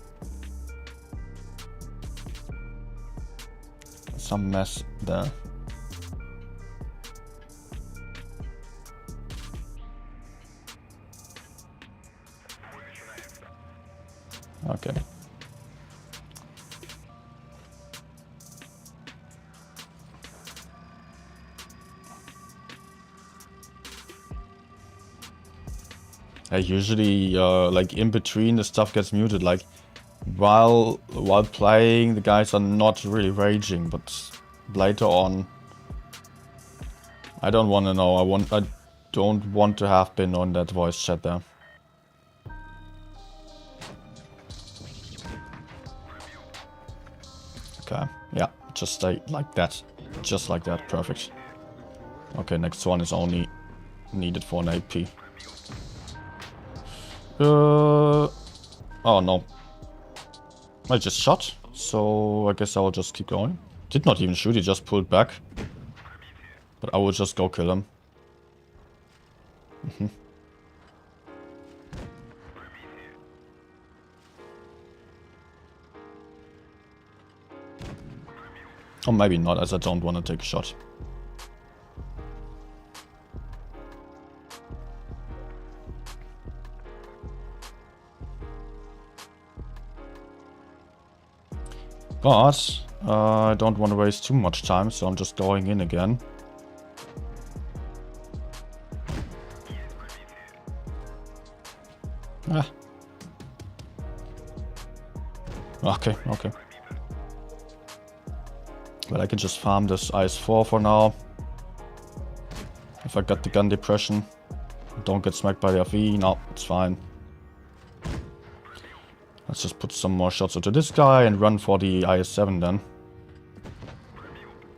mess there. Okay. Usually, like in between, the stuff gets muted. Like while playing, the guys are not really raging, but later on, I don't want to know. I don't want to have been on that voice chat there. Okay, yeah, just stay like that, just like that. Perfect. Okay, next one is only needed for an AP. Oh no. I just shot, so I guess I'll just keep going. Did not even shoot, he just pulled back. But I will just go kill him. Or maybe not, as I don't want to take a shot. But I don't want to waste too much time, so I'm just going in again. Okay. But I can just farm this IS-4 for now. If I got the gun depression. Don't get smacked by the FE. No, it's fine. Let's just put some more shots into this guy and run for the IS-7 then.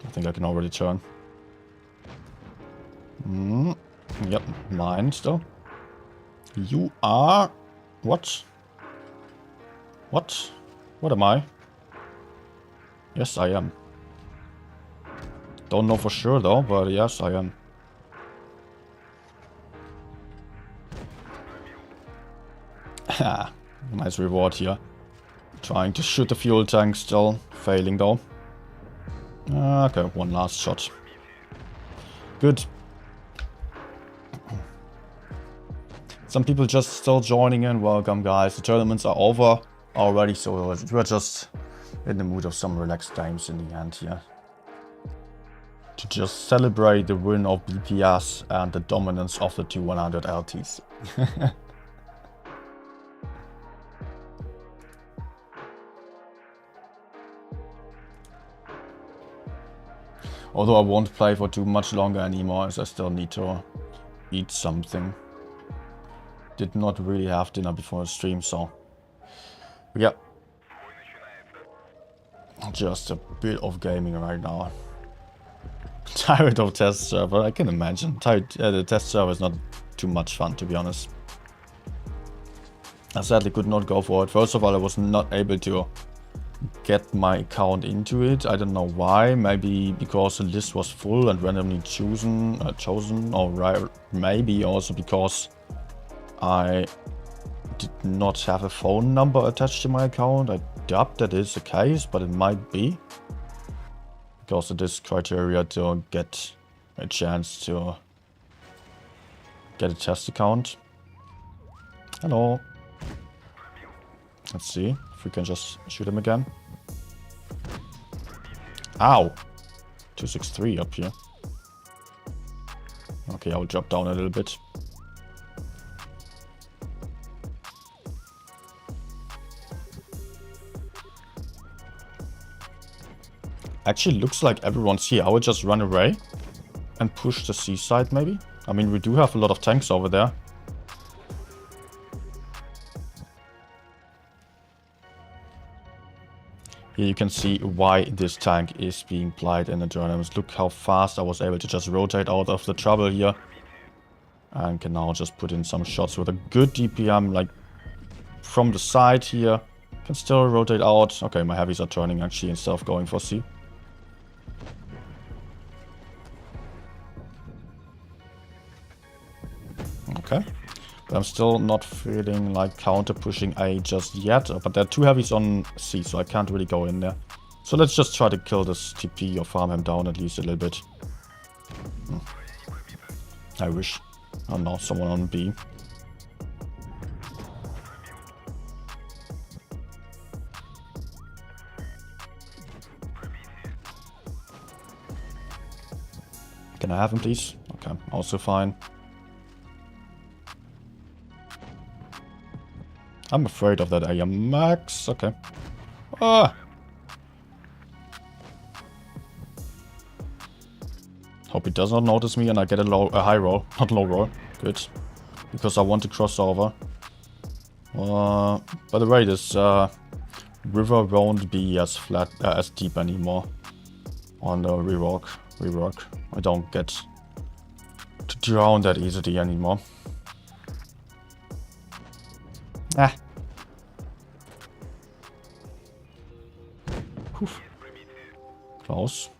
I think I can already turn. Yep, mine still. You are... What? What? What am I? Yes, I am. Don't know for sure though, but yes, I am. Nice reward here. Trying to shoot the fuel tank still. Failing though. Okay, one last shot. Good. Some people just still joining in. Welcome, guys. The tournaments are over already, so we're just in the mood of some relaxed games in the end here. To just celebrate the win of BPS and the dominance of the 2100 LTs. Although I won't play for too much longer anymore, as I still need to eat something. Did not really have dinner before the stream, so yeah. Just a bit of gaming right now. Tired of test server, I can imagine. The test server is not too much fun, to be honest. I sadly could not go for it. First of all, I was not able to get my account into it. I don't know why. Maybe because the list was full and randomly chosen, or maybe also because I did not have a phone number attached to my account. I doubt that is the case, but it might be. Because it is criteria to get a chance to get a test account. Hello. Let's see if we can just shoot him again. Ow! 263 up here. Okay, I'll drop down a little bit. Actually, looks like everyone's here. I will just run away and push the seaside, maybe. I mean, we do have a lot of tanks over there. Here you can see why this tank is being played in the tournaments. Look how fast I was able to just rotate out of the trouble here. And can now just put in some shots with a good DPM, like from the side here. Can still rotate out. Okay, my heavies are turning actually instead of going for C. Okay. But I'm still not feeling like counter pushing A just yet. But there are two heavies on C, so I can't really go in there. So let's just try to kill this TP or farm him down at least a little bit. I wish. Oh no, someone on B. Can I have him, please? Okay, also fine. I'm afraid of that AMX. Okay. Ah! Hope he does not notice me and I get a high roll, not low roll. Good. Because I want to cross over. By the way, this river won't be as flat, as deep anymore on the rework. I don't get to drown that easily anymore. Ah. Whew. Close.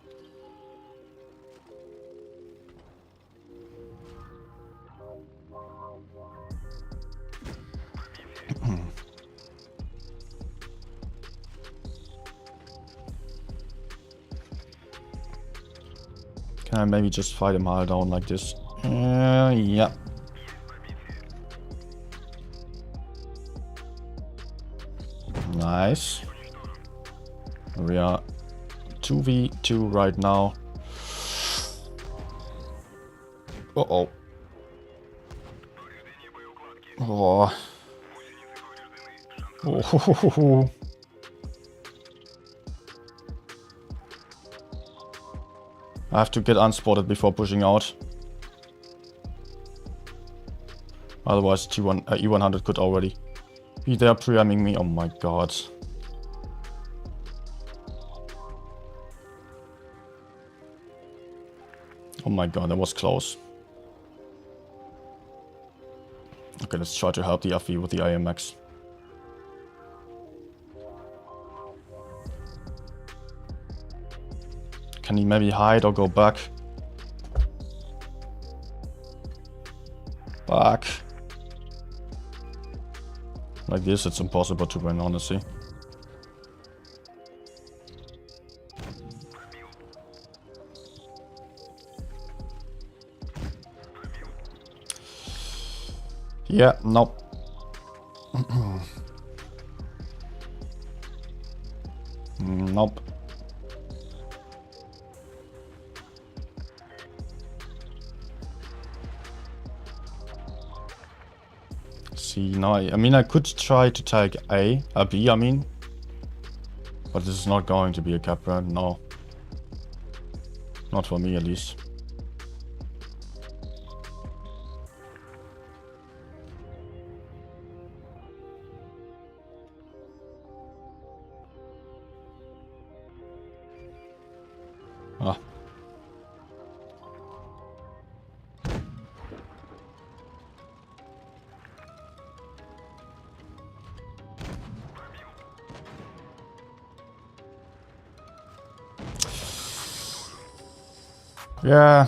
Can I maybe just fight him higher down like this? Yeah. Nice. We are 2v2 right now. Uh-oh. Oh. Oh. I have to get unspotted before pushing out. Otherwise E100 could already be there preamming me. Oh my god. Oh my god, that was close. Okay, let's try to help the FV with the AMX. Can he maybe hide or go back? Back. Like this, it's impossible to win, honestly. Yeah, nope. Nope. See, no, I mean, I could try to take B, I mean. But this is not going to be a cap run, no. Not for me, at least. Ah. Yeah.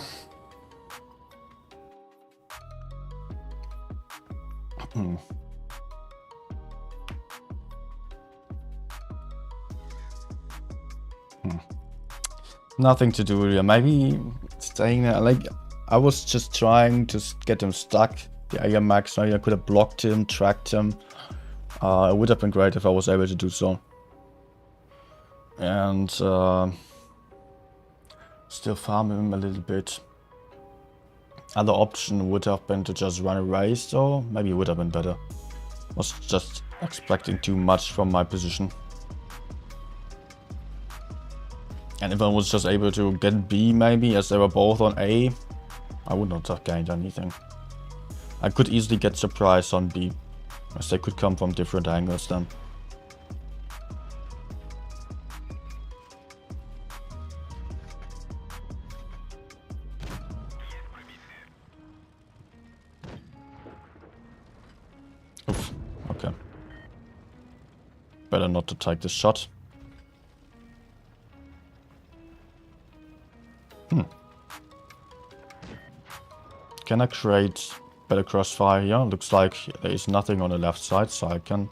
Nothing to do here. Maybe staying there. Like, I was just trying to get him stuck. The AR max. I could have blocked him, tracked him. It would have been great if I was able to do so. And still farm him a little bit. Other option would have been to just run a race, though. Maybe it would have been better. Was just expecting too much from my position. And if I was just able to get B, maybe, as they were both on A, I would not have gained anything. I could easily get surprise on B, as they could come from different angles then. Oof, okay. Better not to take this shot. Can I create better crossfire here? Looks like there is nothing on the left side, so I can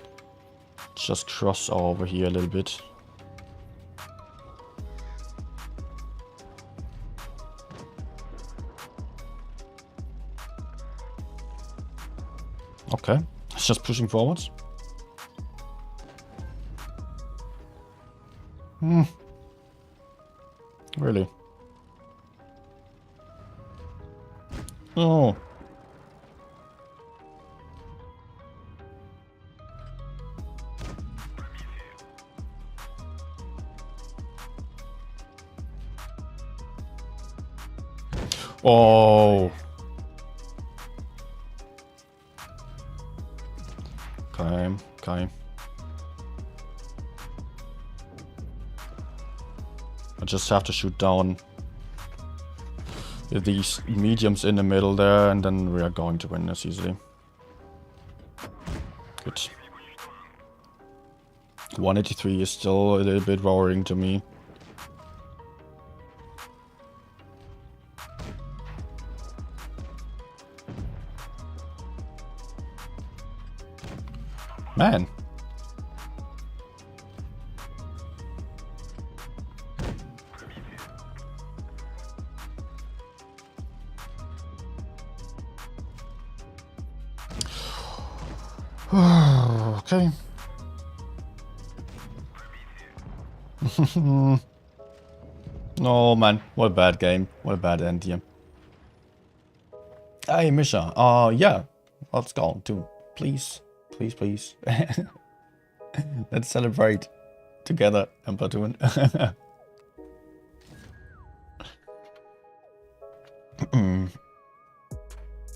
just cross over here a little bit. Okay, it's just pushing forwards. Really? Oh. Oh. Okay, okay. I just have to shoot down these mediums in the middle there, and then we are going to win this easily. Good. 183 is still a little bit worrying to me. Man. Okay. No, man. What a bad game. What a bad end here. Hey, Misha. Yeah. Let's go, too. Please. Please, please. Let's celebrate together in Platoon.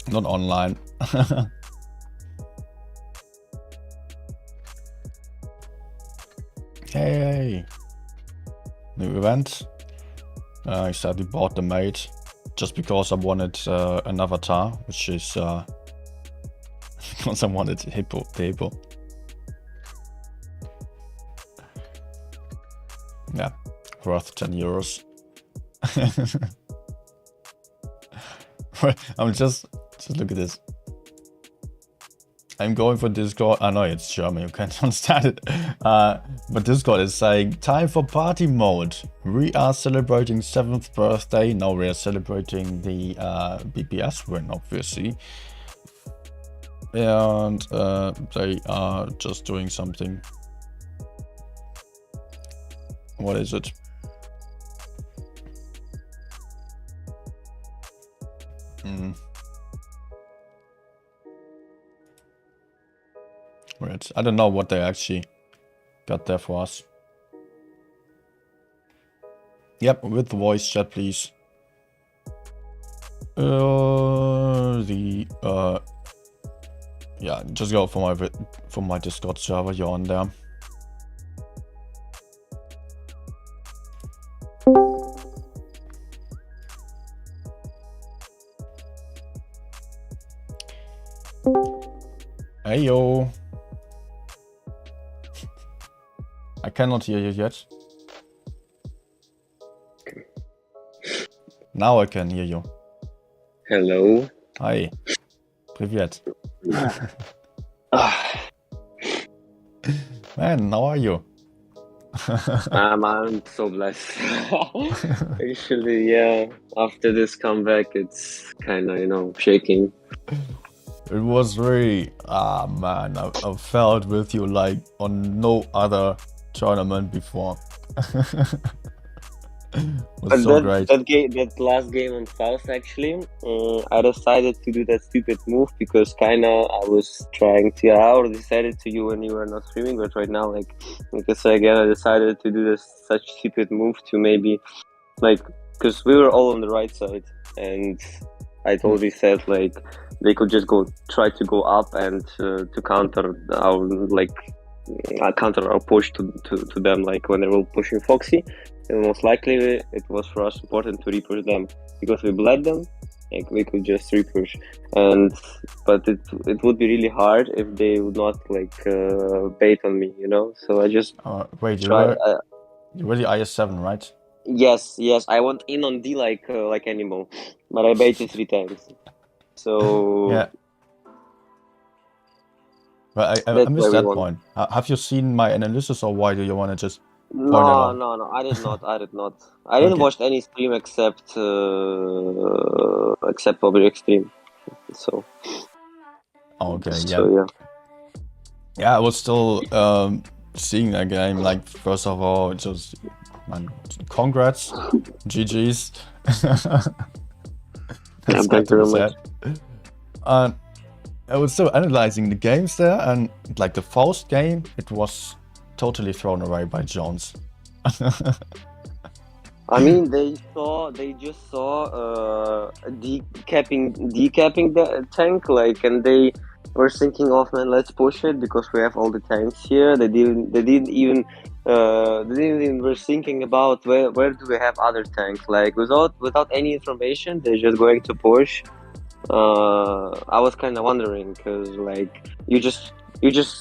Not online. Hey! New event. I sadly bought the mate just because I wanted an avatar, which is because I wanted the hippo. Yeah, worth 10 euros. I'm just look at this. I'm going for Discord. I know it's German, you can't understand it. But Discord is saying, time for party mode. We are celebrating 7th birthday. Now we are celebrating the BPS win, obviously. and they are just doing something. What is it? Right. I don't know what they actually got there for us. Yep, with the voice chat, please. Yeah, just go for my Discord server. You're on there. Hey yo. I cannot hear you yet. Now I can hear you. Hello. Hi. Привет. Man, how are you? I'm so blessed. Actually, yeah. After this comeback, it's kind of, shaking. It was really, man, I felt with you like on no other tournament before. Was so great. That last game on Faust, actually, I decided to do that stupid move because I was trying to. I already decided to you when you were not streaming, but right now, like I said again, I decided to do this such stupid move to maybe, because we were all on the right side, and I totally said like they could just try to go up and to counter our push to them, like when they were pushing Foxy. And most likely it was for us important to repush them because we bled them, like we could just repush. But it would be really hard if they would not bait on me, So I just wait, you were the IS-7, right? Yes, I went in on D like animal, but I baited 3 times. So yeah. Well, I missed that point. Have you seen my analysis, or why do you want to just point it out? No, I did not. I didn't watch any stream except probably Extreme. So. Okay, yeah. So, yeah, I was still seeing that game. Like, first of all, just man, congrats, GG's. That's thank you very much. And I was still analyzing the games there, and like the Faust game, it was totally thrown away by Jones. I mean, they just saw decapping the tank, and they were thinking of, man, let's push it because we have all the tanks here. They didn't even were thinking about where do we have other tanks, like without any information, they're just going to push. I was kind of wondering because you just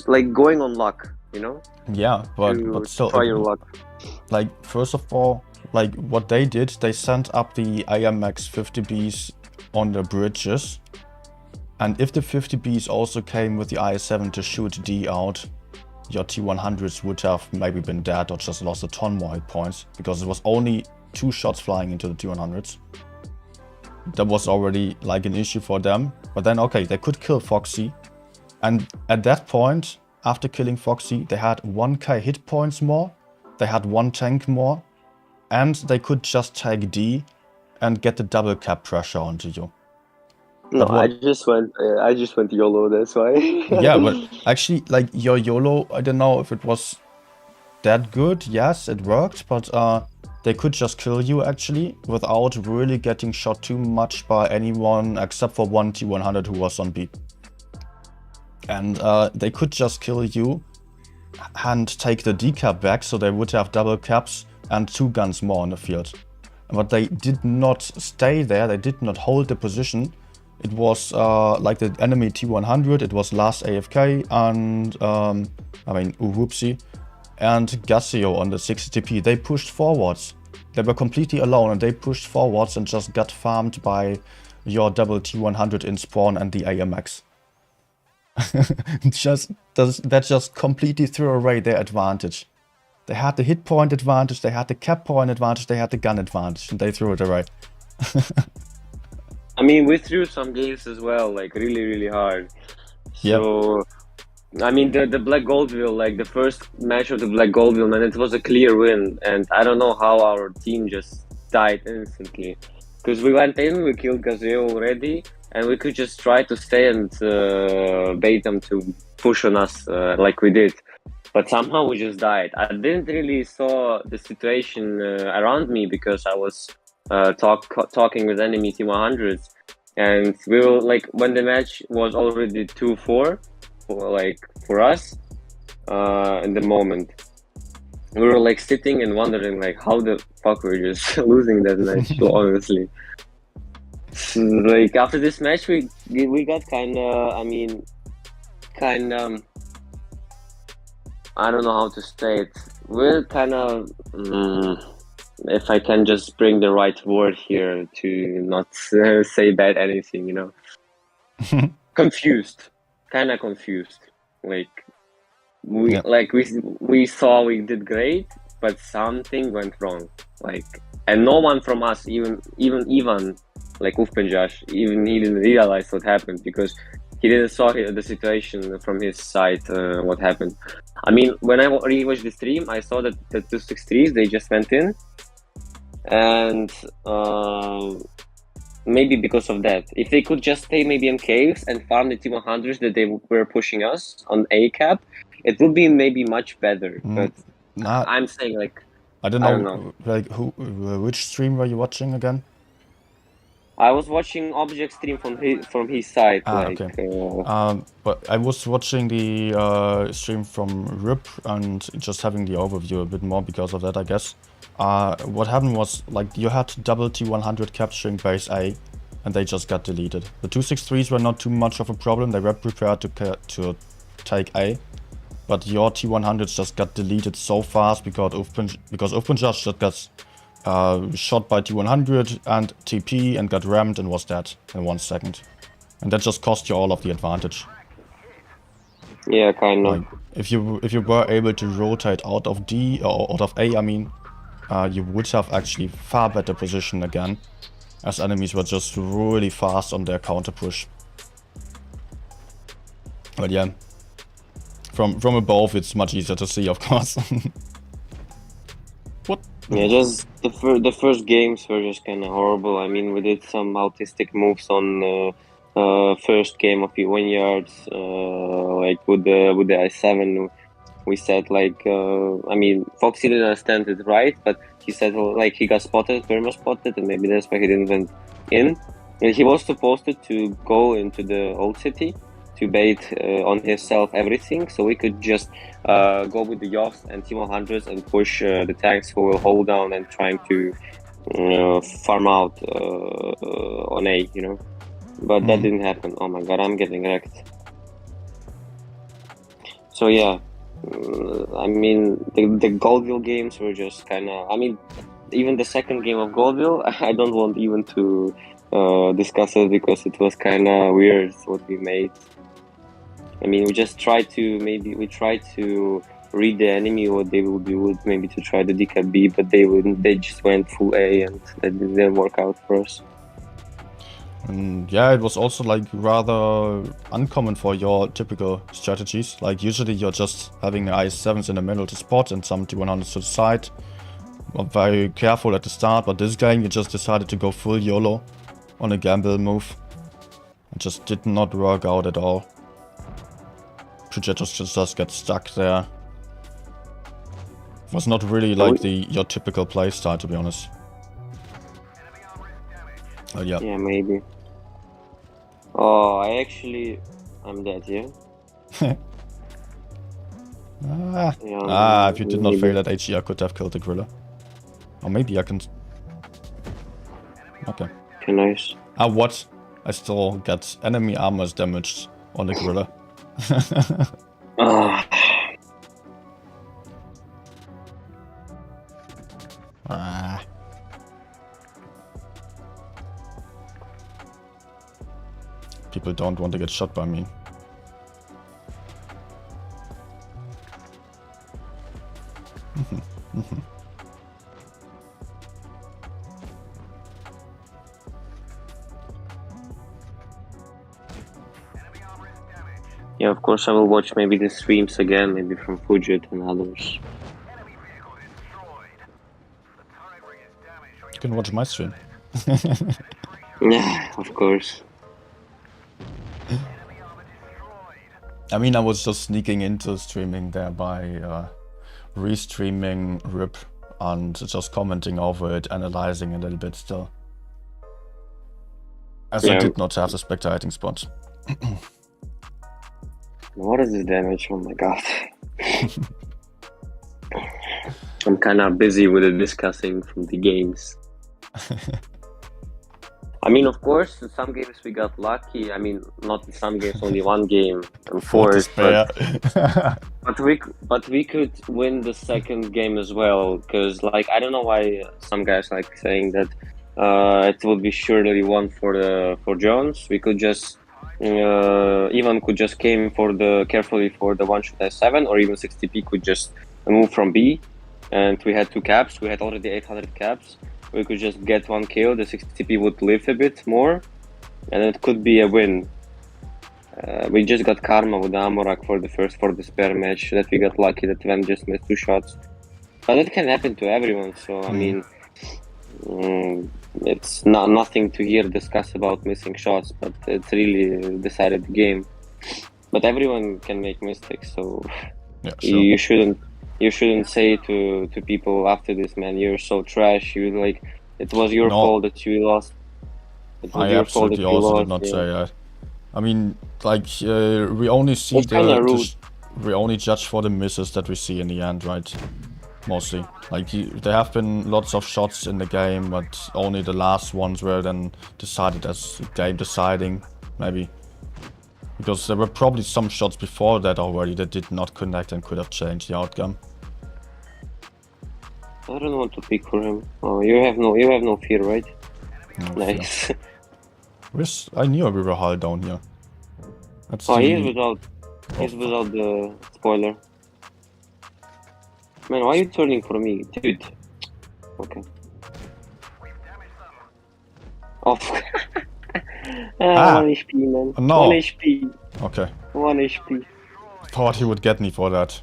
like going on luck, Yeah, but still, try your luck. Like, first of all, like what they did, they sent up the IMX 50Bs on the bridges, and if the 50Bs also came with the IS-7 to shoot D out, your T100s would have maybe been dead or just lost a ton more hit points, because it was only 2 shots flying into the T100s. That was already like an issue for them. But then, okay, they could kill Foxy, and at that point, after killing Foxy, they had 1k hit points more, they had 1 tank more, and they could just take D and get the double cap pressure onto you. No, I just went YOLO, that's why. Yeah, but actually, like, your YOLO, I don't know if it was that good. Yes, it worked, but they could just kill you, actually, without really getting shot too much by anyone, except for one T100 who was on B. And they could just kill you and take the decap back, so they would have double caps and 2 guns more on the field. But they did not stay there, they did not hold the position. It was like the enemy T100, it was last AFK and Whoopsie and Gassio on the 60TP. They pushed forwards. They were completely alone and they pushed forwards and just got farmed by your double T100 in spawn and the AMX. That just completely threw away their advantage. They had the hit point advantage, they had the cap point advantage, they had the gun advantage, and they threw it away. I mean, we threw some games as well, like really, really hard. Yeah. So I mean, the Black Goldville, like the first match of the Black Goldville, man, it was a clear win, and I don't know how our team just died instantly, because we went in, we killed Gazeo already, and we could just try to stay and bait them to push on us like we did, but somehow we just died. I didn't really saw the situation around me because I was talking with enemy team 100s, and we were like when the match was already 2-4 for us in the moment, we were like sitting and wondering like how the fuck we're just losing that match. Honestly, like after this match we got kind of, I mean, kind of, I don't know how to say it, we're kind of if I can just bring the right word here to not say bad anything, you know, confused, kind of confused, like Yeah. we saw we did great, but something went wrong. Like, and no one from us, even like Ufpenjash, even he didn't realize what happened because he didn't saw the situation from his side. What happened? I mean, when I rewatched the stream, I saw that the 263s they just went in, and maybe because of that, if they could just stay maybe in caves and farm the T100s that they were pushing us on A cap, it would be maybe much better. But Nah, I'm saying like I don't I don't know, know. like which stream were you watching again? I was watching Object stream from his side, Ah, like okay. But I was watching the stream from Rip and just having the overview a bit more because of that, I guess. What happened was, like, you had double T100 capturing base A, and they just got deleted. The 263s were not too much of a problem, they were prepared to take A, but your T100s just got deleted so fast because Ufpenjash just got shot by T100 and TP and got rammed and was dead in 1 second. And that just cost you all of the advantage. yeah, kind of. Like, if you were able to rotate out of D, or out of A, I mean, you would have actually far better position again, as enemies were just really fast on their counter push. But yeah, from above it's much easier to see, of course. What? Yeah, just the first games were just kind of horrible. I mean, we did some autistic moves on first game of the 1 yards, like with the I7. We said like, I mean, Foxy didn't understand it right, but he said like he got spotted, perma spotted, and maybe that's why he didn't went in. And he was supposed to go into the old city to bait on himself everything, so we could just go with the Yoffs and T100s and push the tanks who will hold down and trying to farm out on A, you know. But that didn't happen. Oh my god, I'm getting wrecked. So yeah, I mean, the Goldville games were just kind of, I mean, even the second game of Goldville, I don't want even to discuss it because it was kind of weird what we made. I mean, we just tried to, maybe we tried to read the enemy, what they will do, maybe to try the decap B, but they just went full A and that didn't work out for us. And yeah, it was also like rather uncommon for your typical strategies. Like usually you're just having IS-7s in the middle to spot and some T100s to the side. Very careful at the start, but this game you just decided to go full YOLO on a gamble move. It just did not work out at all. Projectors just get stuck there. It was not really like your typical playstyle, to be honest. Yeah. Yeah, maybe. Oh, I'm dead, yeah? If you did not fail at HE, I could have killed the Griller. Or maybe I can... Okay. Okay, nice. What? I still get enemy armors damaged on the Griller. People don't want to get shot by me. Yeah, of course I will watch maybe the streams again, maybe from Fujit and others. You can watch my stream. Yeah, of course. I mean, I was just sneaking into streaming there by restreaming RIP and just commenting over it, analyzing a little bit still. As I Yeah. did not have the spectating spot. What is this damage? Oh my god. I'm kind of busy with the discussing from the games. I mean, of course, in some games we got lucky. I mean, not in some games, only one game, of course. But we could win the second game as well, because like I don't know why some guys like saying that it would be surely one for Jones. We could just even could just came for the carefully for the one shot S7, or even 60p could just move from B, and we had 2 caps. We had already 800 caps. We could just get 1 kill. The 60p would live a bit more, and it could be a win. We just got karma with the Amorak for the spare match, that we got lucky that Van just missed 2 shots. But it can happen to everyone, so I mean, it's nothing to hear discuss about missing shots, but it's really decided the game. But everyone can make mistakes, so yeah, sure. you shouldn't say to people after this, man, you're so trash. You like it was your fault that you lost. It was I your fault absolutely that you also lost, did not yeah. say that. I mean, like we only see we only judge for the misses that we see in the end, right? Mostly. Like there have been lots of shots in the game, but only the last ones were then decided as game deciding, maybe. Because there were probably some shots before that already that did not connect and could have changed the outcome. I don't want to pick for him. Oh, you have no fear, right? No nice. Fear. I knew we were hull down here. That's he's without the spoiler. Man, why are you turning for me, dude? Okay. Oh. 1 HP, man. No. 1 HP. Okay. 1 HP. Thought he would get me for that.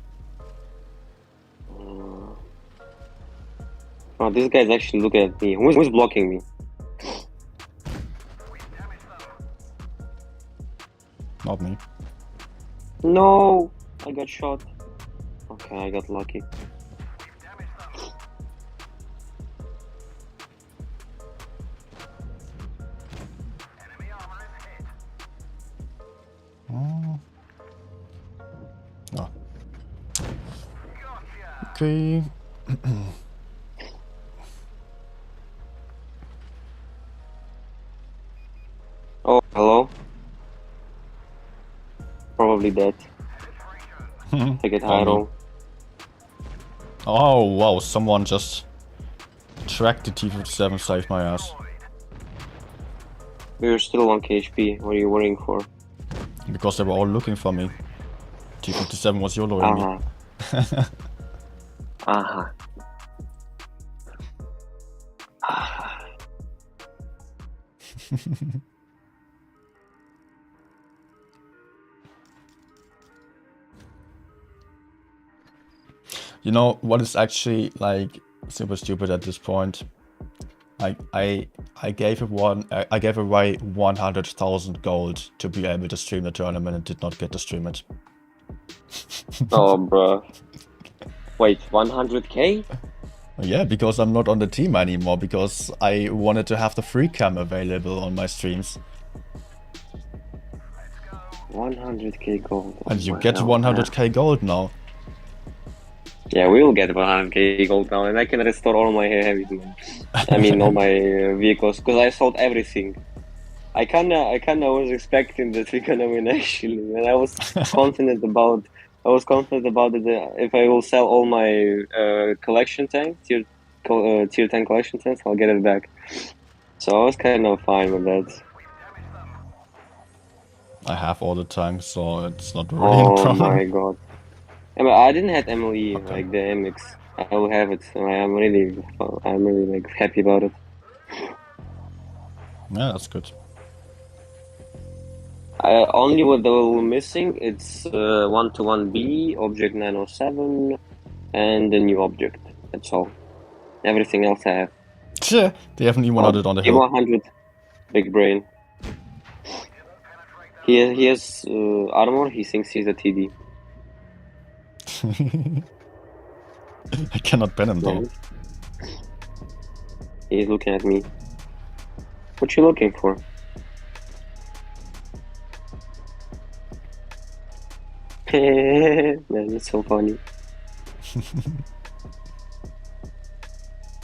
Oh, this guy's actually looking at me. Who's blocking me? Not me. No! I got shot. Okay, I got lucky. Oh. Okay. Oh, hello? Probably dead. I get high roll. Oh, wow, someone just tracked the T-57, saved my ass. We're still 1 HP. What are you worrying for? Because they were all looking for me. T-57 was YOLOing me. You know what is actually like super stupid at this point? Like I gave away 100,000 gold to be able to stream the tournament and did not get to stream it. Oh, bro. Wait, 100k? Yeah, because I'm not on the team anymore, because I wanted to have the free cam available on my streams. 100k gold. And you get 100k gold now. Yeah, we will get 100k gold now, and I can restore all my heavy. I mean, all my vehicles, because I sold everything. I kinda was expecting that we're gonna win actually, and I was confident about. it. If I will sell all my collection tanks, tier 10 collection tanks, I'll get it back. So I was kind of fine with that. I have all the tanks, so it's not really a problem. Oh my god. I didn't have MLE, okay. Like the MX. I will have it. I'm really like happy about it. Yeah, that's good. Only what they were missing, it's 1-1B, object 907, and the new object. That's all. Everything else I have. They haven't even had it on the hill. 100, big brain. He has armor, he thinks he's a TD. I cannot ban him though. Nice. He's looking at me. What you looking for? Man, it's so funny.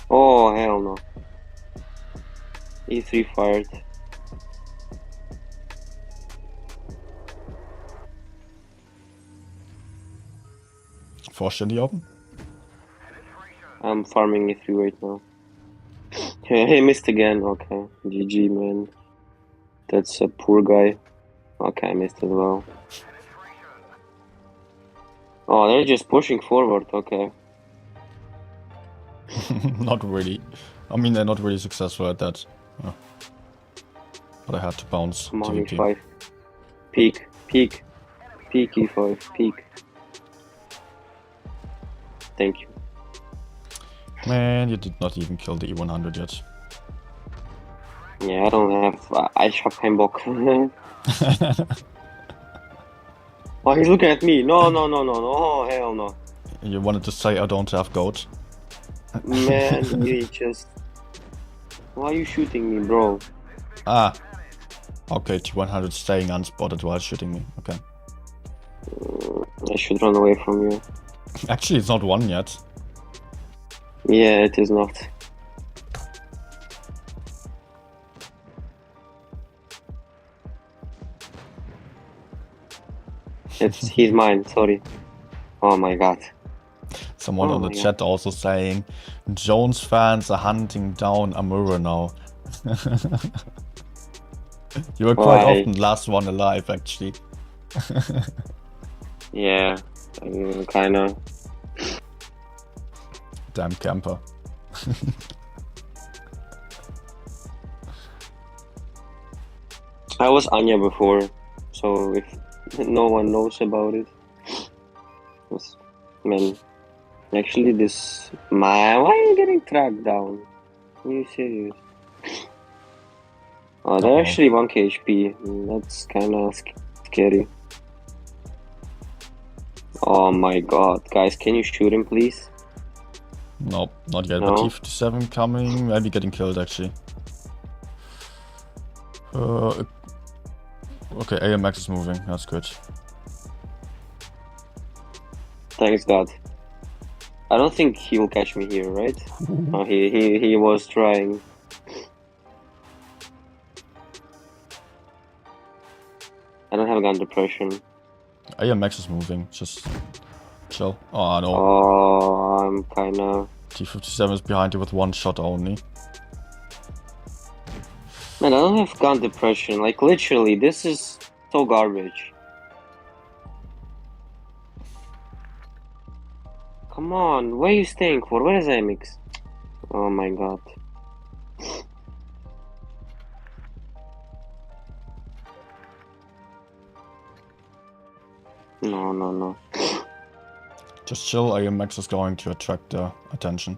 Oh, hell no. E3 fired. Force in the open. I'm farming E3 right now. He missed again. Okay, GG, man. That's a poor guy. Okay, I missed as well. Oh, they're just pushing forward. Okay. Not really. I mean, they're not really successful at that. Oh. But I had to bounce. Come on, TVP. E5. Peek, peek, peek, E5, peek. Thank you. Man, you did not even kill the E100 yet. Yeah, I don't have. I have keinen Bock. Oh, he's looking at me. No, no, no, no, no. Oh, hell no. You wanted to say I don't have goat. Man, you just. Why are you shooting me, bro? Ah. Okay, T100 staying unspotted while shooting me. Okay. I should run away from you. Actually, it's not one yet. Yeah, it is not. He's mine, sorry. Oh my god. Someone on the chat also saying, Jones fans are hunting down Amura now. You were quite often last one alive, actually. Yeah, kinda. Damn camper. I was Anya before, so if no one knows about it. Man, actually this... why are you getting tracked down? Are you serious? Oh, they're actually 1k HP. That's kinda scary. Oh my god. Guys, can you shoot him, please? Nope, not yet. No? But T57 coming, maybe getting killed, actually. Okay, AMX is moving. That's good. Thanks God. I don't think he will catch me here, right? Oh, he was trying. I don't have gun depression. AMX is moving. Just chill. Oh no. Oh, I'm kinda... T57 is behind you with one shot only. Man, I don't have gun depression. Like, literally, this is so garbage. Come on, where are you staying for? Where is AMX? Oh my god. No, no, no. Just chill. AMX is going to attract attention.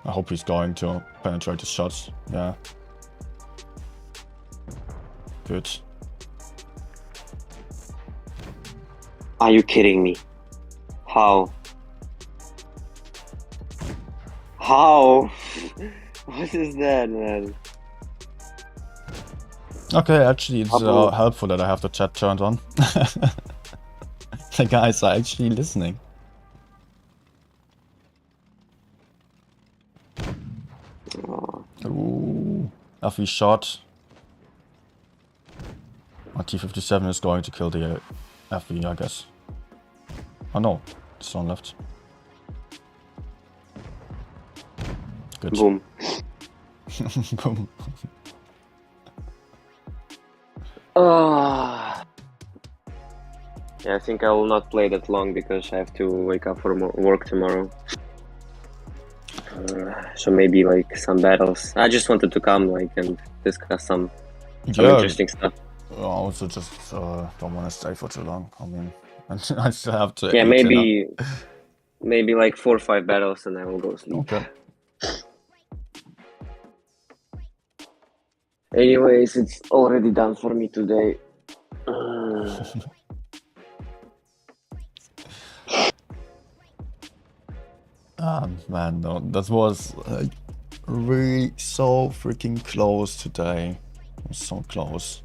I hope he's going to penetrate his shots. Yeah. Good. Are you kidding me? How? How? What is that, man? Okay, actually it's helpful that I have the chat turned on. The guys are actually listening. Ooh, FE shot. My T57 is going to kill the FE, I guess. Oh no, it's on left. Good. Boom. Boom. Yeah, I think I will not play that long because I have to wake up for work tomorrow. So maybe like some battles. I just wanted to come like and discuss some interesting stuff. I also just don't want to stay for too long. I mean, I still have to Yeah, eat dinner. maybe like 4 or 5 battles and I will go sleep. Okay. Anyways, it's already done for me today. Man, no, that was really so freaking close today. It was so close.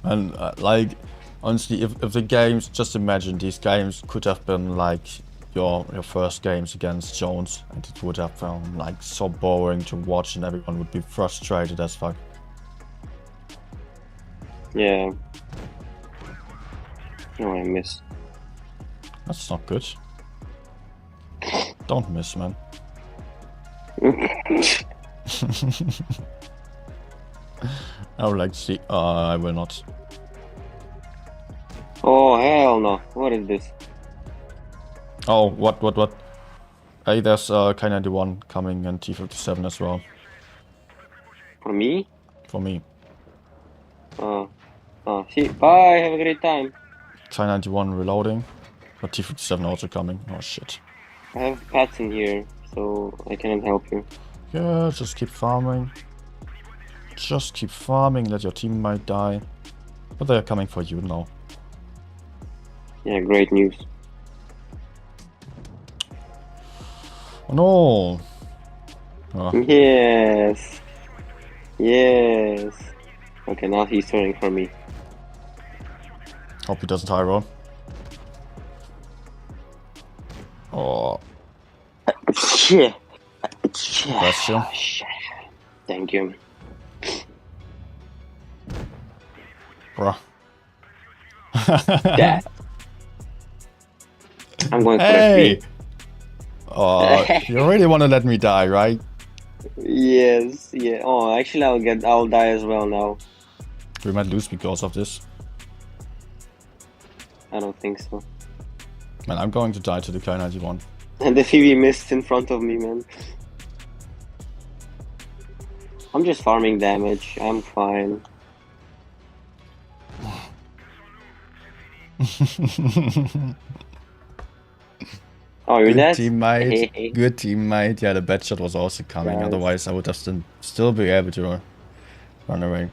And like, honestly, if the games, just imagine these games could have been like your first games against Jones, and it would have been like so boring to watch, and everyone would be frustrated as fuck. Yeah. Oh, I missed. That's not good. Don't miss, man. I would like to see. I will not. Oh, hell no. What is this? Oh, what? Hey, there's K91 coming and T57 as well. For me? For me. Oh, see. Bye, have a great time. K91 reloading, but T57 also coming. Oh shit. I have pets in here, so I cannot help you. Yeah, just keep farming. Just keep farming, let your team might die. But they're coming for you now. Yeah, great news. Oh no! Oh, Yes. Yes. Okay, now he's turning for me. hope he doesn't high roll. Oh, Shit. bless you. Thank you. Bruh. Dad. I'm going for Hey! a Oh, you really want to let me die, right? Yes, yeah. Oh, actually, I'll die as well now. We might lose because of this. I don't think so. Man, I'm going to die to the K91. And the TV missed in front of me, man. I'm just farming damage. I'm fine. Oh, you're Good dead? teammate. Good teammate. Yeah, the bad shot was also coming. Nice. Otherwise, I would have still be able to run away.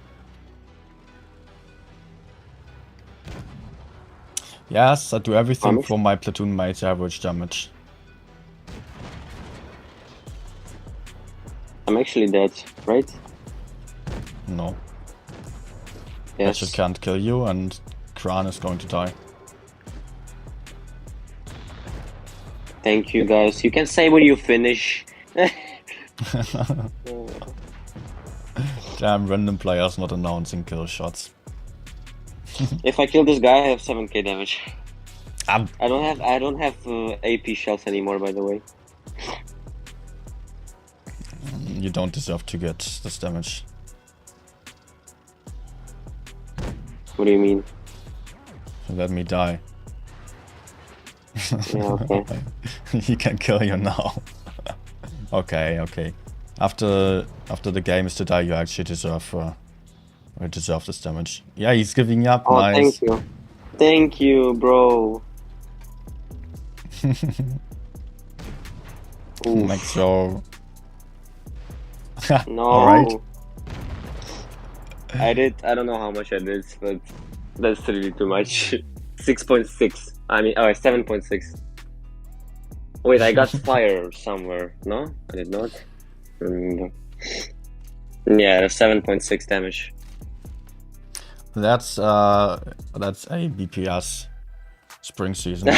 Yes, I do everything for my platoon mate's average damage. I'm actually dead, right? No. Yes. That shit can't kill you, and Kran is going to die. Thank you, guys. You can say when you finish. Damn, random players not announcing kill shots. If I kill this guy, I have 7k damage. I don't have AP shells anymore, by the way. You don't deserve to get this damage. What do you mean? Let me die. Yeah, okay. He can kill you now. Okay. After the game is to die, you actually deserve this damage. Yeah, he's giving up. Oh, nice. Thank you, bro. Make sure. No. Alright. I don't know how much I did, but that's really too much. 6.6. I mean, 7.6. Wait, I got fire somewhere. No, I did not. Yeah, 7.6 damage. That's a BPS spring season.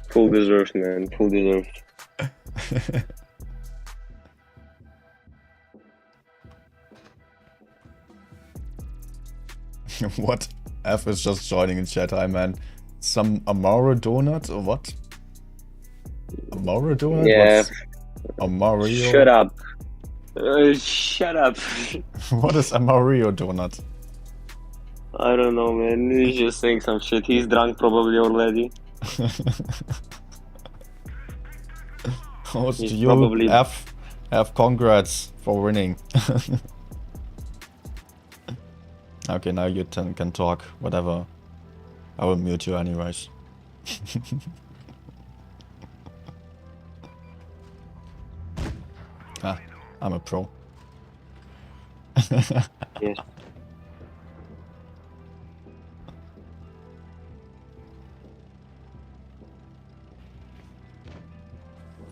Full deserved, man. Full deserved. What? F is just joining in chat. Hi, man. Some Amaro donut or what? Amaro donut? Yeah. What's Amario? Shut up. Shut up. What is Amario donut? I don't know, man. He's just saying some shit. He's drunk probably already. Oh, do He's you probably- F? Have congrats for winning. Okay, now you can talk, whatever. I will mute you anyways. Ah, I'm a pro. Yes.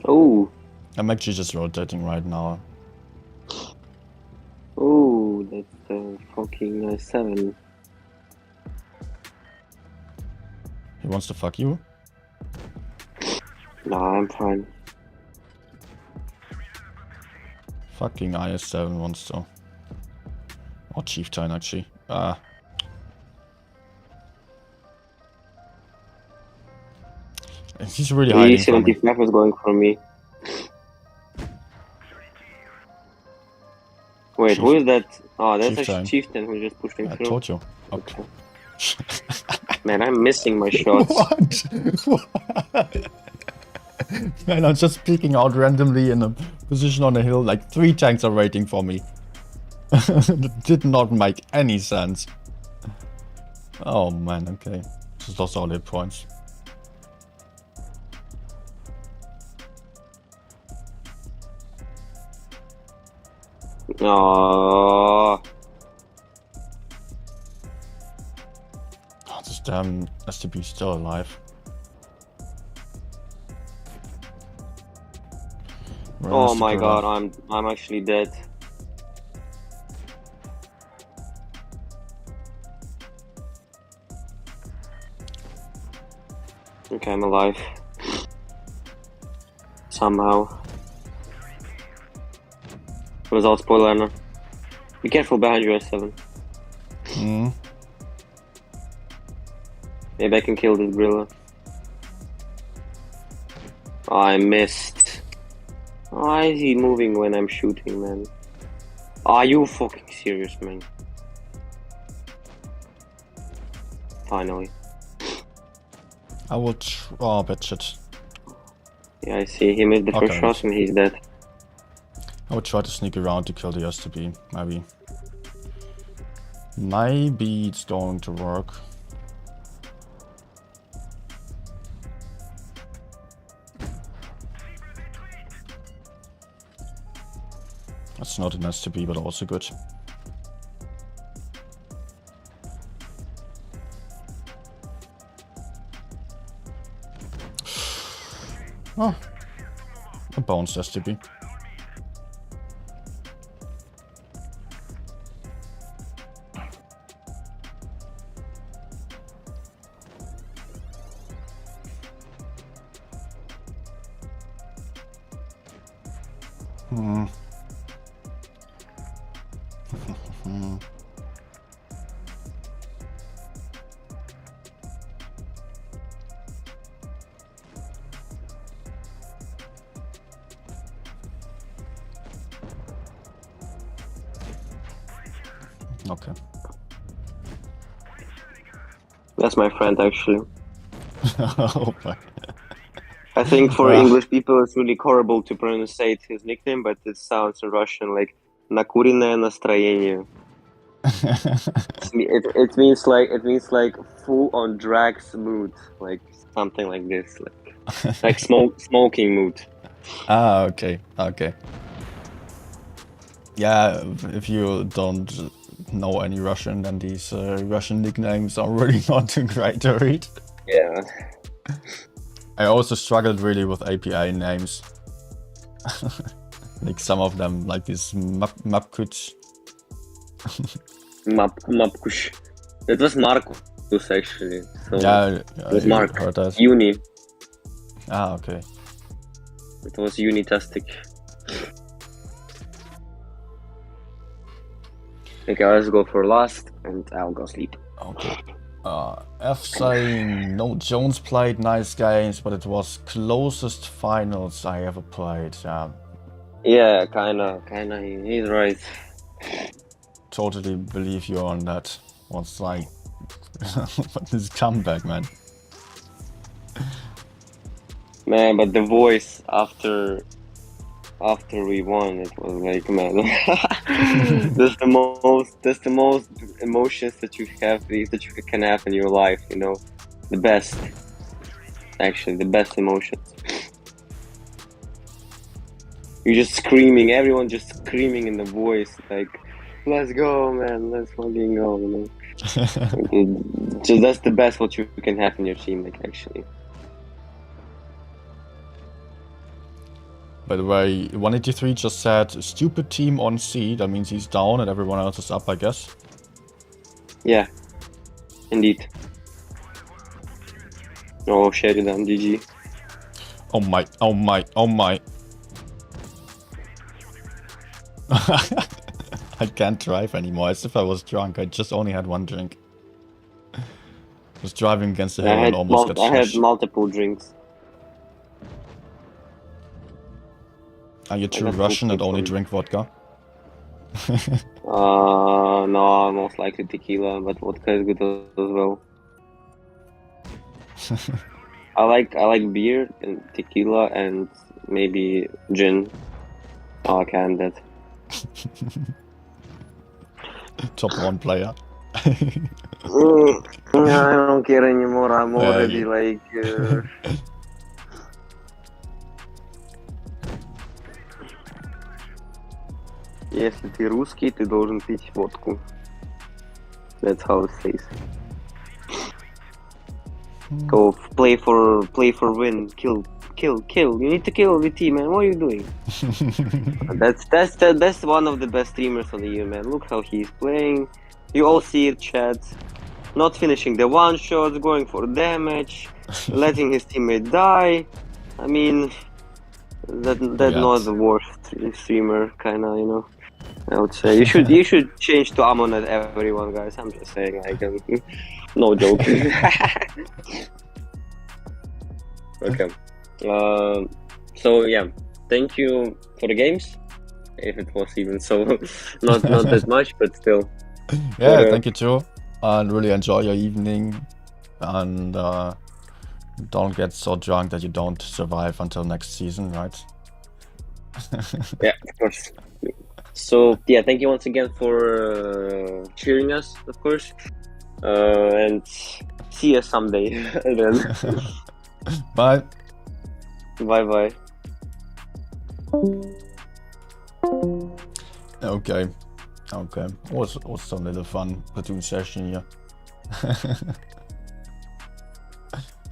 Oh. I'm actually just rotating right now. Oh, that's fucking 7. He wants to fuck you? Nah, I'm fine. Fucking IS7 wants to. Or Chieftain actually. He's really hiding from me. J0N3S is going for me. Wait, who is that? Oh, that's actually Chieftain who's just pushing I through. told you. Okay. Man, I'm missing my shots. What? Man, I'm just peeking out randomly in a position on a hill. Like 3 tanks are waiting for me. That did not make any sense. Oh man, okay. Just lost all 8 points. Oh. Oh, this damn STB is still alive. Where Oh is the my gorilla? god, I'm actually dead. Okay, I'm alive. Somehow. Without spoiler. Be careful behind you, S7. Hmm. Maybe I can kill this gorilla. Oh, I missed. Why is he moving when I'm shooting, man? Are you fucking serious, man? Finally. I will oh, bad shit. Yeah, I see. He missed the first Okay. shot and he's dead. I will try to sneak around to kill the STB. Maybe. Maybe it's going to work. That's not an STB, but also good. Oh, a bounced STB. Hmm. Okay. That's my friend, actually. Oh my. I think for English people it's really horrible to pronounce his nickname, but it sounds in Russian like "накуренное настроение." It means like full on drags mood, like something like this, like smoking mood. Ah, okay, okay. Yeah, if you don't know any Russian, then these Russian nicknames are really not too great to read. Yeah. I also struggled really with API names. Like some of them, like this Mapkuch. Mapkush. It was Marcus actually. So Yeah, it was I Mark. heard that. Uni. Ah, okay. It was Unitastic. Okay, let's go for last, and I'll go sleep. Okay. F saying no, Jones played nice games, but it was closest finals I ever played. Yeah, kinda. He's right. Totally believe you on that. What's like this comeback, man? Man, but the voice after after we won, it was like, man, that's the most emotions that you have, that you can have in your life, you know, the best, actually, the best emotions. You're just screaming, everyone just screaming in the voice, like, let's go, man, let's fucking go, you know. So that's the best what you can have in your team, like, actually. By the way, 183 just said, stupid team on C. That means he's down and everyone else is up, I guess. Yeah, indeed. Oh, Sheridan, GG. Oh my, oh my, oh my. I can't drive anymore, as if I was drunk. I just only had one drink. I was driving against the hill and almost got I had slashed. multiple drinks. Are you true Russian and only drink vodka? No, most likely tequila, but vodka is good as well. I like beer and tequila and maybe gin. Oh, I can't that. Top 1 player. I don't care anymore. I'm already like. Если ты русский, ты должен пить водку. That's how it says. Go play for win, kill. You need to kill the team, man. What are you doing? That's one of the best streamers of the year, man. Look how he's playing. You all see it, chat. Not finishing the one shots, going for damage, letting his teammate die. I mean, that's not the worst streamer, kinda, you know. I would say you should change to Amonet, everyone, guys. I'm just saying, like, no joke. Okay. So yeah, thank you for the games. If it was even so, not that much, but still. Yeah, thank you too. And really enjoy your evening. And don't get so drunk that you don't survive until next season, right? Yeah, of course. So yeah, thank you once again for cheering us, of course, and see us someday. Then. Bye. Bye. Okay. Was some little fun platoon session here.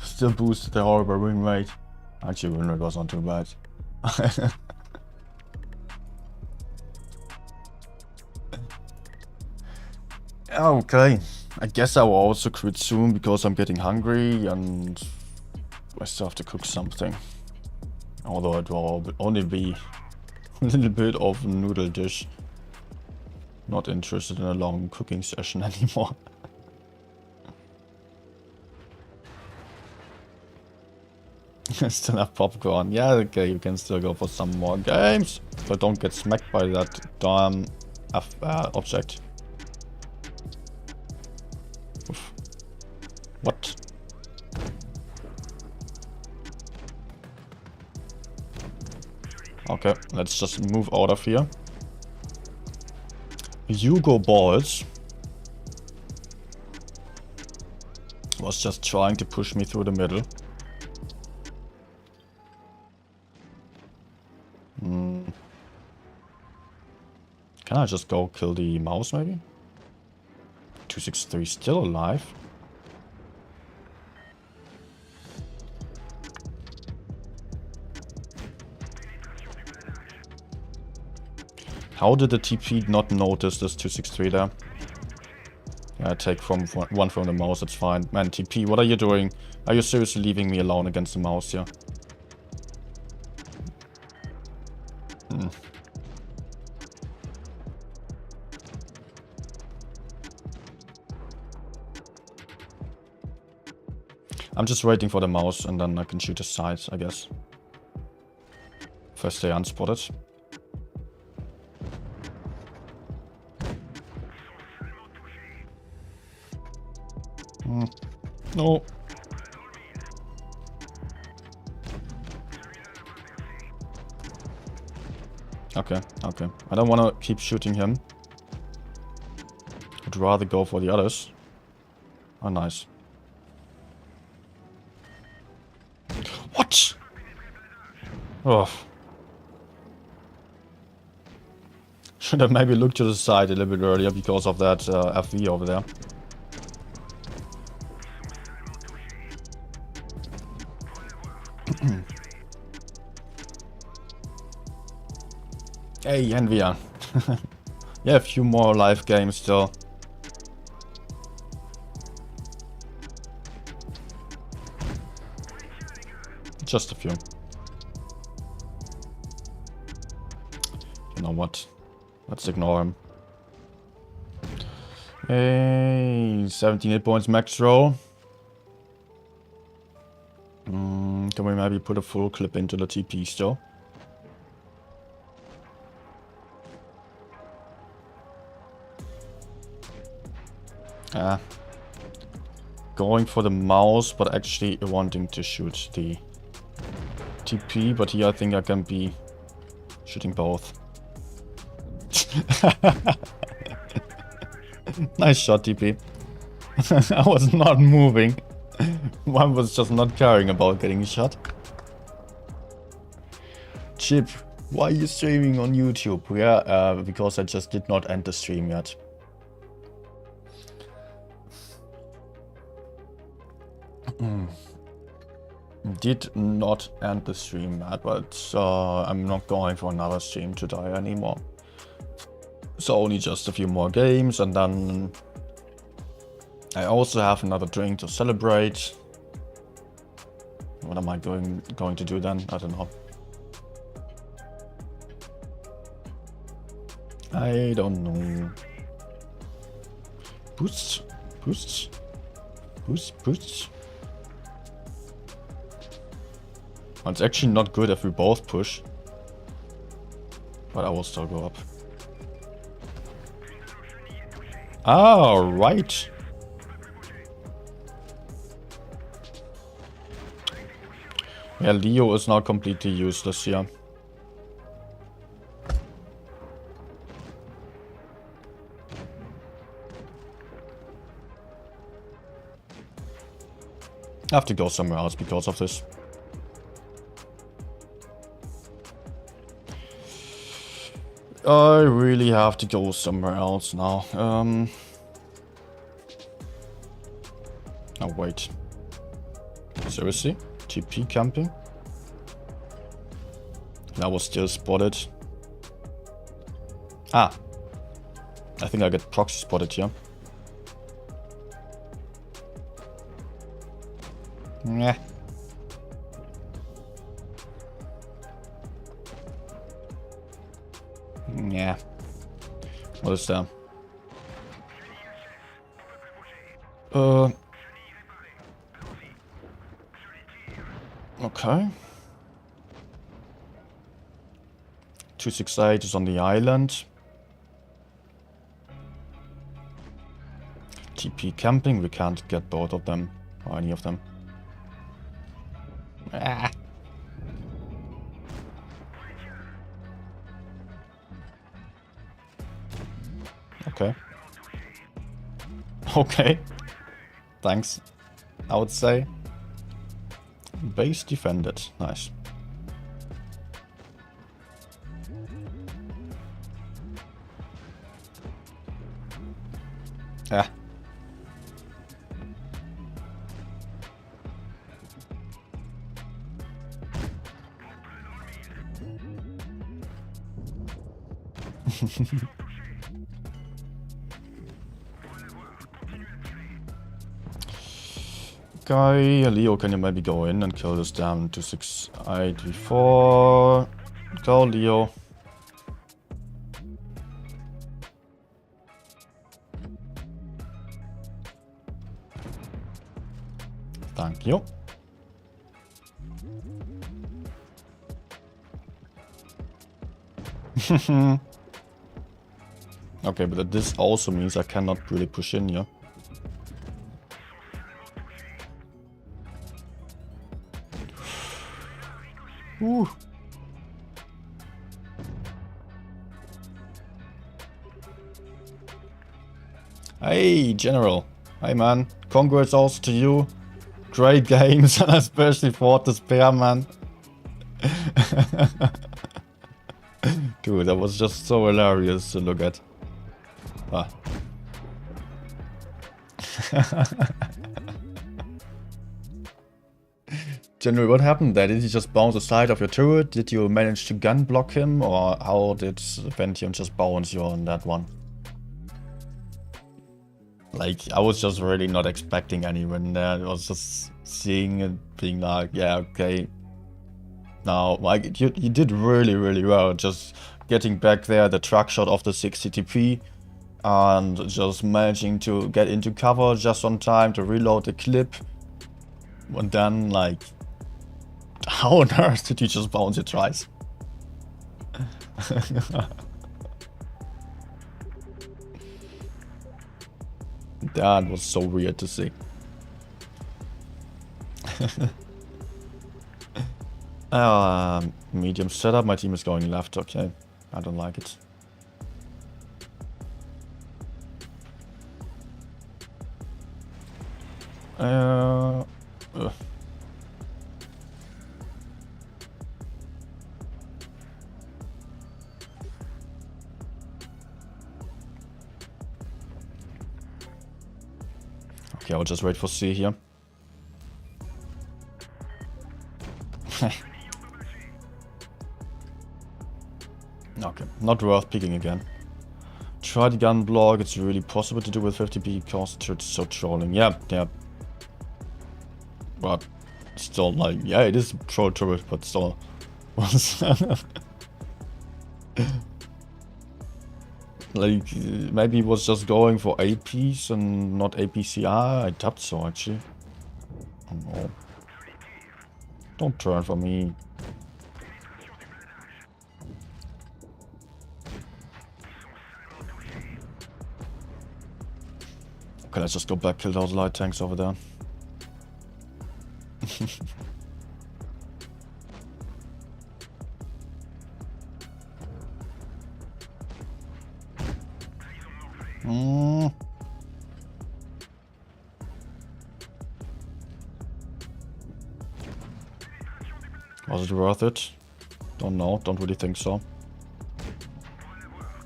Still boosted the horrible win rate. Actually, win rate was not too bad. Okay, I guess I will also quit soon because I'm getting hungry and I still have to cook something. Although it will only be a little bit of a noodle dish. Not interested in a long cooking session anymore. I still have popcorn. Yeah, okay, you can still go for some more games. But don't get smacked by that damn object. Oof. What? Okay, let's just move out of here. Hugo Balls was just trying to push me through the middle. Can I just go kill the mouse maybe? 263 still alive. How did the TP not notice this 263 there? Yeah, I take one from the mouse, it's fine. Man, TP, what are you doing? Are you seriously leaving me alone against the mouse here? I'm just waiting for the mouse and then I can shoot his sides, I guess. If I stay unspotted. No. Okay, okay. I don't want to keep shooting him. I'd rather go for the others. Oh, nice. What? Oh. Should have maybe looked to the side a little bit earlier because of that FV over there. Hey, Envia. Yeah, a few more live games still. Just a few. You know what? Let's ignore him. Hey, 17 hit points max roll. Can we maybe put a full clip into the TP still? Going for the mouse, but actually wanting to shoot the TP. But here I think I can be shooting both. Nice shot, TP. I was not moving. One was just not caring about getting shot. Chip, why are you streaming on YouTube? Yeah, because I just did not end the stream yet. Did not end the stream yet, but I'm not going for another stream today anymore. So only just a few more games, and then I also have another drink to celebrate. What am I going to do then? I don't know. I don't know. Boost, boost, boost, boost. Well, it's actually not good if we both push, but I will still go up. Ah, right. Yeah, Leo is now completely useless here. I have to go somewhere else because of this. I really have to go somewhere else now. Oh, wait. Seriously? TP camping? I was still spotted. Ah. I think I get proxy spotted here. Yeah. Yeah. What is that? Okay. 268 is on the island. TP camping, we can't get both of them, or any of them. Ah. Okay. Okay. Thanks, I would say. Base defended. Nice. Yeah. Guy, Leo, can you maybe go in and kill this damn 268 before? Go, Leo. Thank you. Okay, but this also means I cannot really push in here. Ooh. Hey, General. Hey, man. Congrats also to you. Great games, and especially for the spare, man. Dude, that was just so hilarious to look at. Ah. General, what happened there? Did he just bounce the side of your turret? Did you manage to gun block him? Or how did Ventium just bounce you on that one? Like, I was just really not expecting anyone there. I was just seeing it being like, yeah, okay. Now, like, you did really, really well. Just getting back there, the truck shot off the 60 TP. And just managing to get into cover just on time to reload the clip. And then, like, how on earth did you just bounce it twice? That was so weird to see. Medium setup, my team is going left, okay. I don't like it. Okay, I'll just wait for C here. Okay, not worth picking again. Try the gun block, it's really possible to do with 50p because it's so trolling. Yeah. But still, like, yeah, it is troll turret, but still. Like, maybe he was just going for APs and not APCR. I doubt so, actually. Oh no. Don't turn for me. Okay, let's just go back, kill those light tanks over there. Was it worth it? Don't know, don't really think so.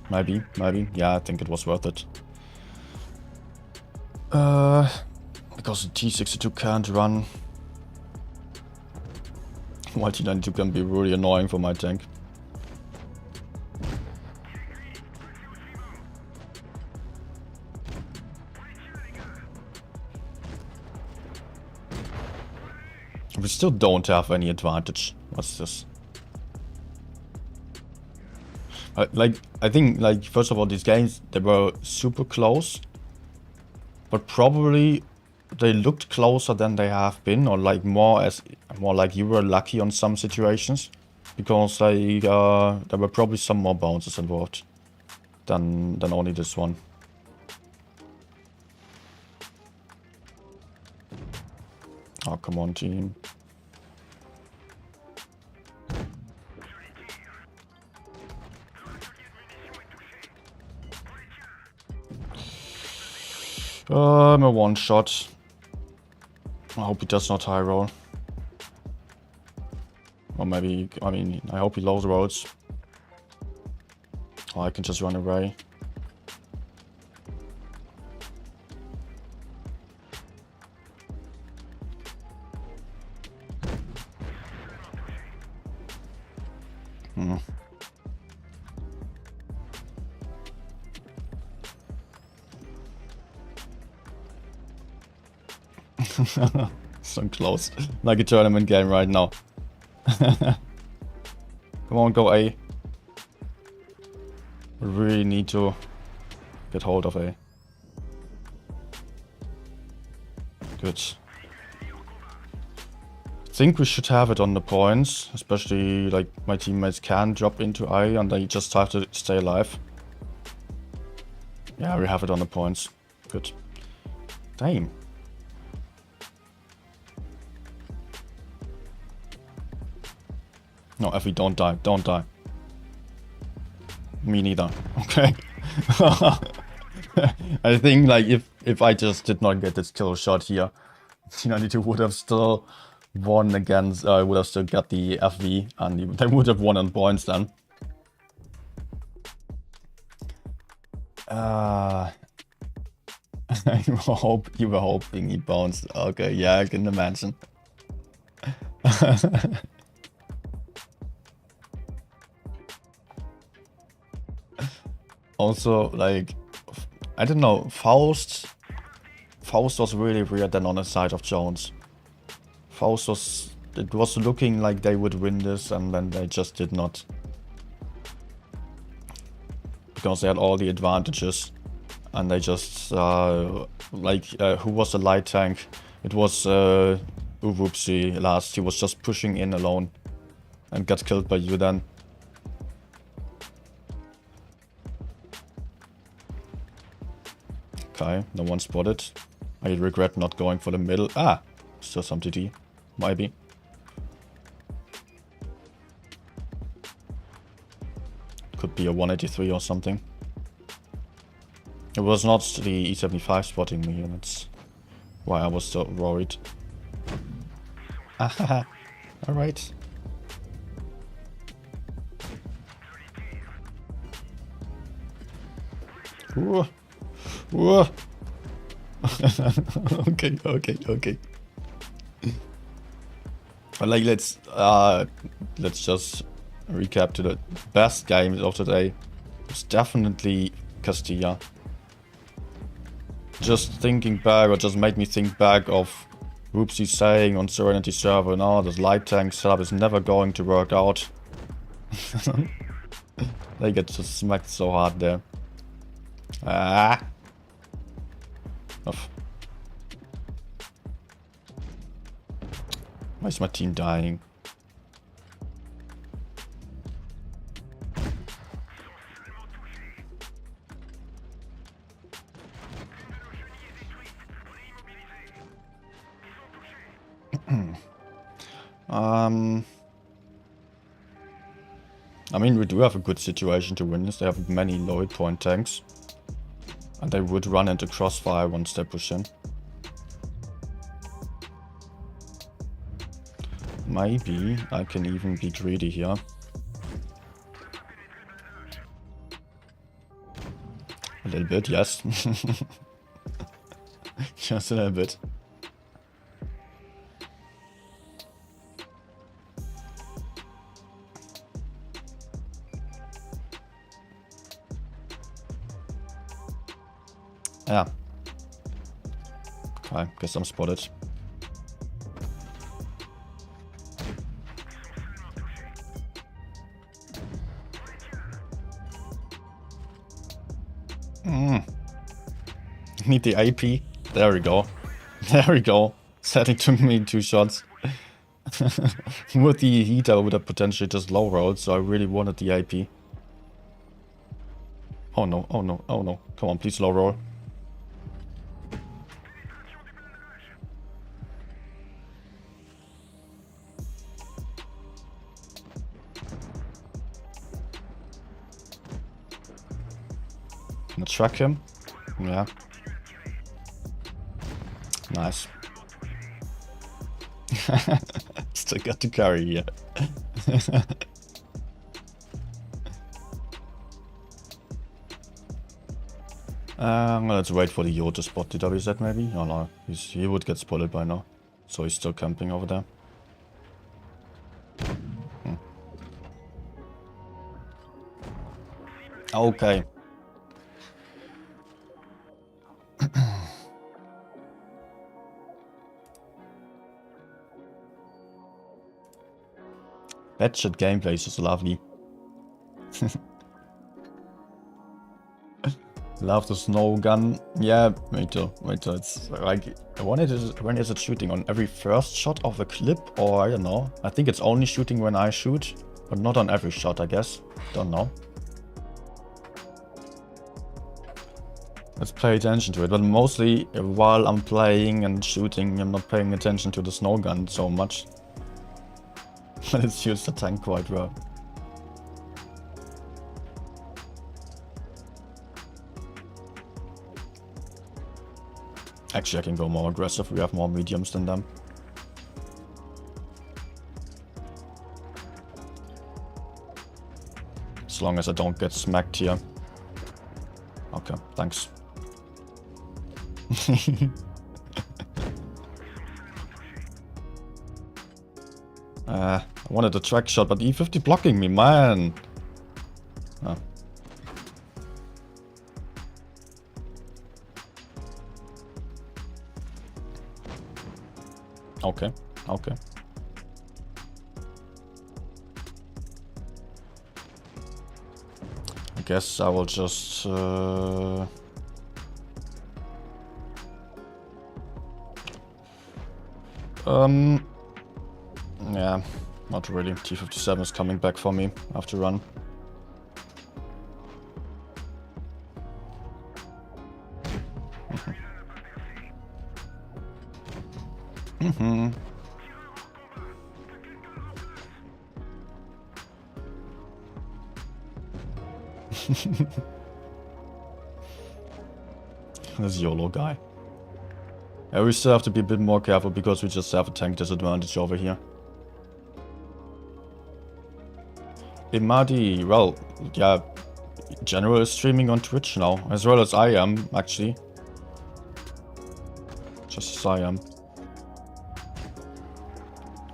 Maybe. Yeah, I think it was worth it. Because the T62 can't run. While T92 can be really annoying for my tank. We still don't have any advantage. What's this? Like, I think, like, first of all, these games, they were super close. But probably they looked closer than they have been, or like more like you were lucky on some situations. Because like, there were probably some more bounces involved than only this one. Oh, come on, team. I'm a one shot. I hope he does not high roll. Or maybe, I mean, I hope he low rolls. Or I can just run away. So close. Like a tournament game right now. Come on, go A. We really need to get hold of A. Good. I think we should have it on the points. Especially like my teammates can drop into A and they just have to stay alive. Yeah, we have it on the points. Good. Damn. No, Effie, don't die. Don't die. Me neither. Okay. I think like if I just did not get this kill shot here, T92 would have still won against, would have still got the FV, and they would have won on points then. You were hoping he bounced. Okay, yeah, I can imagine. Also, like, I don't know, Faust was really weird then on the side of Jones. Faust was, it was looking like they would win this, and then they just did not. Because they had all the advantages, and they just, who was the light tank? It was Uwupsi last. He was just pushing in alone and got killed by you then. Okay, no one spotted. I regret not going for the middle. Ah, still some TT. Maybe. Could be a 183 or something. It was not the E75 spotting me, and that's why I was so worried. Ahaha. Alright. Whoa. Whoa. Okay. But like, let's just recap to the best games of today. It's definitely Castilla. Just thinking back, or just made me think back of Oopsie saying on Serenity server, no, this light tank setup is never going to work out. They get just smacked so hard there. Ah. Off. Why is my team dying? I mean, we do have a good situation to win this. They have many low hit point tanks. And they would run into crossfire once they push in. Maybe I can even be greedy here. A little bit, yes. Just a little bit. Yeah. Okay, guess I'm spotted. Need the AP. There we go. There we go. Sadly took me 2 shots. With the heater I would have potentially just low rolled, so I really wanted the AP. Oh no, oh no, oh no. Come on, please low roll. Can I track him? Yeah. Nice. Still got to carry here. Let's wait for the Yo to spot the WZ maybe. Oh no, he would get spotted by now. So he's still camping over there. Okay. That shit gameplay is just lovely. Love the snow gun. Yeah, me too. It's like, when is it shooting? On every first shot of the clip? Or I don't know. I think it's only shooting when I shoot. But not on every shot, I guess. Don't know. Let's pay attention to it. But mostly while I'm playing and shooting, I'm not paying attention to the snow gun so much. But it's used the tank quite well. Actually, I can go more aggressive. We have more mediums than them. As long as I don't get smacked here. Okay, thanks. I wanted a track shot, but E50 blocking me, man. Oh. Okay, okay. I guess I will just... yeah, not really. T57 is coming back for me. I have to run. This YOLO guy. Yeah, we still have to be a bit more careful because we just have a tank disadvantage over here. Imadi, well, yeah, General is streaming on Twitch now, as well as I am, actually. Just as I am.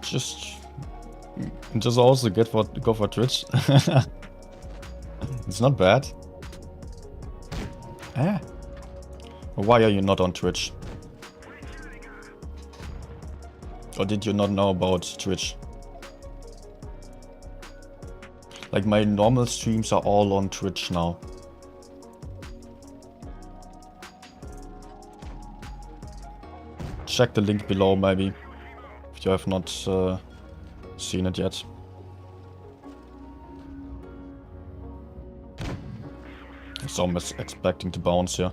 Just also go for Twitch. It's not bad. Eh? Why are you not on Twitch? Or did you not know about Twitch? Like, my normal streams are all on Twitch now. Check the link below, maybe, if you have not seen it yet. So I'm expecting to bounce here.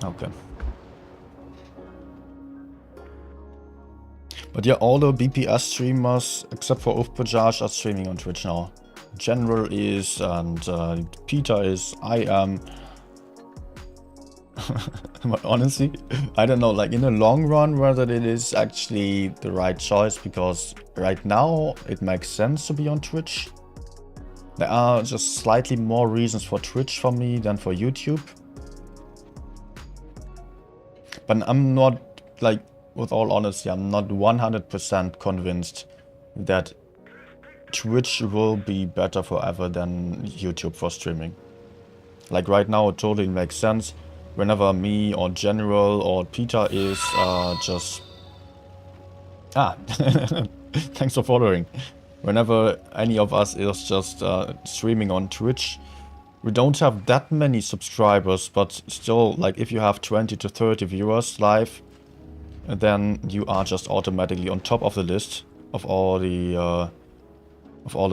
Okay. But yeah, all the BPS streamers, except for Ufbajaj, are streaming on Twitch now. General is, and Peter is, I am. But honestly, I don't know, like in the long run, whether it is actually the right choice, because right now it makes sense to be on Twitch. There are just slightly more reasons for Twitch for me than for YouTube. But I'm not, like, with all honesty, I'm not 100% convinced that Twitch will be better forever than YouTube for streaming. Like right now, it totally makes sense. Whenever me or General or Peter is just... Ah, thanks for following. Whenever any of us is just streaming on Twitch, we don't have that many subscribers, but still, like, if you have 20 to 30 viewers live, then you are just automatically on top of the list of all the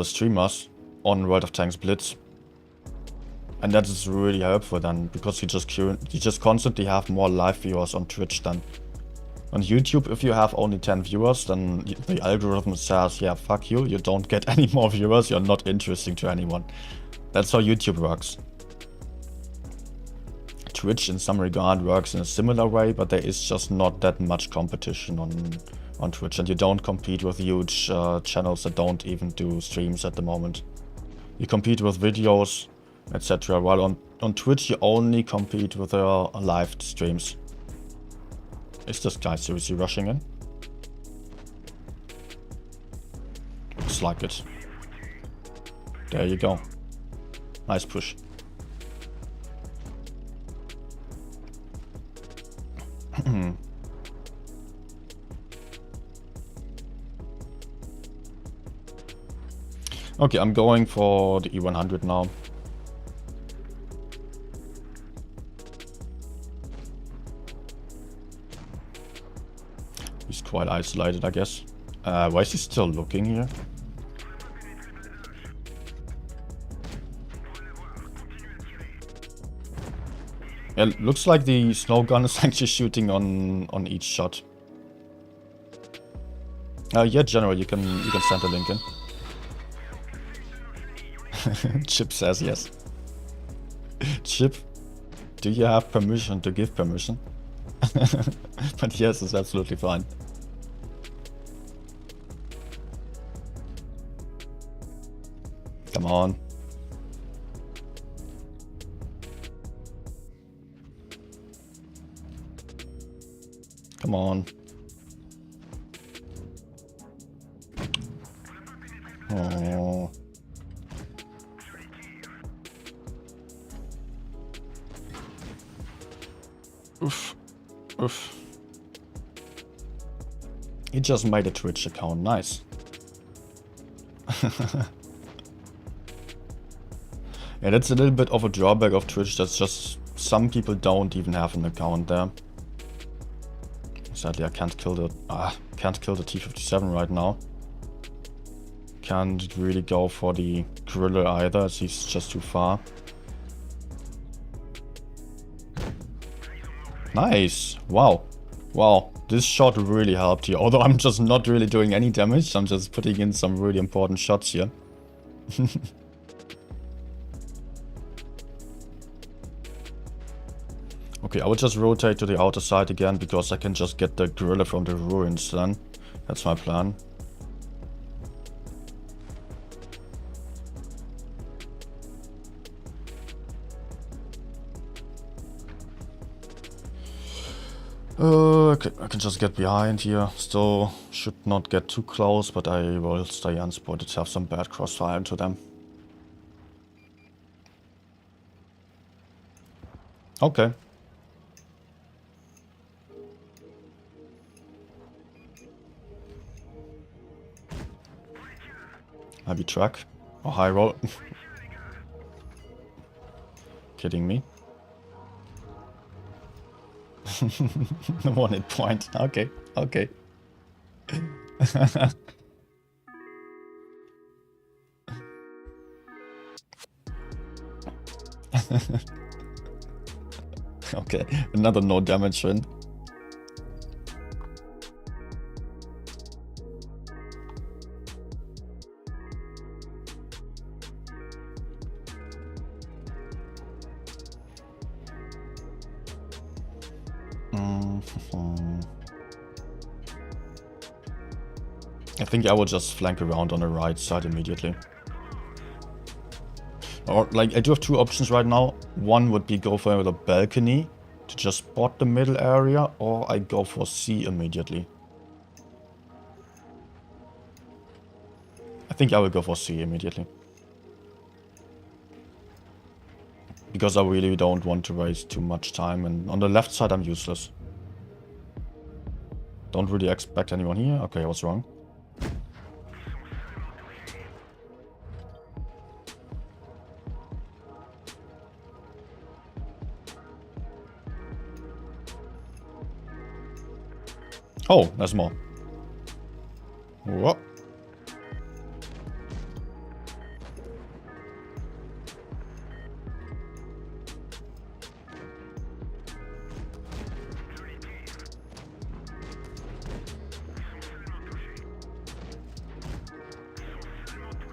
streamers on World of Tanks Blitz. And that is really helpful then, because you just constantly have more live viewers on Twitch than on YouTube. If you have only 10 viewers, then the algorithm says, yeah, fuck you, you don't get any more viewers, you're not interesting to anyone. That's how YouTube works. Twitch in some regard works in a similar way, but there is just not that much competition on Twitch, and you don't compete with huge channels that don't even do streams at the moment. You compete with videos, etc. While on Twitch you only compete with live streams. Is this guy seriously rushing in? Looks like it. There you go. Nice push. Okay, I'm going for the E100 now. He's quite isolated, I guess. Why is he still looking here? Yeah, looks like the snow gun is actually shooting on each shot. Yeah, General, you can send a link in. Chip says yes. Chip, do you have permission to give permission? But yes, it's absolutely fine. Come on. Come on. Oh. Oof. Oof. He just made a Twitch account. Nice. Yeah, that's a little bit of a drawback of Twitch. That's just some people don't even have an account there. Sadly, I can't kill the T-57 right now. Can't really go for the gorilla either, as he's just too far. Nice! Wow. Wow, this shot really helped here. Although I'm just not really doing any damage, I'm just putting in some really important shots here. Okay, I will just rotate to the outer side again, because I can just get the gorilla from the ruins then. That's my plan. Okay, I can just get behind here. Still should not get too close, but I will stay unspotted, have some bad crossfire into them. Okay. Heavy truck. Or high roll. Kidding me? 1 hit point. Okay, okay. Okay, another no damage win. I think I will just flank around on the right side immediately. Or, like, I do have two options right now. One would be go for the balcony to just spot the middle area, or I go for C immediately. I think I will go for C immediately. Because I really don't want to waste too much time, and on the left side I'm useless. Don't really expect anyone here. Okay, I was wrong. Oh, there's more. Whoa.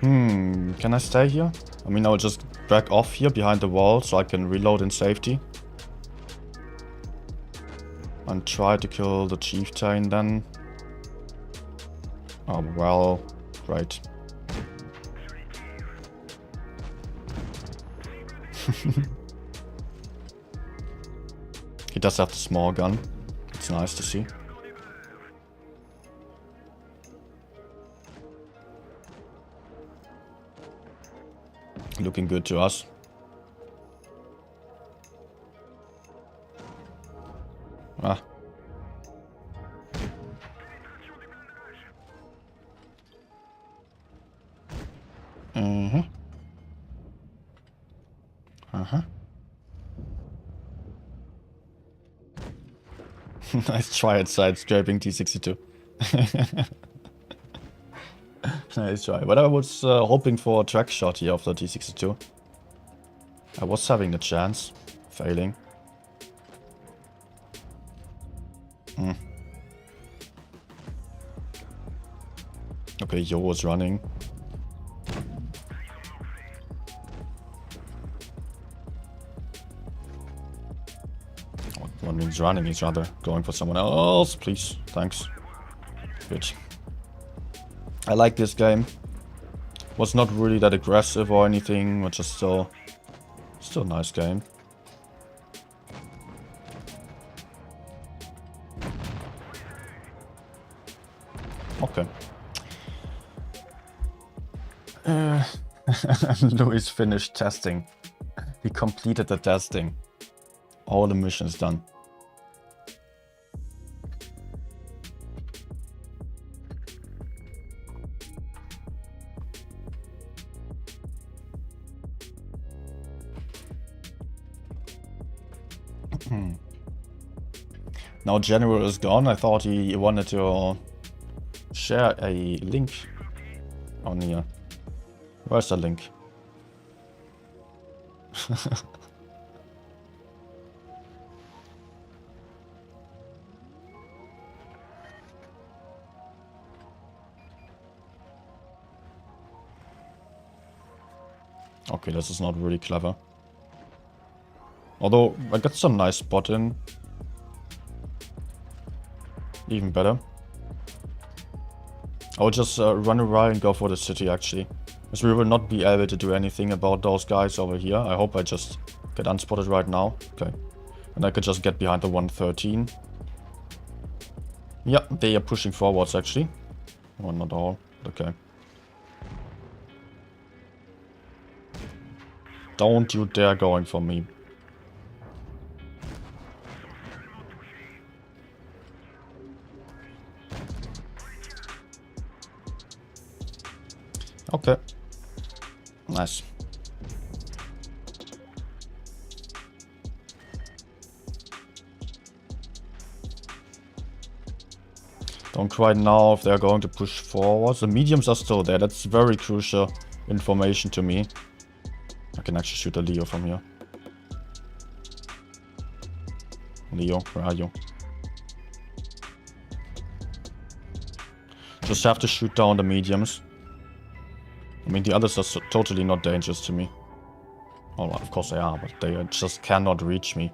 Can I stay here? I mean, I'll just back off here behind the wall so I can reload in safety. And try to kill the chieftain then. Oh, well, right. He does have the small gun. It's nice to see. Looking good to us. Ah. Mm-hmm. Uh-huh. Nice try at side scraping T62. Nice try. But I was hoping for a track shot here of the T62. I was having the chance. Failing. Okay, Yo was running. mean, he's running each other, going for someone else, please. Thanks. Good. I like this game. Was not really that aggressive or anything, but just still a nice game. Okay. Louis finished testing. He completed the testing. All the missions done. Now General is gone. I thought he wanted to share a link on here. Where's the link? Okay, this is not really clever. Although, I got some nice spot in. Even better. I'll just run around and go for the city, actually. As we will not be able to do anything about those guys over here. I hope I just get unspotted right now. Okay. And I could just get behind the 113. Yeah, they are pushing forwards, actually. Well, not all. Okay. Don't you dare going for me. Okay. Nice. Don't quite know if they're going to push forward. The mediums are still there. That's very crucial information to me. I can actually shoot a Leo from here. Leo, where are you? Just have to shoot down the mediums. I mean, the others are totally not dangerous to me. Well, of course they are, but they just cannot reach me.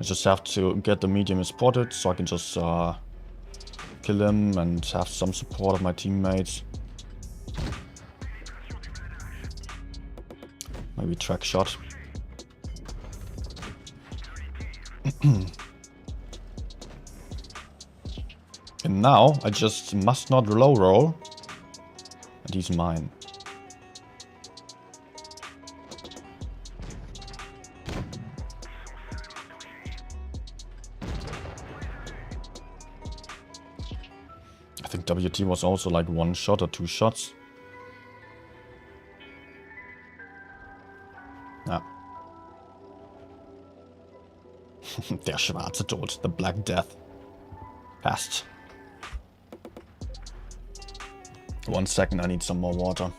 I just have to get the medium spotted so I can just kill him and have some support of my teammates. Maybe track shot. And now I just must not low roll. And he's mine. I think WT was also like 1 shot or 2 shots. Ja. Der schwarze Tod, the Black Death. Passed. 1 second, I need some more water.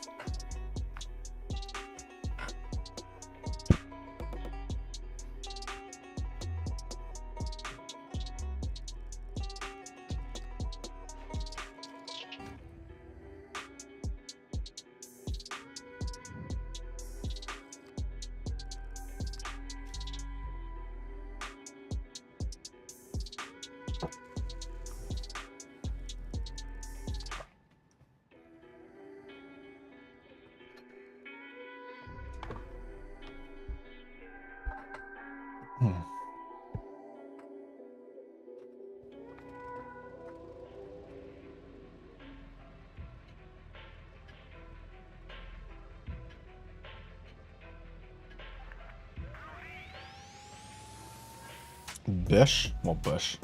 Bush? What bush?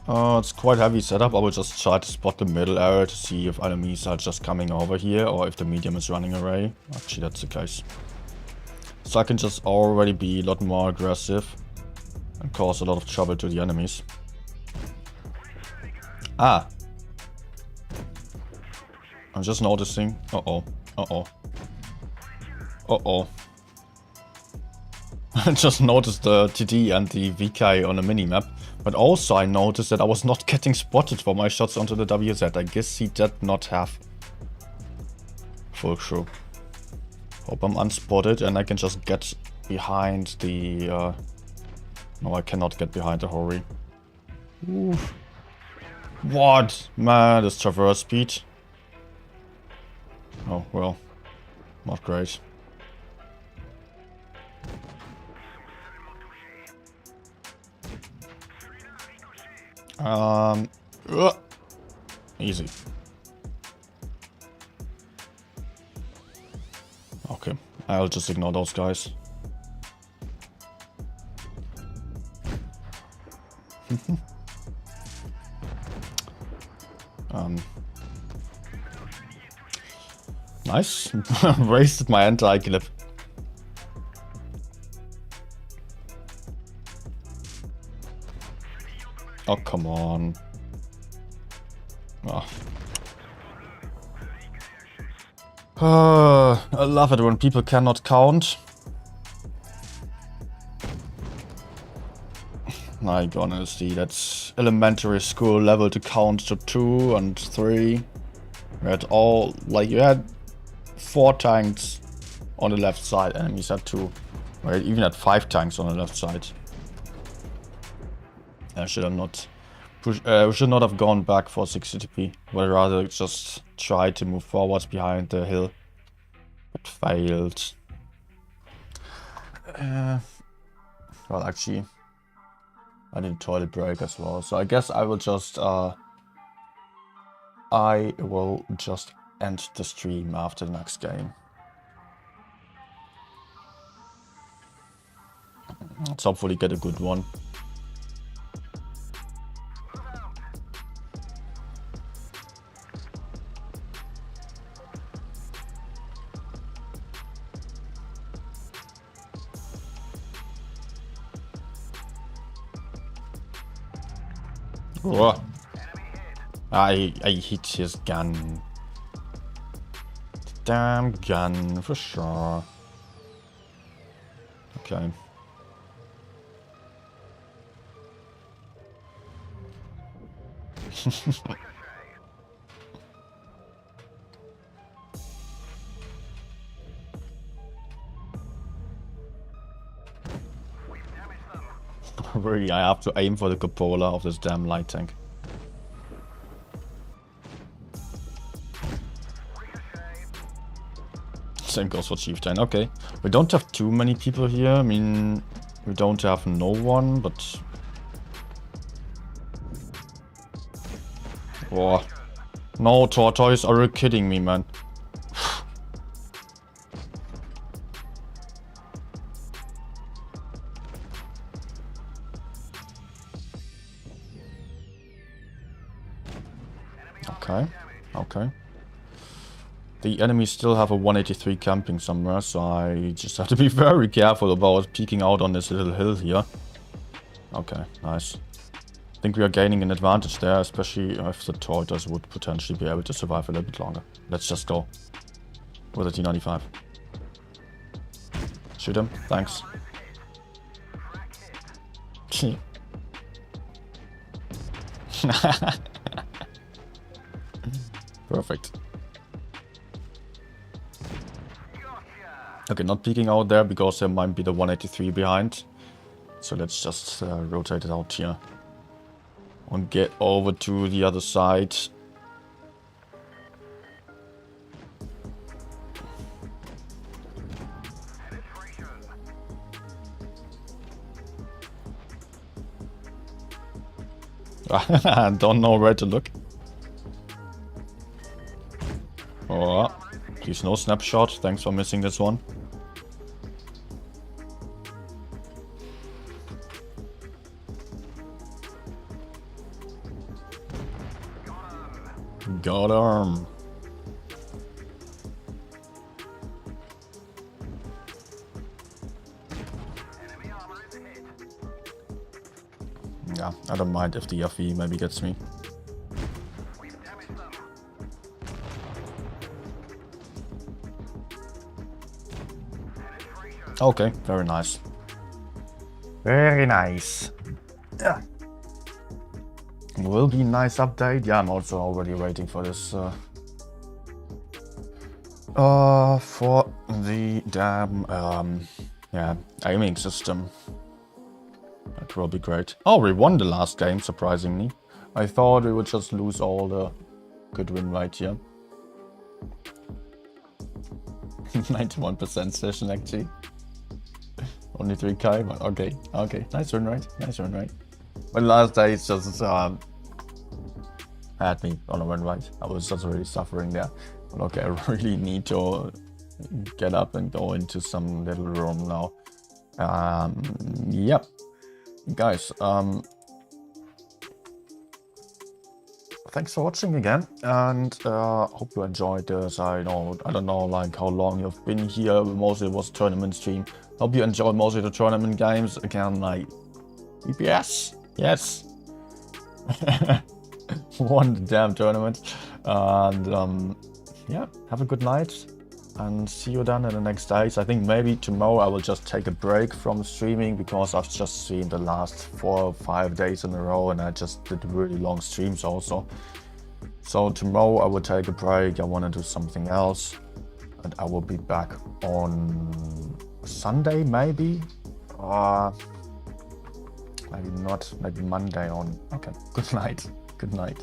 It's quite heavy setup. I will just try to spot the middle area to see if enemies are just coming over here or if the medium is running away. Actually, that's the case. So I can just already be a lot more aggressive and cause a lot of trouble to the enemies. Ah! I'm just noticing. Uh-oh. Uh-oh. Uh-oh. I just noticed the TD and the VK on the minimap. But also I noticed that I was not getting spotted for my shots onto the WZ. I guess he did not have full crew. Hope I'm unspotted and I can just get behind the... No, I cannot get behind the Hori. Oof. What? Man, this traverse speed. Oh, well. Not great. Easy. Okay, I'll just ignore those guys. Nice. Wasted my anti-clip. Oh, come on. Oh. I love it when people cannot count. My honesty, that's elementary school level to count to 2 and 3. You had all, like, you had 4 tanks on the left side, enemies had 2. Or even had 5 tanks on the left side. I should have not should not have gone back for 60 TP, but rather just try to move forwards behind the hill. But failed. Well, actually, I need a toilet break as well, so I guess I will just end the stream after the next game. Let's hopefully get a good one. Oh. I hit his gun. Damn gun, for sure. Okay. Really, I have to aim for the cupola of this damn light tank. Same goes for Chieftain. Okay, we don't have too many people here. I mean, we don't have no one, but... Oh. No, Tortoise, are you kidding me, man? Okay, okay. The enemies still have a 183 camping somewhere, so I just have to be very careful about peeking out on this little hill here. Okay, nice. I think we are gaining an advantage there, especially if the tortoise would potentially be able to survive a little bit longer. Let's just go with a T95. Shoot him, thanks. Perfect. Okay, not peeking out there because there might be the 183 behind. So let's just rotate it out here. And get over to the other side. I don't know where to look. Oh, please no snapshot. Thanks for missing this one. Got him. Yeah, I don't mind if the FE maybe gets me. Okay, very nice. Very nice. Yeah. Will be nice update. Yeah, I'm also already waiting for this For the damn, yeah, aiming system. That will be great. Oh, we won the last game, surprisingly. I thought we would just lose all the good win right here. 91% session, actually. Only 3k, but okay, okay. Nice win rate, nice win rate. But last day, it's just, had me on a win rate. I was just really suffering there. But okay, I really need to get up and go into some little room now. Yep. Guys, thanks for watching again, and hope you enjoyed this. I don't know like how long you've been here. Mostly it was tournament stream. Hope you enjoyed mostly the tournament games. Again, like BPS, yes. Won the damn tournament. And yeah, have a good night and see you then in the next days. I think maybe tomorrow I will just take a break from streaming because I've just seen the last 4 or 5 days in a row and I just did really long streams also. So tomorrow I will take a break. I want to do something else and I will be back on Sunday maybe. Maybe not, maybe Monday on. Okay, good night. Good night.